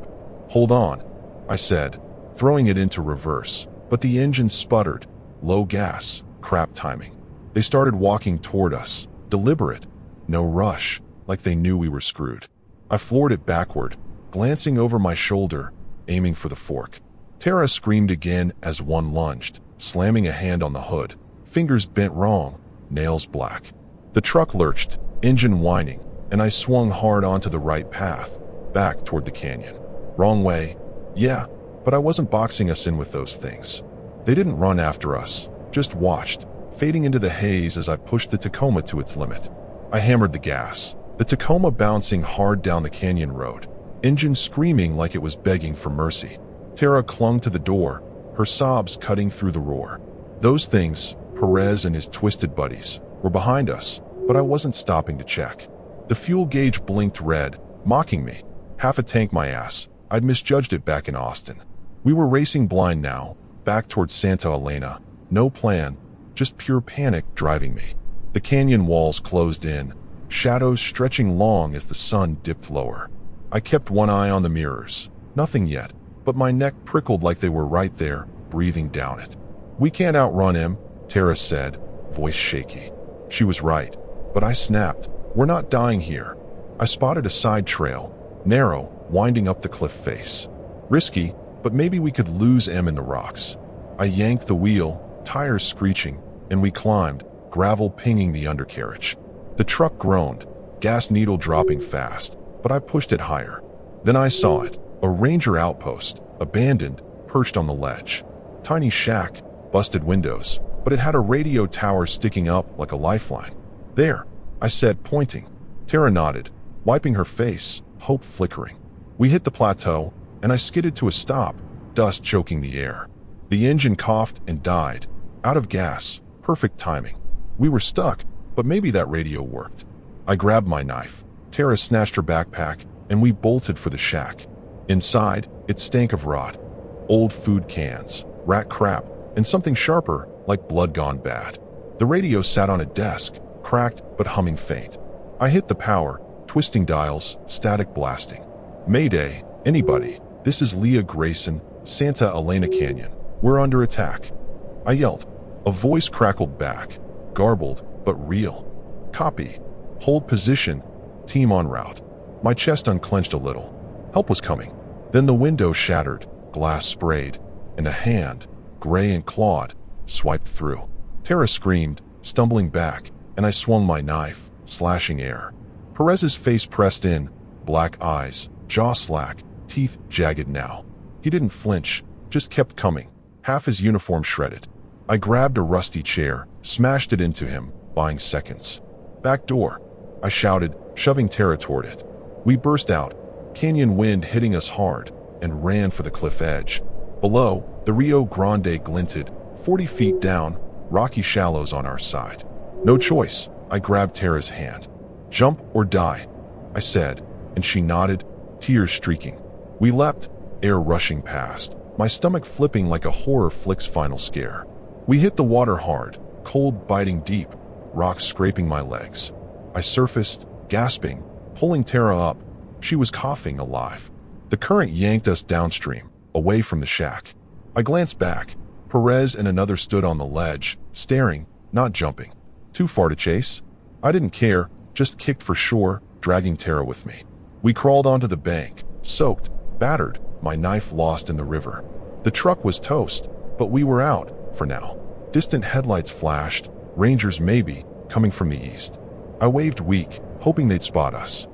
"Hold on," I said, throwing it into reverse, but the engine sputtered, low gas, crap timing. They started walking toward us, deliberate, no rush, like they knew we were screwed. I floored it backward, glancing over my shoulder, aiming for the fork. Tara screamed again as one lunged, slamming a hand on the hood, fingers bent wrong, nails black. The truck lurched, engine whining, and I swung hard onto the right path, back toward the canyon. Wrong way. Yeah, but I wasn't boxing us in with those things. They didn't run after us, just watched, fading into the haze as I pushed the Tacoma to its limit. I hammered the gas, the Tacoma bouncing hard down the canyon road, engine screaming like it was begging for mercy. Tara clung to the door, her sobs cutting through the roar. Those things, Perez and his twisted buddies, were behind us, but I wasn't stopping to check. The fuel gauge blinked red, mocking me. Half a tank my ass. I'd misjudged it back in Austin. We were racing blind now, back towards Santa Elena. No plan, just pure panic driving me. The canyon walls closed in, shadows stretching long as the sun dipped lower. I kept one eye on the mirrors. Nothing yet, but my neck prickled like they were right there, breathing down it. "We can't outrun him," Tara said, voice shaky. She was right, but I snapped. "We're not dying here." I spotted a side trail, narrow, winding up the cliff face. Risky, but maybe we could lose M in the rocks. I yanked the wheel, tires screeching, and we climbed, gravel pinging the undercarriage. The truck groaned, gas needle dropping fast, but I pushed it higher. Then I saw it, a ranger outpost, abandoned, perched on the ledge. Tiny shack, busted windows, but it had a radio tower sticking up like a lifeline. "There," I said, pointing. Tara nodded, wiping her face, hope flickering. We hit the plateau, and I skidded to a stop, dust choking the air. The engine coughed and died, out of gas, perfect timing. We were stuck, but maybe that radio worked. I grabbed my knife. Tara snatched her backpack, and we bolted for the shack. Inside, it stank of rot. Old food cans, rat crap, and something sharper, like blood gone bad. The radio sat on a desk, cracked but humming faint. I hit the power, twisting dials, static blasting. Mayday, anybody, this is Leah Grayson, Santa Elena Canyon. We're under attack. I yelled. A voice crackled back, garbled, but real. Copy. Hold position. Team en route. My chest unclenched a little. Help was coming. Then the window shattered, glass sprayed, and a hand, gray and clawed, swiped through. Tara screamed, stumbling back, and I swung my knife, slashing air. Perez's face pressed in, black eyes, jaw slack, teeth jagged now. He didn't flinch, just kept coming, half his uniform shredded. I grabbed a rusty chair, smashed it into him, buying seconds. Back door, I shouted, shoving Tara toward it. We burst out, canyon wind hitting us hard, and ran for the cliff edge. Below, the Rio Grande glinted, 40 feet down, rocky shallows on our side. No choice, I grabbed Tara's hand. Jump or die, I said, and she nodded, tears streaking. We leapt, air rushing past, my stomach flipping like a horror flick's final scare. We hit the water hard, cold biting deep, rocks scraping my legs. I surfaced, gasping, pulling Tara up. She was coughing, alive. The current yanked us downstream, away from the shack. I glanced back. Perez and another stood on the ledge, staring, not jumping. Too far to chase? I didn't care, just kicked for shore, dragging Tara with me. We crawled onto the bank, soaked, battered, my knife lost in the river. The truck was toast, but we were out, for now. Distant headlights flashed, rangers maybe, coming from the east. I waved weak, hoping they'd spot us.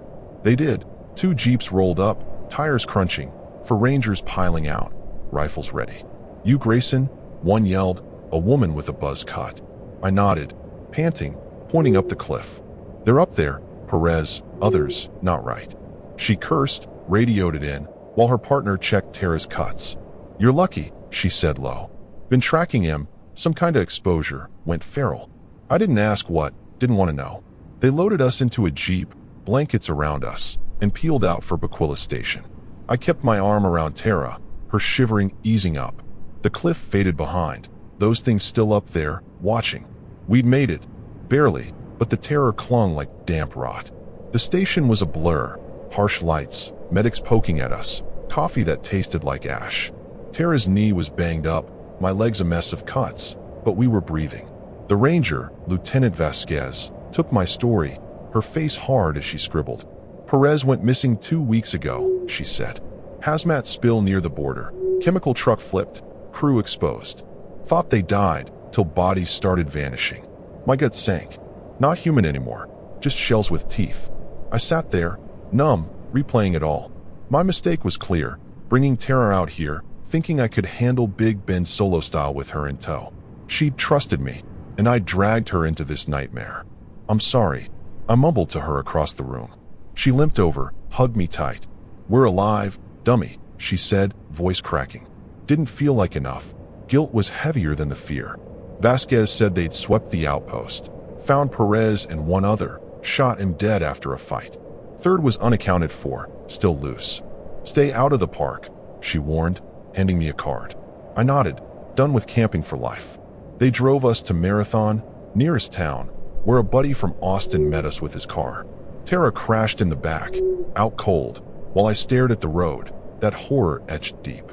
They did. 2 jeeps rolled up, tires crunching, 4 rangers piling out, rifles ready. You Grayson? One yelled, a woman with a buzz cut. I nodded, panting, pointing up the cliff. They're up there, Perez, others, not right. She cursed, radioed it in, while her partner checked Tara's cuts. You're lucky, she said low. Been tracking him, some kind of exposure, went feral. I didn't ask what, didn't want to know. They loaded us into a jeep, blankets around us, and peeled out for Baquila Station. I kept my arm around Tara, her shivering easing up. The cliff faded behind, those things still up there, watching. We'd made it, barely, but the terror clung like damp rot. The station was a blur, harsh lights, medics poking at us, coffee that tasted like ash. Tara's knee was banged up, my legs a mess of cuts, but we were breathing. The ranger, Lieutenant Vasquez, took my story, her face hard as she scribbled. Perez went missing 2 weeks ago, she said. Hazmat spill near the border. Chemical truck flipped, crew exposed. Thought they died, till bodies started vanishing. My gut sank. Not human anymore, just shells with teeth. I sat there, numb, replaying it all. My mistake was clear, bringing Tara out here, thinking I could handle Big Ben solo style with her in tow. She'd trusted me, and I dragged her into this nightmare. I'm sorry, I mumbled to her across the room. She limped over, hugged me tight. We're alive, dummy, she said, voice cracking. Didn't feel like enough. Guilt was heavier than the fear. Vasquez said they'd swept the outpost, found Perez and 1 other, shot him dead after a fight. 3rd was unaccounted for, still loose. Stay out of the park, she warned, handing me a card. I nodded, done with camping for life. They drove us to Marathon, nearest town, where a buddy from Austin met us with his car. Tara crashed in the back, out cold, while I stared at the road, that horror etched deep.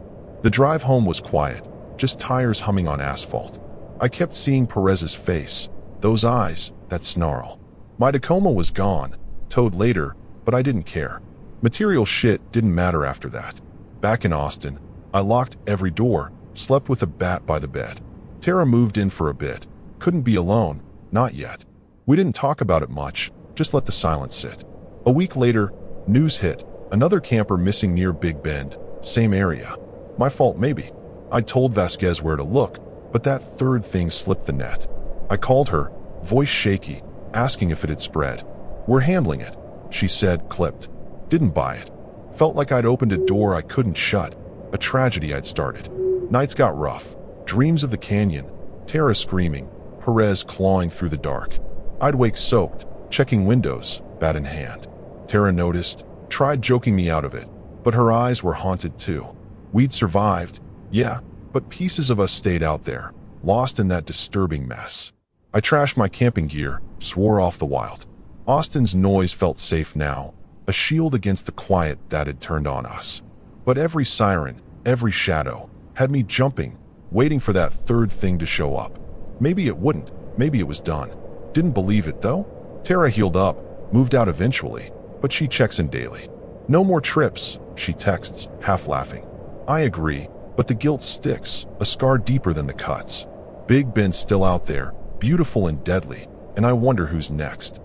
The drive home was quiet, just tires humming on asphalt. I kept seeing Perez's face, those eyes, that snarl. My Tacoma was gone, towed later, but I didn't care. Material shit didn't matter after that. Back in Austin, I locked every door, slept with a bat by the bed. Tara moved in for a bit. Couldn't be alone, not yet. We didn't talk about it much, just let the silence sit. A week later, news hit. Another camper missing near Big Bend, same area. My fault maybe. I told Vasquez where to look, but that 3rd thing slipped the net. I called her, voice shaky, asking if it had spread. We're handling it, she said, clipped. Didn't buy it. Felt like I'd opened a door I couldn't shut, a tragedy I'd started. Nights got rough, dreams of the canyon, Tara screaming, Perez clawing through the dark. I'd wake soaked, checking windows, bat in hand. Tara noticed, tried joking me out of it, but her eyes were haunted too. We'd survived, yeah, but pieces of us stayed out there, lost in that disturbing mess. I trashed my camping gear, swore off the wild. Austin's noise felt safe now, a shield against the quiet that had turned on us. But every siren, every shadow, had me jumping, waiting for that third thing to show up. Maybe it wouldn't, maybe it was done. Didn't believe it though. Tara healed up, moved out eventually, but she checks in daily. No more trips, she texts, half laughing. I agree, but the guilt sticks, a scar deeper than the cuts. Big Ben's still out there, beautiful and deadly, and I wonder who's next.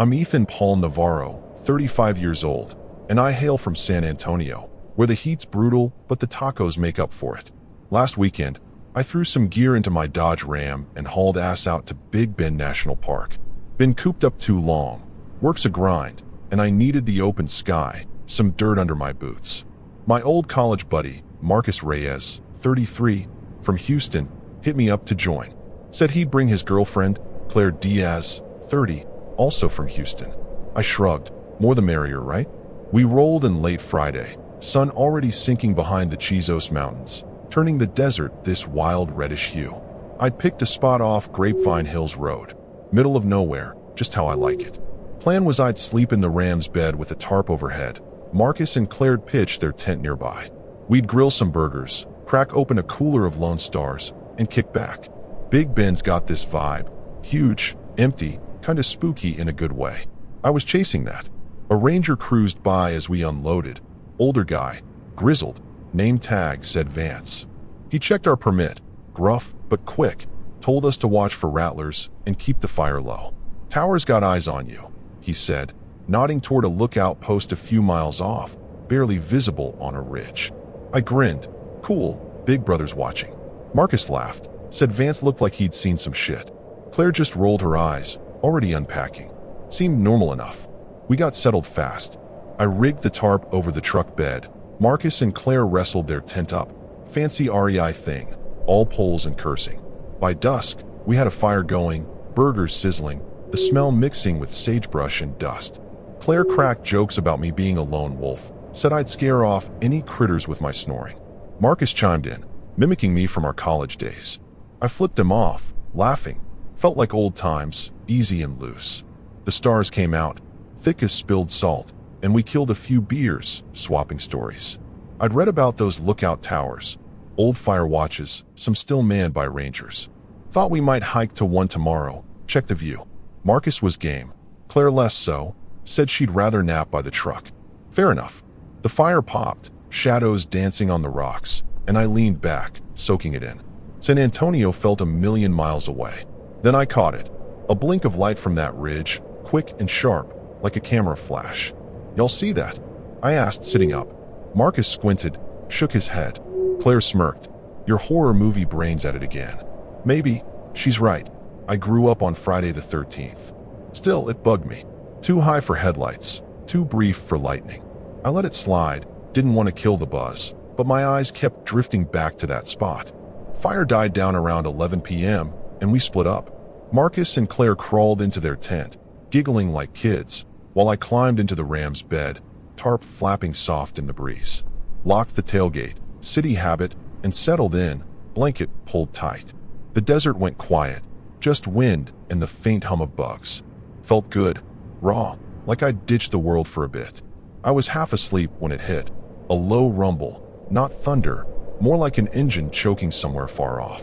I'm Ethan Paul Navarro, 35 years old, and I hail from San Antonio, where the heat's brutal, but the tacos make up for it. Last weekend, I threw some gear into my Dodge Ram and hauled ass out to Big Bend National Park. Been cooped up too long, work's a grind, and I needed the open sky, some dirt under my boots. My old college buddy, Marcus Reyes, 33, from Houston, hit me up to join. Said he'd bring his girlfriend, Claire Diaz, 30, also from Houston. I shrugged. More the merrier, right? We rolled in late Friday, sun already sinking behind the Chizos Mountains, turning the desert this wild reddish hue. I'd picked a spot off Grapevine Hills Road, middle of nowhere, just how I like it. Plan was I'd sleep in the Ram's bed with a tarp overhead. Marcus and Claire'd pitch their tent nearby. We'd grill some burgers, crack open a cooler of Lone Stars, and kick back. Big Ben's got this vibe. Huge, empty, kinda spooky in a good way. I was chasing that. A ranger cruised by as we unloaded. Older guy, grizzled, name tag said Vance. He checked our permit, gruff but quick, told us to watch for rattlers and keep the fire low. Tower's got eyes on you, he said, nodding toward a lookout post a few miles off, barely visible on a ridge. I grinned. Cool, Big Brother's watching. Marcus laughed, said Vance looked like he'd seen some shit. Claire just rolled her eyes, already unpacking. Seemed normal enough. We got settled fast. I rigged the tarp over the truck bed. Marcus and Claire wrestled their tent up. Fancy REI thing, all poles and cursing. By dusk, we had a fire going, burgers sizzling, the smell mixing with sagebrush and dust. Claire cracked jokes about me being a lone wolf, said I'd scare off any critters with my snoring. Marcus chimed in, mimicking me from our college days. I flipped him off, laughing. Felt like old times, easy and loose. The stars came out, thick as spilled salt, and we killed a few beers, swapping stories. I'd read about those lookout towers, old fire watches, some still manned by rangers. Thought we might hike to one tomorrow, check the view. Marcus was game. Claire less so, said she'd rather nap by the truck. Fair enough. The fire popped, shadows dancing on the rocks, and I leaned back, soaking it in. San Antonio felt a million miles away. Then I caught it. A blink of light from that ridge, quick and sharp, like a camera flash. Y'all see that? I asked, sitting up. Marcus squinted, shook his head. Claire smirked. Your horror movie brain's at it again. Maybe. She's right. I grew up on Friday the 13th. Still, it bugged me. Too high for headlights, too brief for lightning. I let it slide, didn't want to kill the buzz, but my eyes kept drifting back to that spot. Fire died down around 11 p.m., and we split up. Marcus and Claire crawled into their tent, giggling like kids, while I climbed into the Ram's bed, tarp flapping soft in the breeze. Locked the tailgate, city habit, and settled in, blanket pulled tight. The desert went quiet, just wind and the faint hum of bugs. Felt good, raw, like I'd ditched the world for a bit. I was half asleep when it hit. A low rumble, not thunder, more like an engine choking somewhere far off.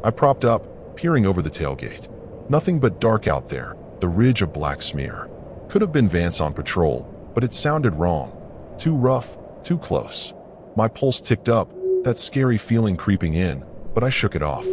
I propped up, peering over the tailgate. Nothing but dark out there, the ridge a black smear. Could have been Vance on patrol, but it sounded wrong. Too rough, too close. My pulse ticked up, that scary feeling creeping in, but I shook it off.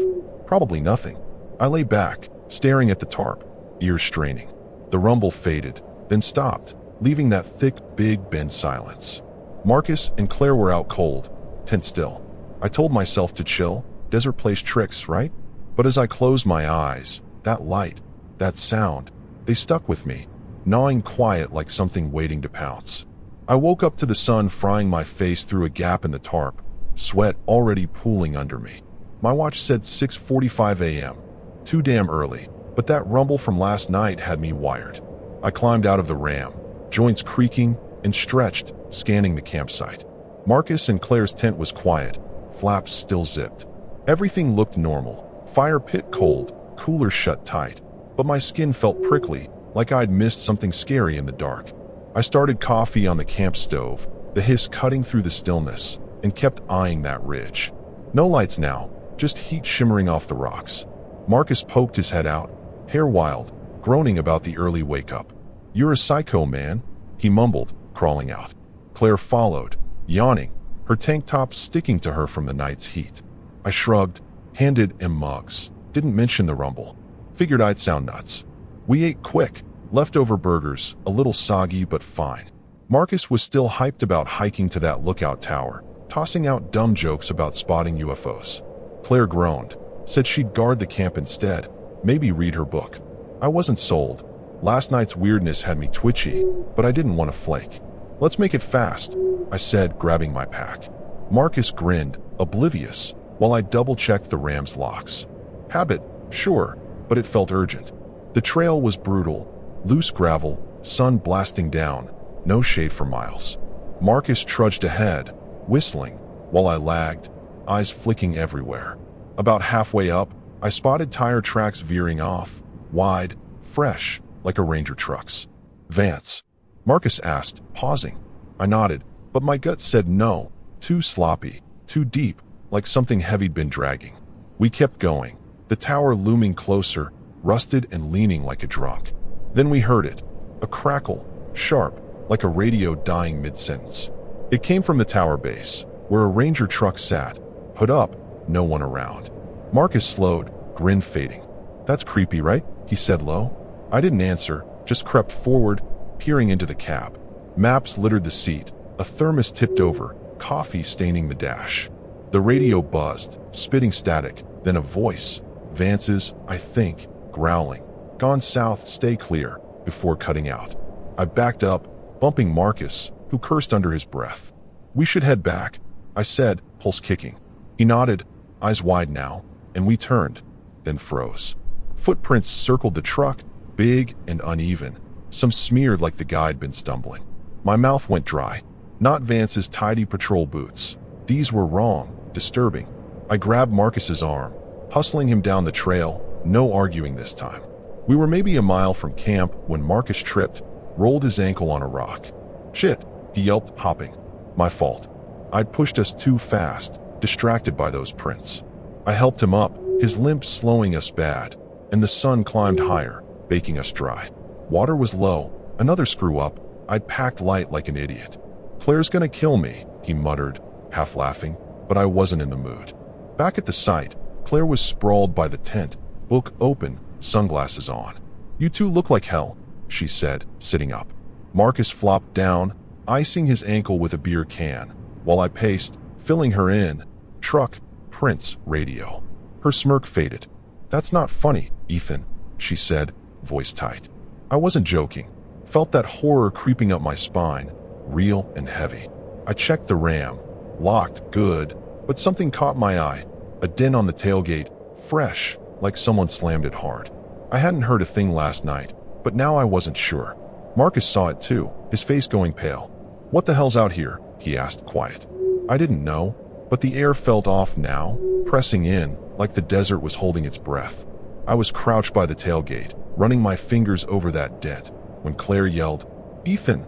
Probably nothing. I lay back, staring at the tarp, ears straining. The rumble faded, then stopped, leaving that thick, Big Bend silence. Marcus and Claire were out cold, tent still. I told myself to chill, desert plays tricks, right? But as I closed my eyes, that light, that sound, they stuck with me, gnawing quiet like something waiting to pounce. I woke up to the sun frying my face through a gap in the tarp, sweat already pooling under me. My watch said 6:45 a.m. Too damn early, but that rumble from last night had me wired. I climbed out of the Ram, joints creaking, and stretched, scanning the campsite. Marcus and Claire's tent was quiet, flaps still zipped. Everything looked normal. Fire pit cold, cooler shut tight. But my skin felt prickly, like I'd missed something scary in the dark. I started coffee on the camp stove, the hiss cutting through the stillness, and kept eyeing that ridge. No lights now, just heat shimmering off the rocks. Marcus poked his head out, hair wild, groaning about the early wake-up. "You're a psycho, man," he mumbled, crawling out. Claire followed, yawning, her tank top sticking to her from the night's heat. I shrugged, handed him mugs, didn't mention the rumble. Figured I'd sound nuts. We ate quick, leftover burgers, a little soggy but fine. Marcus was still hyped about hiking to that lookout tower, tossing out dumb jokes about spotting UFOs. Claire groaned, said she'd guard the camp instead, maybe read her book. I wasn't sold. Last night's weirdness had me twitchy, but I didn't want to flake. "Let's make it fast," I said, grabbing my pack. Marcus grinned, oblivious, while I double-checked the ram's locks. Habit, sure, but it felt urgent. The trail was brutal, loose gravel, sun blasting down, no shade for miles. Marcus trudged ahead, whistling, while I lagged, eyes flicking everywhere. About halfway up, I spotted tire tracks veering off, wide, fresh, like a Ranger truck's. "Vance?" Marcus asked, pausing. I nodded, but my gut said no, too sloppy, too deep, like something heavy'd been dragging. We kept going, the tower looming closer, rusted and leaning like a drunk. Then we heard it, a crackle, sharp, like a radio dying mid-sentence. It came from the tower base, where a Ranger truck sat, hood up, no one around. Marcus slowed, grin fading. "That's creepy, right?" he said low. I didn't answer, just crept forward, peering into the cab. Maps littered the seat, a thermos tipped over, coffee staining the dash. The radio buzzed, spitting static, then a voice, Vance's, I think, growling. "Gone south, stay clear," before cutting out. I backed up, bumping Marcus, who cursed under his breath. "We should head back," I said, pulse kicking. He nodded, eyes wide now, and we turned, then froze. Footprints circled the truck, big and uneven, some smeared like the guy'd been stumbling. My mouth went dry. Not Vance's tidy patrol boots. These were wrong, disturbing. I grabbed Marcus's arm, hustling him down the trail, no arguing this time. We were maybe a mile from camp when Marcus tripped, rolled his ankle on a rock. "Shit," he yelped, hopping. My fault. I'd pushed us too fast, distracted by those prints. I helped him up, his limp slowing us bad, and the sun climbed higher, baking us dry. Water was low, another screw up. I'd packed light like an idiot. "Claire's gonna kill me," he muttered, half laughing, but I wasn't in the mood. Back at the site, Claire was sprawled by the tent, book open, sunglasses on. "You two look like hell," she said, sitting up. Marcus flopped down, icing his ankle with a beer can, while I paced, filling her in. Truck, Prince, radio. Her smirk faded. "That's not funny, Ethan," she said, voice tight. I wasn't joking. Felt that horror creeping up my spine, real and heavy. I checked the ram. Locked, good, but something caught my eye. A dent on the tailgate, fresh, like someone slammed it hard. I hadn't heard a thing last night, but now I wasn't sure. Marcus saw it too, his face going pale. "What the hell's out here?" he asked, quiet. I didn't know, but the air felt off now, pressing in, like the desert was holding its breath. I was crouched by the tailgate, running my fingers over that dent, when Claire yelled, "Ethan,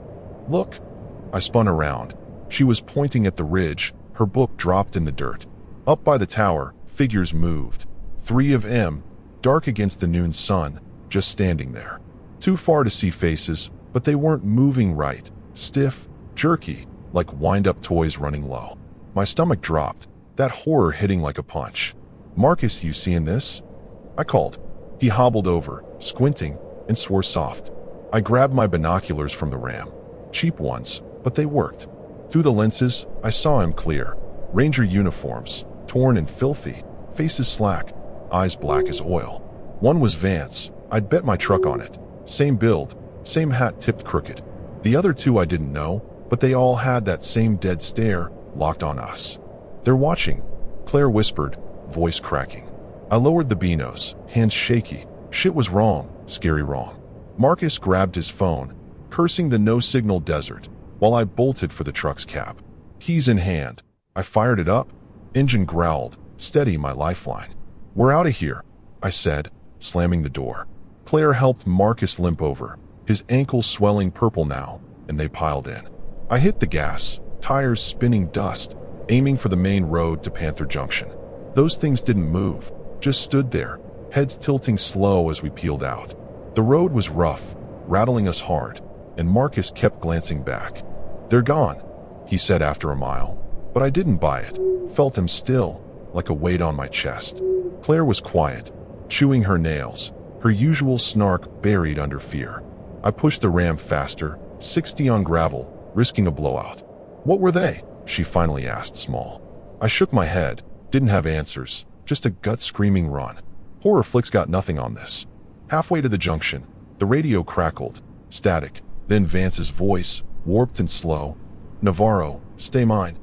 look!" I spun around. She was pointing at the ridge, her book dropped in the dirt. Up by the tower, figures moved. 3 of them, dark against the noon sun, just standing there. Too far to see faces, but they weren't moving right, stiff, jerky, like wind-up toys running low. My stomach dropped, that horror hitting like a punch. "Marcus, you seeing this?" I called. He hobbled over, squinting, and swore soft. I grabbed my binoculars from the ram. Cheap ones, but they worked. Through the lenses, I saw him clear. Ranger uniforms, torn and filthy, faces slack, eyes black as oil. One was Vance. I'd bet my truck on it. Same build, same hat tipped crooked. The other 2 I didn't know, but they all had that same dead stare, locked on us. "They're watching," Claire whispered, voice cracking. I lowered the binos, hands shaky. Shit was wrong, scary wrong. Marcus grabbed his phone, cursing the no-signal desert, while I bolted for the truck's cab. keys in hand. I fired it up. Engine growled, "Steady, my lifeline." "We're out of here," I said, slamming the door. Claire helped Marcus limp over, his ankles swelling purple now, and they piled in. I hit the gas, tires spinning dust, aiming for the main road to Panther Junction. Those things didn't move, just stood there, heads tilting slow as we peeled out. The road was rough, rattling us hard, and Marcus kept glancing back. "They're gone," he said after a mile, but I didn't buy it. Felt him still, like a weight on my chest. Claire was quiet, chewing her nails, her usual snark buried under fear. I pushed the Ram faster, 60 on gravel, risking a blowout. "What were they?" she finally asked, small. I shook my head, didn't have answers, just a gut-screaming run. Horror flicks got nothing on this. Halfway to the junction, the radio crackled, static, then Vance's voice, warped and slow. "Navarro, stay mine."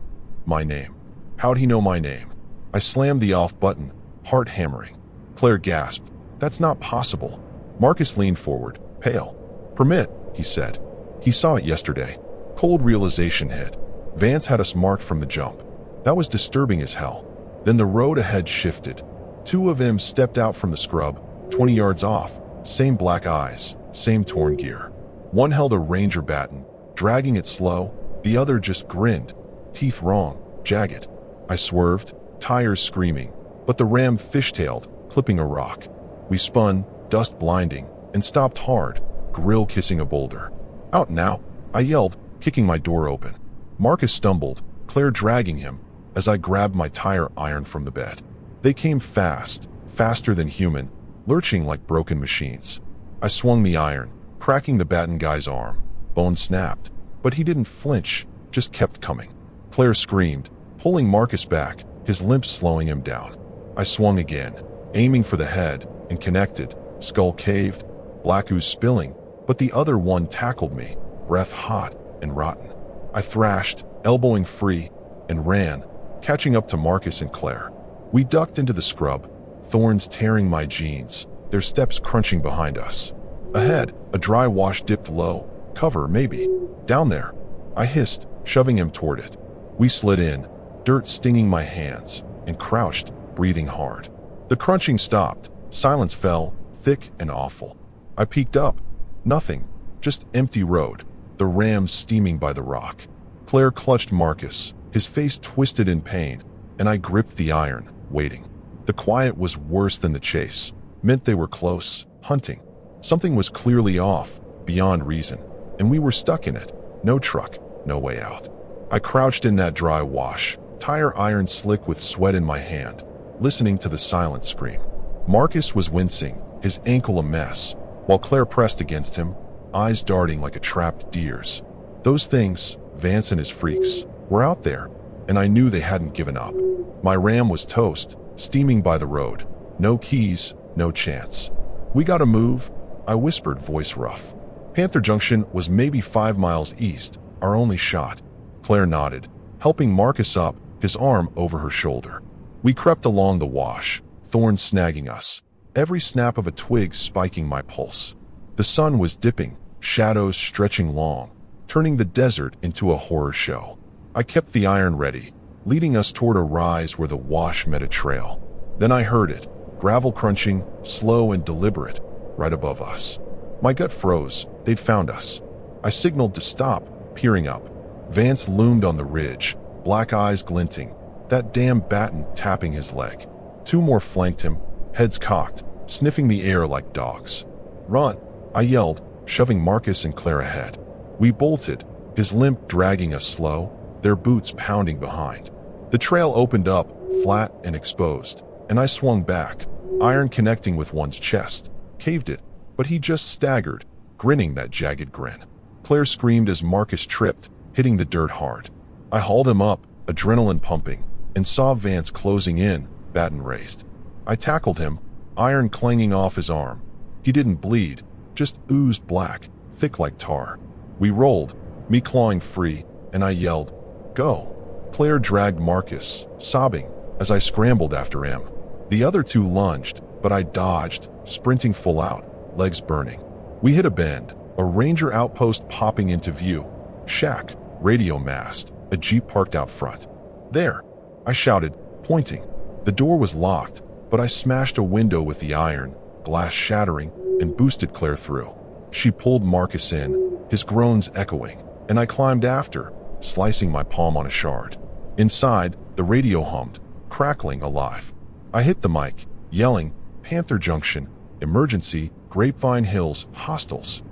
My name. How'd he know my name? I slammed the off button, heart hammering. Claire gasped. "That's not possible." Marcus leaned forward, pale. "Permit," he said. He saw it yesterday. Cold realization hit. Vance had us marked from the jump. That was disturbing as hell. Then the road ahead shifted. Two of them stepped out from the scrub, 20 yards off, same black eyes, same torn gear. One held a ranger baton, dragging it slow, the other just grinned, teeth wrong, jagged. I swerved, tires screaming, but the Ram fishtailed, clipping a rock. We spun, dust blinding, and stopped hard, grill kissing a boulder. "Out now," I yelled, kicking my door open. Marcus stumbled, Claire dragging him, as I grabbed my tire iron from the bed. They came fast, faster than human, lurching like broken machines. I swung the iron, cracking the baton guy's arm. Bone snapped, but he didn't flinch, just kept coming. Claire screamed, pulling Marcus back, his limp slowing him down. I swung again, aiming for the head, and connected, skull caved, black ooze spilling, but the other one tackled me, breath hot and rotten. I thrashed, elbowing free, and ran, catching up to Marcus and Claire. We ducked into the scrub, thorns tearing my jeans, their steps crunching behind us. Ahead, a dry wash dipped low, cover maybe. "Down there," I hissed, shoving him toward it. We slid in, dirt stinging my hands, and crouched, breathing hard. The crunching stopped, silence fell, thick and awful. I peeked up. Nothing, just empty road, the Ram steaming by the rock. Claire clutched Marcus, his face twisted in pain, and I gripped the iron, waiting. The quiet was worse than the chase, meant they were close, hunting. Something was clearly off, beyond reason, and we were stuck in it. No truck, no way out. I crouched in that dry wash, tire iron slick with sweat in my hand, listening to the silent scream. Marcus was wincing, his ankle a mess, while Claire pressed against him, eyes darting like a trapped deer's. Those things, Vance and his freaks, were out there, and I knew they hadn't given up. My Ram was toast, steaming by the road. No keys, no chance. "We gotta move," I whispered, voice rough. Panther Junction was maybe 5 miles east, our only shot. Claire nodded, helping Marcus up, his arm over her shoulder. We crept along the wash, thorns snagging us, every snap of a twig spiking my pulse. The sun was dipping, shadows stretching long, turning the desert into a horror show. I kept the iron ready, leading us toward a rise where the wash met a trail. Then I heard it, gravel crunching, slow and deliberate, right above us. My gut froze. They'd found us. I signaled to stop, peering up. Vance loomed on the ridge, black eyes glinting, that damn baton tapping his leg. 2 more flanked him, heads cocked, sniffing the air like dogs. "Run," I yelled, shoving Marcus and Claire ahead. We bolted, his limp dragging us slow, their boots pounding behind. The trail opened up, flat and exposed, and I swung back, iron connecting with one's chest, caved it, but he just staggered, grinning that jagged grin. Claire screamed as Marcus tripped, hitting the dirt hard. I hauled him up, adrenaline pumping, and saw Vance closing in, baton raised. I tackled him, iron clanging off his arm. He didn't bleed, just oozed black, thick like tar. We rolled, me clawing free, and I yelled, "Go!" Claire dragged Marcus, sobbing, as I scrambled after him. The other 2 lunged, but I dodged, sprinting full out, legs burning. We hit a bend, a ranger outpost popping into view. Shack, radio mast, a Jeep parked out front. "There!" I shouted, pointing. The door was locked, but I smashed a window with the iron, glass shattering, and boosted Claire through. She pulled Marcus in, his groans echoing, and I climbed after, slicing my palm on a shard. Inside, the radio hummed, crackling alive. I hit the mic, yelling, "Panther Junction, emergency, Grapevine Hills, hostiles."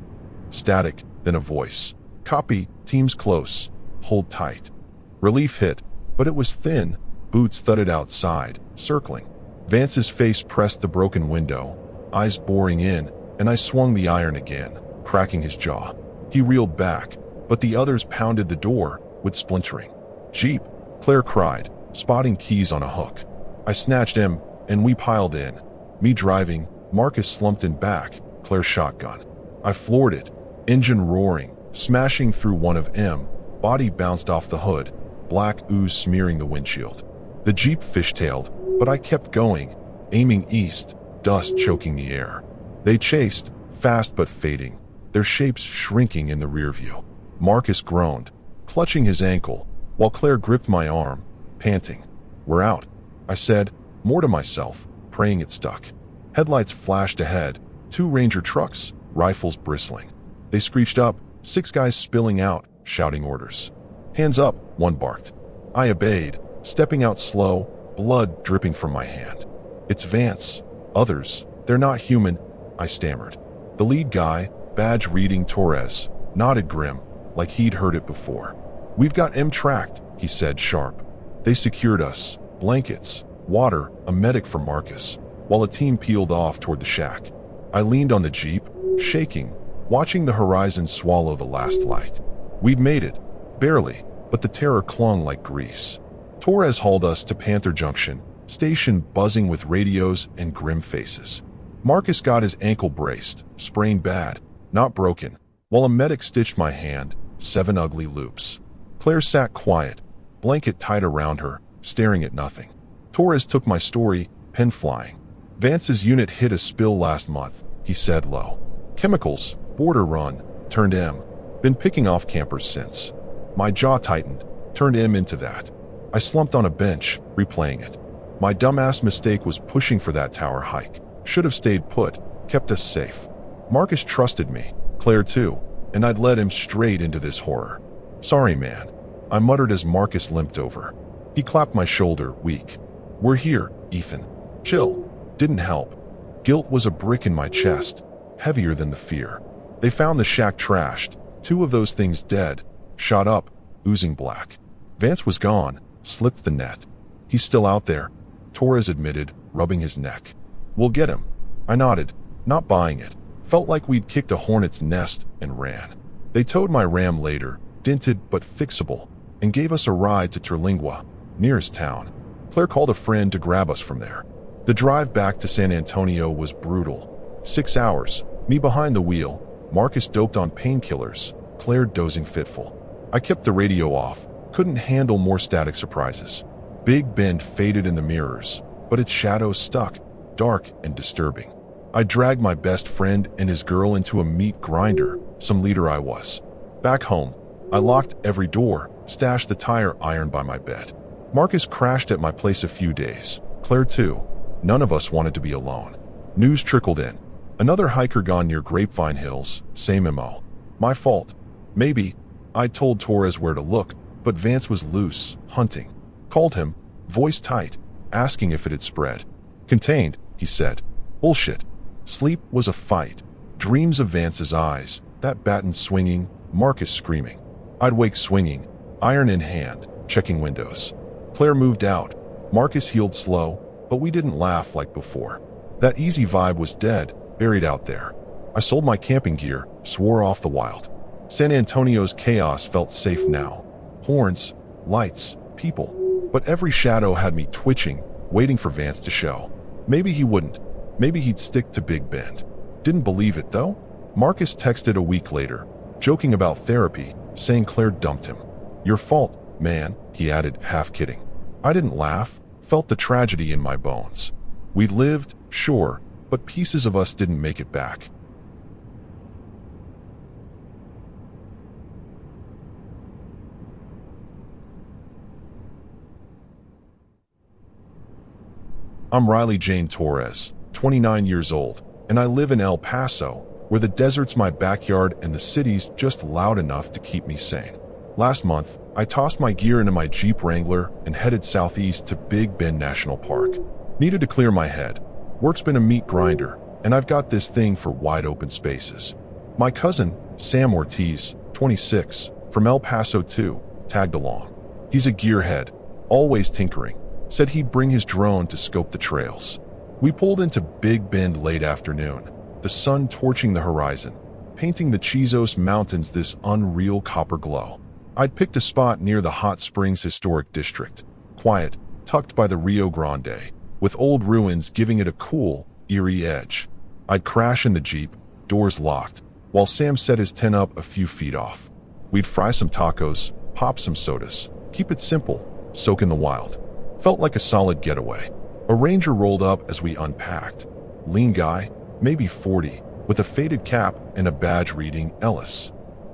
Static, then a voice. "Copy, team's close. Hold tight." Relief hit, but it was thin. Boots thudded outside, circling. Vance's face pressed the broken window, eyes boring in, and I swung the iron again, cracking his jaw. He reeled back, but the others pounded the door, with splintering. "Jeep!" Claire cried, spotting keys on a hook. I snatched him, and we piled in. Me driving, Marcus slumped in back, Claire's shotgun. I floored it, engine roaring, smashing through one of M. Body bounced off the hood, black ooze smearing the windshield. The Jeep fishtailed, but I kept going, aiming east, dust choking the air. They chased, fast but fading, their shapes shrinking in the rear view. Marcus groaned, clutching his ankle, while Claire gripped my arm, panting. "We're out," I said, more to myself, praying it stuck. Headlights flashed ahead, 2 Ranger trucks, rifles bristling. They screeched up, 6 guys spilling out, shouting orders. "Hands up," one barked. I obeyed, stepping out slow, blood dripping from my hand. "It's Vance." "Others, they're not human," I stammered. The lead guy, badge reading Torres, nodded grim, like he'd heard it before. "We've got M tracked," he said sharp. They secured us, blankets, water, a medic for Marcus, while a team peeled off toward the shack. I leaned on the Jeep, shaking, watching the horizon swallow the last light. We'd made it, barely, but the terror clung like grease. Torres hauled us to Panther Junction, station buzzing with radios and grim faces. Marcus got his ankle braced, sprained bad, not broken, while a medic stitched my hand, 7 ugly loops. Claire sat quiet, blanket tied around her, staring at nothing. Torres took my story, pen flying. "Vance's unit hit a spill last month," he said low. "Chemicals, border run, turned M. Been picking off campers since." My jaw tightened, turned M into that. I slumped on a bench, replaying it. My dumbass mistake was pushing for that tower hike. Should have stayed put, kept us safe. Marcus trusted me, Claire too, and I'd led him straight into this horror. "Sorry, man," I muttered as Marcus limped over. He clapped my shoulder, weak. "We're here, Ethan. Chill." Didn't help. Guilt was a brick in my chest, heavier than the fear. They found the shack trashed, 2 of those things dead, shot up, oozing black. Vance was gone, slipped the net. "He's still out there," Torres admitted, rubbing his neck. "We'll get him." I nodded, not buying it. Felt like we'd kicked a hornet's nest and ran. They towed my Ram later, dented but fixable, and gave us a ride to Terlingua, nearest town. Claire called a friend to grab us from there. The drive back to San Antonio was brutal. 6 hours, me behind the wheel, Marcus doped on painkillers, Claire dozing fitful. I kept the radio off, couldn't handle more static surprises. Big Bend faded in the mirrors, but its shadows stuck, dark and disturbing. I dragged my best friend and his girl into a meat grinder, some leader I was. Back home, I locked every door, stashed the tire iron by my bed. Marcus crashed at my place a few days, Claire too. None of us wanted to be alone. News trickled in. Another hiker gone near Grapevine Hills, same MO. My fault. Maybe. I told Torres where to look, but Vance was loose, hunting. Called him, voice tight, asking if it had spread. "Contained," he said. Bullshit. Sleep was a fight. Dreams of Vance's eyes, that baton swinging, Marcus screaming. I'd wake swinging, iron in hand, checking windows. Claire moved out. Marcus healed slow, but we didn't laugh like before. That easy vibe was dead, buried out there. I sold my camping gear, swore off the wild. San Antonio's chaos felt safe now. Horns, lights, people. But every shadow had me twitching, waiting for Vance to show. Maybe he wouldn't. Maybe he'd stick to Big Bend. Didn't believe it, though. Marcus texted a week later, joking about therapy, saying Claire dumped him. "Your fault, man," he added, half kidding. I didn't laugh, felt the tragedy in my bones. We'd lived, sure, but pieces of us didn't make it back. I'm Riley Jane Torres, 29 years old, and I live in El Paso, where the desert's my backyard and the city's just loud enough to keep me sane. Last month, I tossed my gear into my Jeep Wrangler and headed southeast to Big Bend National Park. Needed to clear my head. Work's been a meat grinder, and I've got this thing for wide open spaces. My cousin, Sam Ortiz, 26, from El Paso too, tagged along. He's a gearhead, always tinkering. Said he'd bring his drone to scope the trails. We pulled into Big Bend late afternoon, the sun torching the horizon, painting the Chizos Mountains this unreal copper glow. I'd picked a spot near the Hot Springs Historic District, quiet, tucked by the Rio Grande, with old ruins giving it a cool, eerie edge. I'd crash in the Jeep, doors locked, while Sam set his tent up a few feet off. We'd fry some tacos, pop some sodas, keep it simple, soak in the wild. Felt like a solid getaway. A ranger rolled up as we unpacked. Lean guy, maybe 40, with a faded cap and a badge reading Ellis.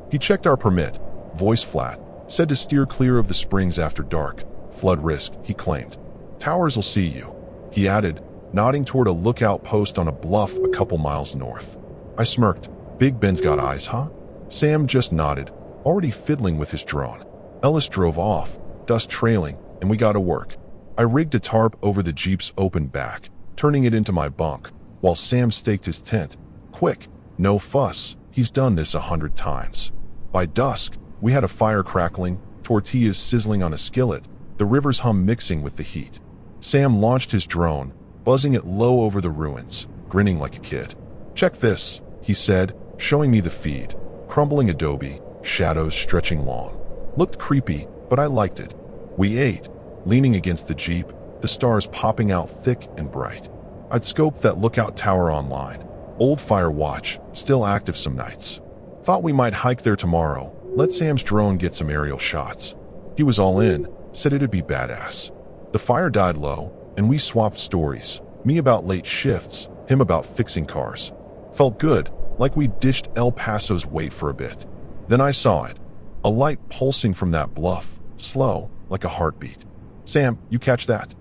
He checked our permit, voice flat, said to steer clear of the springs after dark. Flood risk, he claimed. Towers will see you, he added, nodding toward a lookout post on a bluff a couple miles north. I smirked. Big Ben's got eyes, huh? Sam just nodded, already fiddling with his drone. Ellis drove off, dust trailing, and we got to work. I rigged a tarp over the Jeep's open back, turning it into my bunk, while Sam staked his tent. Quick, no fuss, he's done this 100 times. By dusk, we had a fire crackling, tortillas sizzling on a skillet, the river's hum mixing with the heat. Sam launched his drone, buzzing it low over the ruins, grinning like a kid. Check this, he said, showing me the feed. Crumbling adobe, shadows stretching long. Looked creepy, but I liked it. We ate, leaning against the Jeep, the stars popping out thick and bright. I'd scoped that lookout tower online. Old fire watch, still active some nights. Thought we might hike there tomorrow, let Sam's drone get some aerial shots. He was all in, said it'd be badass. The fire died low, and we swapped stories. Me about late shifts, him about fixing cars. Felt good, like we ditched El Paso's weight for a bit. Then I saw it. A light pulsing from that bluff, slow, like a heartbeat. Sam, you catch that?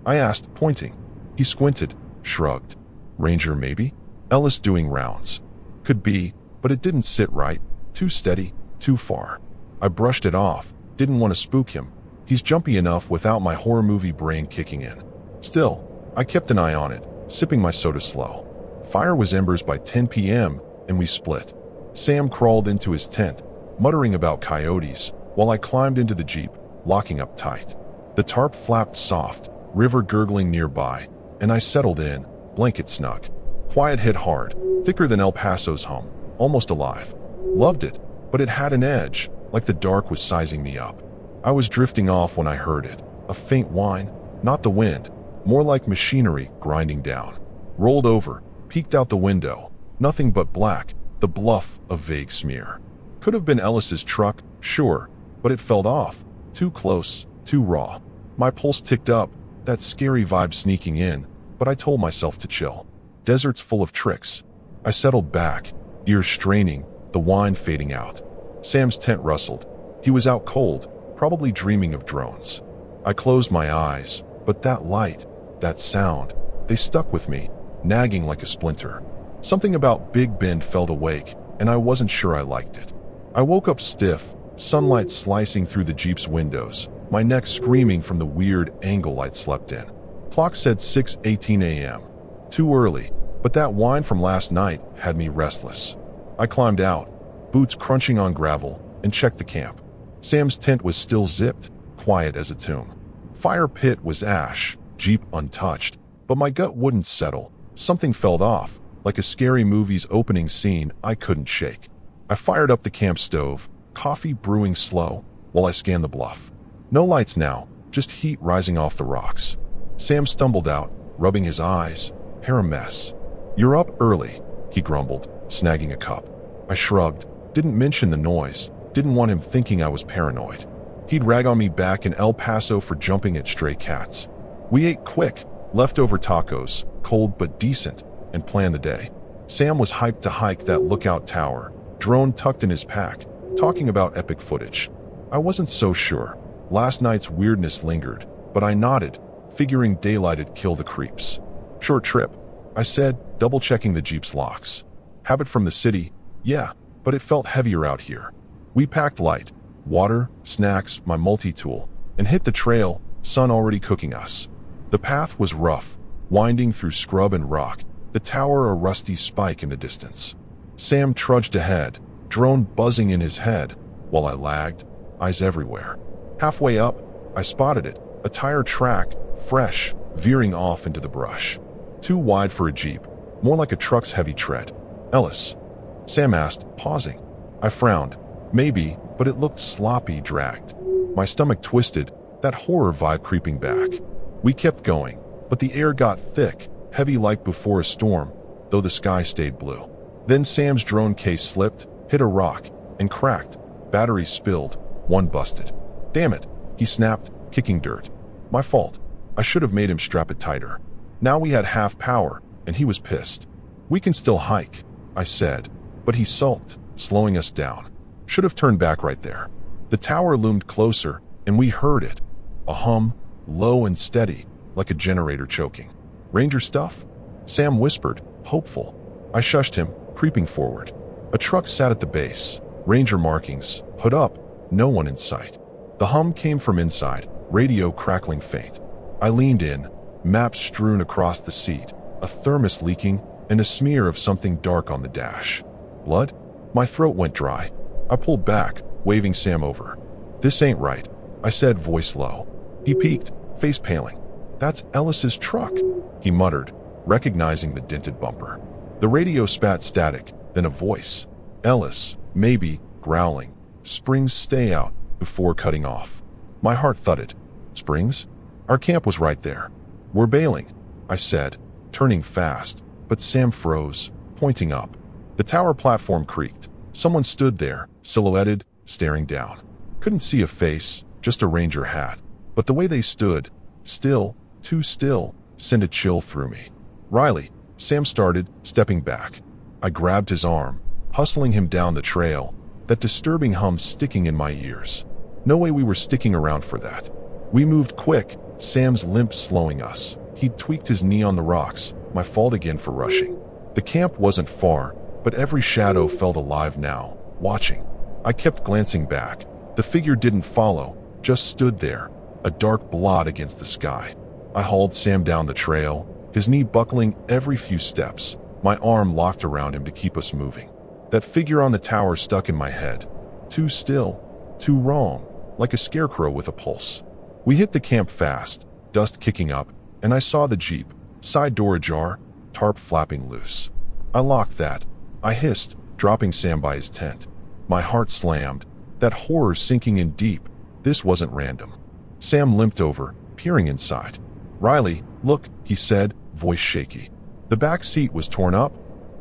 I asked, pointing. He squinted, shrugged. Ranger maybe? Ellis doing rounds. Could be, but it didn't sit right. Too steady, too far. I brushed it off, didn't want to spook him. He's jumpy enough without my horror movie brain kicking in. Still, I kept an eye on it, sipping my soda slow. Fire was embers by 10 p.m., and we split. Sam crawled into his tent, muttering about coyotes, while I climbed into the Jeep, locking up tight. The tarp flapped soft, river gurgling nearby, and I settled in, blanket snug. Quiet hit hard, thicker than El Paso's hum, almost alive. Loved it, but it had an edge, like the dark was sizing me up. I was drifting off when I heard it, a faint whine, not the wind, more like machinery grinding down. Rolled over, peeked out the window, nothing but black, the bluff a vague smear. Could have been Ellis's truck, sure, but it felt off, too close, too raw. My pulse ticked up, that scary vibe sneaking in, but I told myself to chill. Desert's full of tricks. I settled back, ears straining, the wine fading out. Sam's tent rustled. He was out cold, probably dreaming of drones. I closed my eyes, but that light, that sound, they stuck with me, nagging like a splinter. Something about Big Bend felt awake, and I wasn't sure I liked it. I woke up stiff, sunlight slicing through the Jeep's windows, my neck screaming from the weird angle I'd slept in. Clock said 6:18 a.m. Too early, but that wine from last night had me restless. I climbed out, boots crunching on gravel, and checked the camp. Sam's tent was still zipped, quiet as a tomb. Fire pit was ash, Jeep untouched, but my gut wouldn't settle. Something felt off, like a scary movie's opening scene I couldn't shake. I fired up the camp stove, coffee brewing slow, while I scanned the bluff. No lights now, just heat rising off the rocks. Sam stumbled out, rubbing his eyes, hair a mess. "You're up early," he grumbled, snagging a cup. I shrugged, didn't mention the noise, didn't want him thinking I was paranoid. He'd rag on me back in El Paso for jumping at stray cats. We ate quick, leftover tacos, cold but decent, and planned the day. Sam was hyped to hike that lookout tower, drone tucked in his pack, talking about epic footage. I wasn't so sure. Last night's weirdness lingered, but I nodded, figuring daylight'd kill the creeps. Short trip, I said, double-checking the Jeep's locks. Habit from the city, yeah, but it felt heavier out here. We packed light, water, snacks, my multi-tool, and hit the trail, sun already cooking us. The path was rough, winding through scrub and rock, the tower a rusty spike in the distance. Sam trudged ahead, drone buzzing in his head, while I lagged, eyes everywhere. Halfway up, I spotted it, a tire track, fresh, veering off into the brush. Too wide for a Jeep, more like a truck's heavy tread. Ellis? Sam asked, pausing. I frowned. Maybe, but it looked sloppy, dragged. My stomach twisted, that horror vibe creeping back. We kept going, but the air got thick, heavy like before a storm, though the sky stayed blue. Then Sam's drone case slipped, hit a rock, and cracked. Batteries spilled, one busted. Damn it, he snapped, kicking dirt. My fault. I should have made him strap it tighter. Now we had half power, and he was pissed. We can still hike, I said, but he sulked, slowing us down. Should have turned back right there. The tower loomed closer, and we heard it. A hum, low and steady, like a generator choking. Ranger stuff? Sam whispered, hopeful. I shushed him, creeping forward. A truck sat at the base. Ranger markings, hood up, no one in sight. The hum came from inside, radio crackling faint. I leaned in, maps strewn across the seat, a thermos leaking, and a smear of something dark on the dash. Blood? My throat went dry. I pulled back, waving Sam over. This ain't right, I said, voice low. He peeked, face paling. That's Ellis's truck, he muttered, recognizing the dented bumper. The radio spat static, then a voice. Ellis, maybe, growling. Springs stay out, before cutting off. My heart thudded. Springs? Our camp was right there. We're bailing, I said, turning fast, but Sam froze, pointing up. The tower platform creaked. Someone stood there, silhouetted, staring down. Couldn't see a face, just a ranger hat. But the way they stood, still, too still, sent a chill through me. Riley, Sam started, stepping back. I grabbed his arm, hustling him down the trail, that disturbing hum sticking in my ears. No way we were sticking around for that. We moved quick, Sam's limp slowing us. He'd tweaked his knee on the rocks, my fault again for rushing. The camp wasn't far, but every shadow felt alive now, watching. I kept glancing back. The figure didn't follow, just stood there, a dark blot against the sky. I hauled Sam down the trail, his knee buckling every few steps, my arm locked around him to keep us moving. That figure on the tower stuck in my head. Too still, too wrong, like a scarecrow with a pulse. We hit the camp fast, dust kicking up, and I saw the Jeep, side door ajar, tarp flapping loose. I locked that. I hissed, dropping Sam by his tent. My heart slammed, that horror sinking in deep. This wasn't random. Sam limped over, peering inside. Riley, look, he said, voice shaky. The back seat was torn up,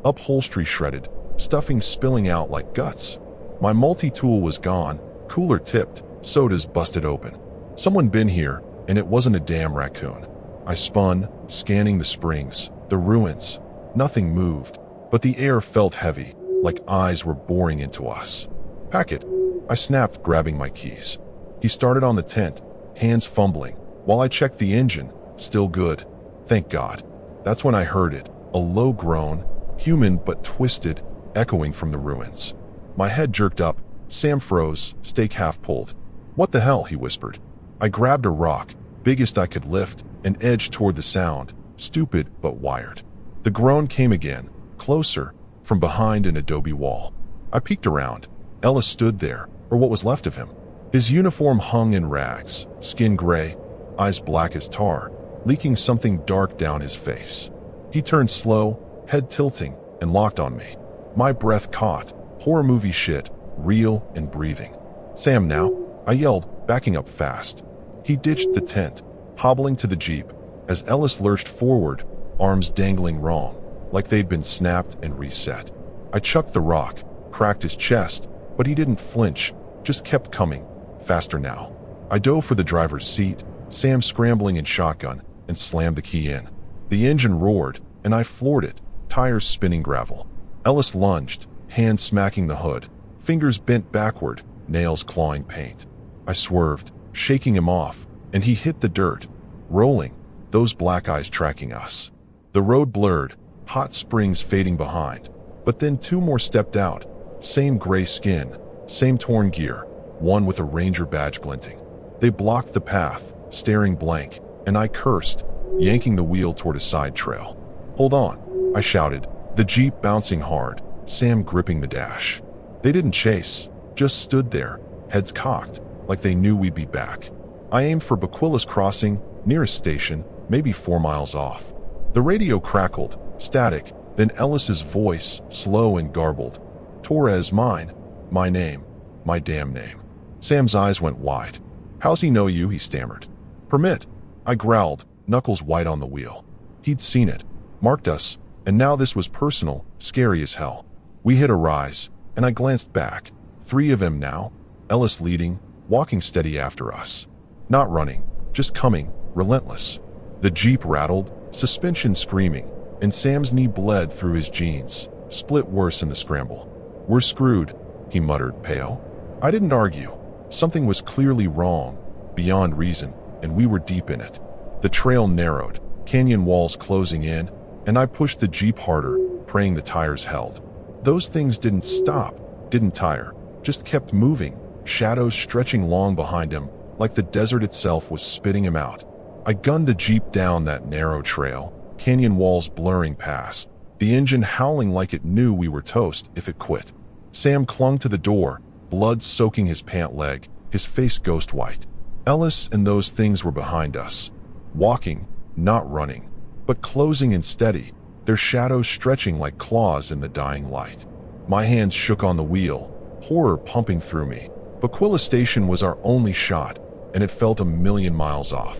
upholstery shredded, stuffing spilling out like guts. My multi-tool was gone, cooler tipped, sodas busted open. Someone been here, and it wasn't a damn raccoon. I spun, scanning the springs, the ruins. Nothing moved, but the air felt heavy, like eyes were boring into us. Pack it, I snapped, grabbing my keys. He started on the tent, hands fumbling, while I checked the engine, still good. Thank God. That's when I heard it, a low groan, human but twisted, echoing from the ruins. My head jerked up, Sam froze, stake half pulled. What the hell, he whispered. I grabbed a rock, biggest I could lift, and edged toward the sound, stupid but wired. The groan came again, closer, from behind an adobe wall. I peeked around. Ellis stood there, or what was left of him. His uniform hung in rags, skin gray, eyes black as tar, leaking something dark down his face. He turned slow, head tilting, and locked on me. My breath caught, horror movie shit, real and breathing. Sam now, I yelled, backing up fast. He ditched the tent, hobbling to the Jeep, as Ellis lurched forward, arms dangling wrong, like they'd been snapped and reset. I chucked the rock, cracked his chest, but he didn't flinch, just kept coming, faster now. I dove for the driver's seat, Sam scrambling in shotgun, and slammed the key in. The engine roared, and I floored it, tires spinning gravel. Ellis lunged, hands smacking the hood, fingers bent backward, nails clawing paint. I swerved, shaking him off, and he hit the dirt, rolling, those black eyes tracking us. The road blurred, hot springs fading behind. But then two more stepped out. Same gray skin, same torn gear, one with a ranger badge glinting. They blocked the path, staring blank, and I cursed, yanking the wheel toward a side trail. "Hold on," I shouted, the Jeep bouncing hard, Sam gripping the dash. They didn't chase, just stood there, heads cocked, like they knew we'd be back. I aimed for Baquilla's Crossing, nearest station, maybe 4 miles off. The radio crackled, static, then Ellis's voice, slow and garbled. "Torres, mine. My name. My damn name." Sam's eyes went wide. "How's he know you?" he stammered. "Permit," I growled, knuckles white on the wheel. He'd seen it, marked us, and now this was personal, scary as hell. We hit a rise, and I glanced back. 3 of them now, Ellis leading, walking steady after us. Not running, just coming, relentless. The Jeep rattled, suspension screaming, and Sam's knee bled through his jeans, split worse in the scramble. "We're screwed," he muttered, pale. I didn't argue. Something was clearly wrong, beyond reason, and we were deep in it. The trail narrowed, canyon walls closing in, and I pushed the Jeep harder, praying the tires held. Those things didn't stop, didn't tire, just kept moving, shadows stretching long behind him, like the desert itself was spitting him out. I gunned the Jeep down that narrow trail, canyon walls blurring past, the engine howling like it knew we were toast if it quit. Sam clung to the door, blood soaking his pant leg, his face ghost white. Ellis and those things were behind us, walking, not running, but closing and steady, their shadows stretching like claws in the dying light. My hands shook on the wheel, horror pumping through me. Baquilla Station was our only shot, and it felt a million miles off.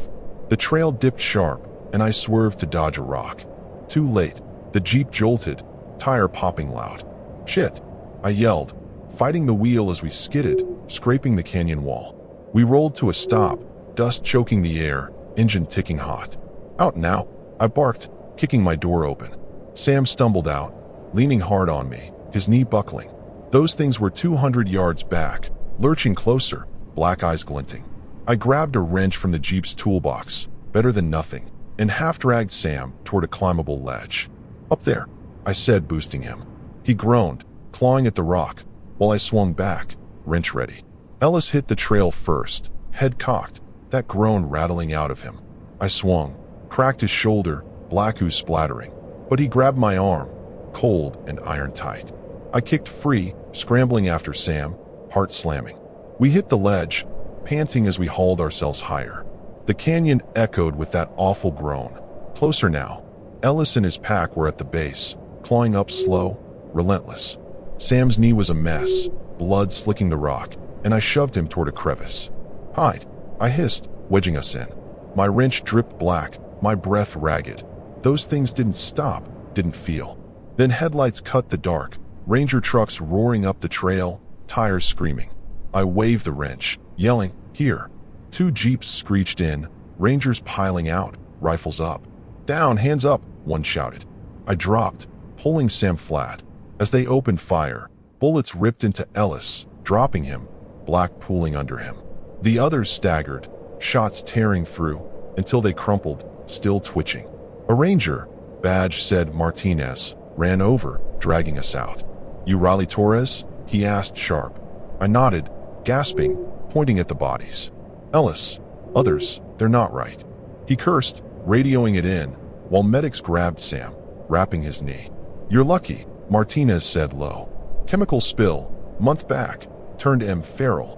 The trail dipped sharp, and I swerved to dodge a rock. Too late, the Jeep jolted, tire popping loud. "Shit," I yelled, fighting the wheel as we skidded, scraping the canyon wall. We rolled to a stop, dust choking the air, engine ticking hot. "Out now," I barked, kicking my door open. Sam stumbled out, leaning hard on me, his knee buckling. Those things were 200 yards back, lurching closer, black eyes glinting. I grabbed a wrench from the Jeep's toolbox, better than nothing, and half-dragged Sam toward a climbable ledge. "Up there," I said, boosting him. He groaned, clawing at the rock, while I swung back, wrench ready. Ellis hit the trail first, head cocked, that groan rattling out of him. I swung, cracked his shoulder, black ooze splattering, but he grabbed my arm, cold and iron-tight. I kicked free, scrambling after Sam, heart slamming. We hit the ledge, panting as we hauled ourselves higher. The canyon echoed with that awful groan. Closer now. Ellis and his pack were at the base, clawing up slow, relentless. Sam's knee was a mess, blood slicking the rock, and I shoved him toward a crevice. "Hide," I hissed, wedging us in. My wrench dripped black, my breath ragged. Those things didn't stop, didn't feel. Then headlights cut the dark, ranger trucks roaring up the trail, tires screaming. I waved the wrench, yelling, "Here." 2 Jeeps screeched in, rangers piling out, rifles up. "Down, hands up," one shouted. I dropped, pulling Sam flat. As they opened fire, bullets ripped into Ellis, dropping him, black pooling under him. The others staggered, shots tearing through, until they crumpled, still twitching. A ranger, badge said Martinez, ran over, dragging us out. "You Raleigh Torres?" he asked sharp. I nodded, gasping, pointing at the bodies. "Ellis, others, they're not right." He cursed, radioing it in, while medics grabbed Sam, wrapping his knee. "You're lucky," Martinez said low. "Chemical spill, month back, turned M feral."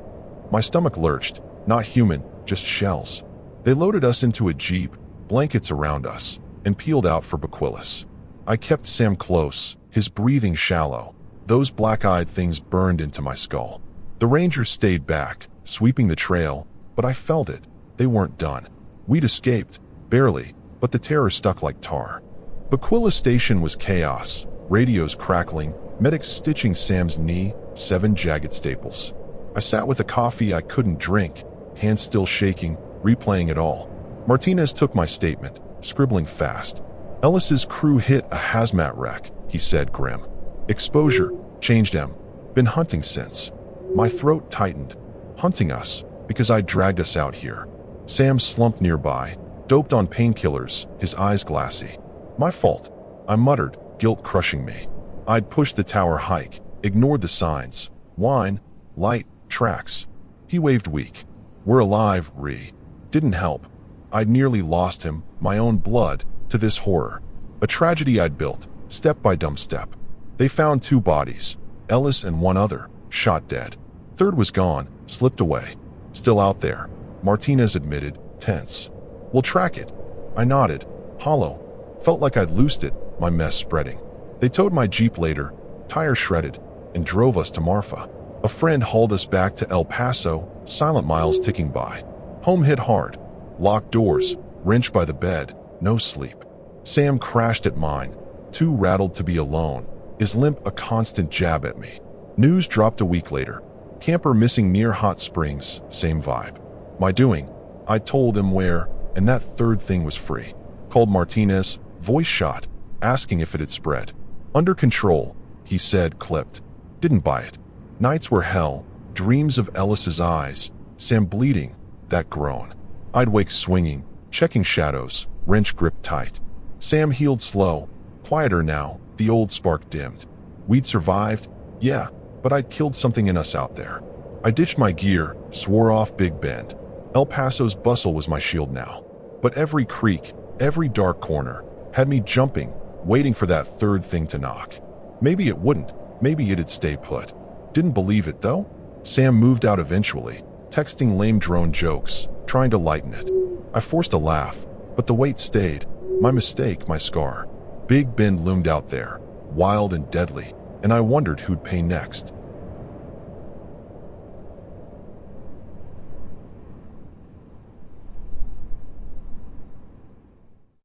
My stomach lurched, not human, just shells. They loaded us into a Jeep, blankets around us, and peeled out for Baquilla's. I kept Sam close, his breathing shallow. Those black-eyed things burned into my skull. The rangers stayed back, sweeping the trail, but I felt it. They weren't done. We'd escaped, barely, but the terror stuck like tar. Baquilla Station was chaos, radios crackling, medics stitching Sam's knee, 7 jagged staples. I sat with a coffee I couldn't drink, hands still shaking, replaying it all. Martinez took my statement, scribbling fast. "Ellis's crew hit a hazmat wreck," he said grim. "Exposure, changed them. Been hunting since." My throat tightened. Hunting us, because I dragged us out here. Sam slumped nearby, Doped on painkillers, his eyes glassy. My fault, I muttered, guilt crushing me. I'd pushed the tower hike, ignored the signs. Wine, light, tracks. He waved weak. We're alive, Ree. Didn't help. I'd nearly lost him, my own blood, to this horror. A tragedy I'd built, step by dumb step. They found 2 bodies, Ellis and one other, shot dead. Third was gone, slipped away. Still out there, Martinez admitted, tense. We'll track it. I nodded, hollow. Felt like I'd loosed it, my mess spreading. They towed my Jeep later, tires shredded, and drove us to Marfa. A friend hauled us back to El Paso, silent miles ticking by. Home hit hard. Locked doors, wrenched by the bed, no sleep. Sam crashed at mine, too rattled to be alone, his limp a constant jab at me. News dropped a week later. Camper missing near Hot Springs, same vibe. My doing. I told him where, and that third thing was free. Called Martinez, voice shot, asking if it had spread. Under control, he said, clipped. Didn't buy it. Nights were hell, dreams of Ellis's eyes, Sam bleeding, that groan. I'd wake swinging, checking shadows, wrench gripped tight. Sam healed slow, quieter now, the old spark dimmed. We'd survived, yeah, but I'd killed something in us out there. I ditched my gear, swore off Big Bend. El Paso's bustle was my shield now. But every creek, every dark corner, had me jumping, waiting for that third thing to knock. Maybe it wouldn't, maybe it'd stay put. Didn't believe it though. Sam moved out eventually, texting lame drone jokes, trying to lighten it. I forced a laugh, but the weight stayed. My mistake, my scar. Big Bend loomed out there, wild and deadly, and I wondered who'd pay next.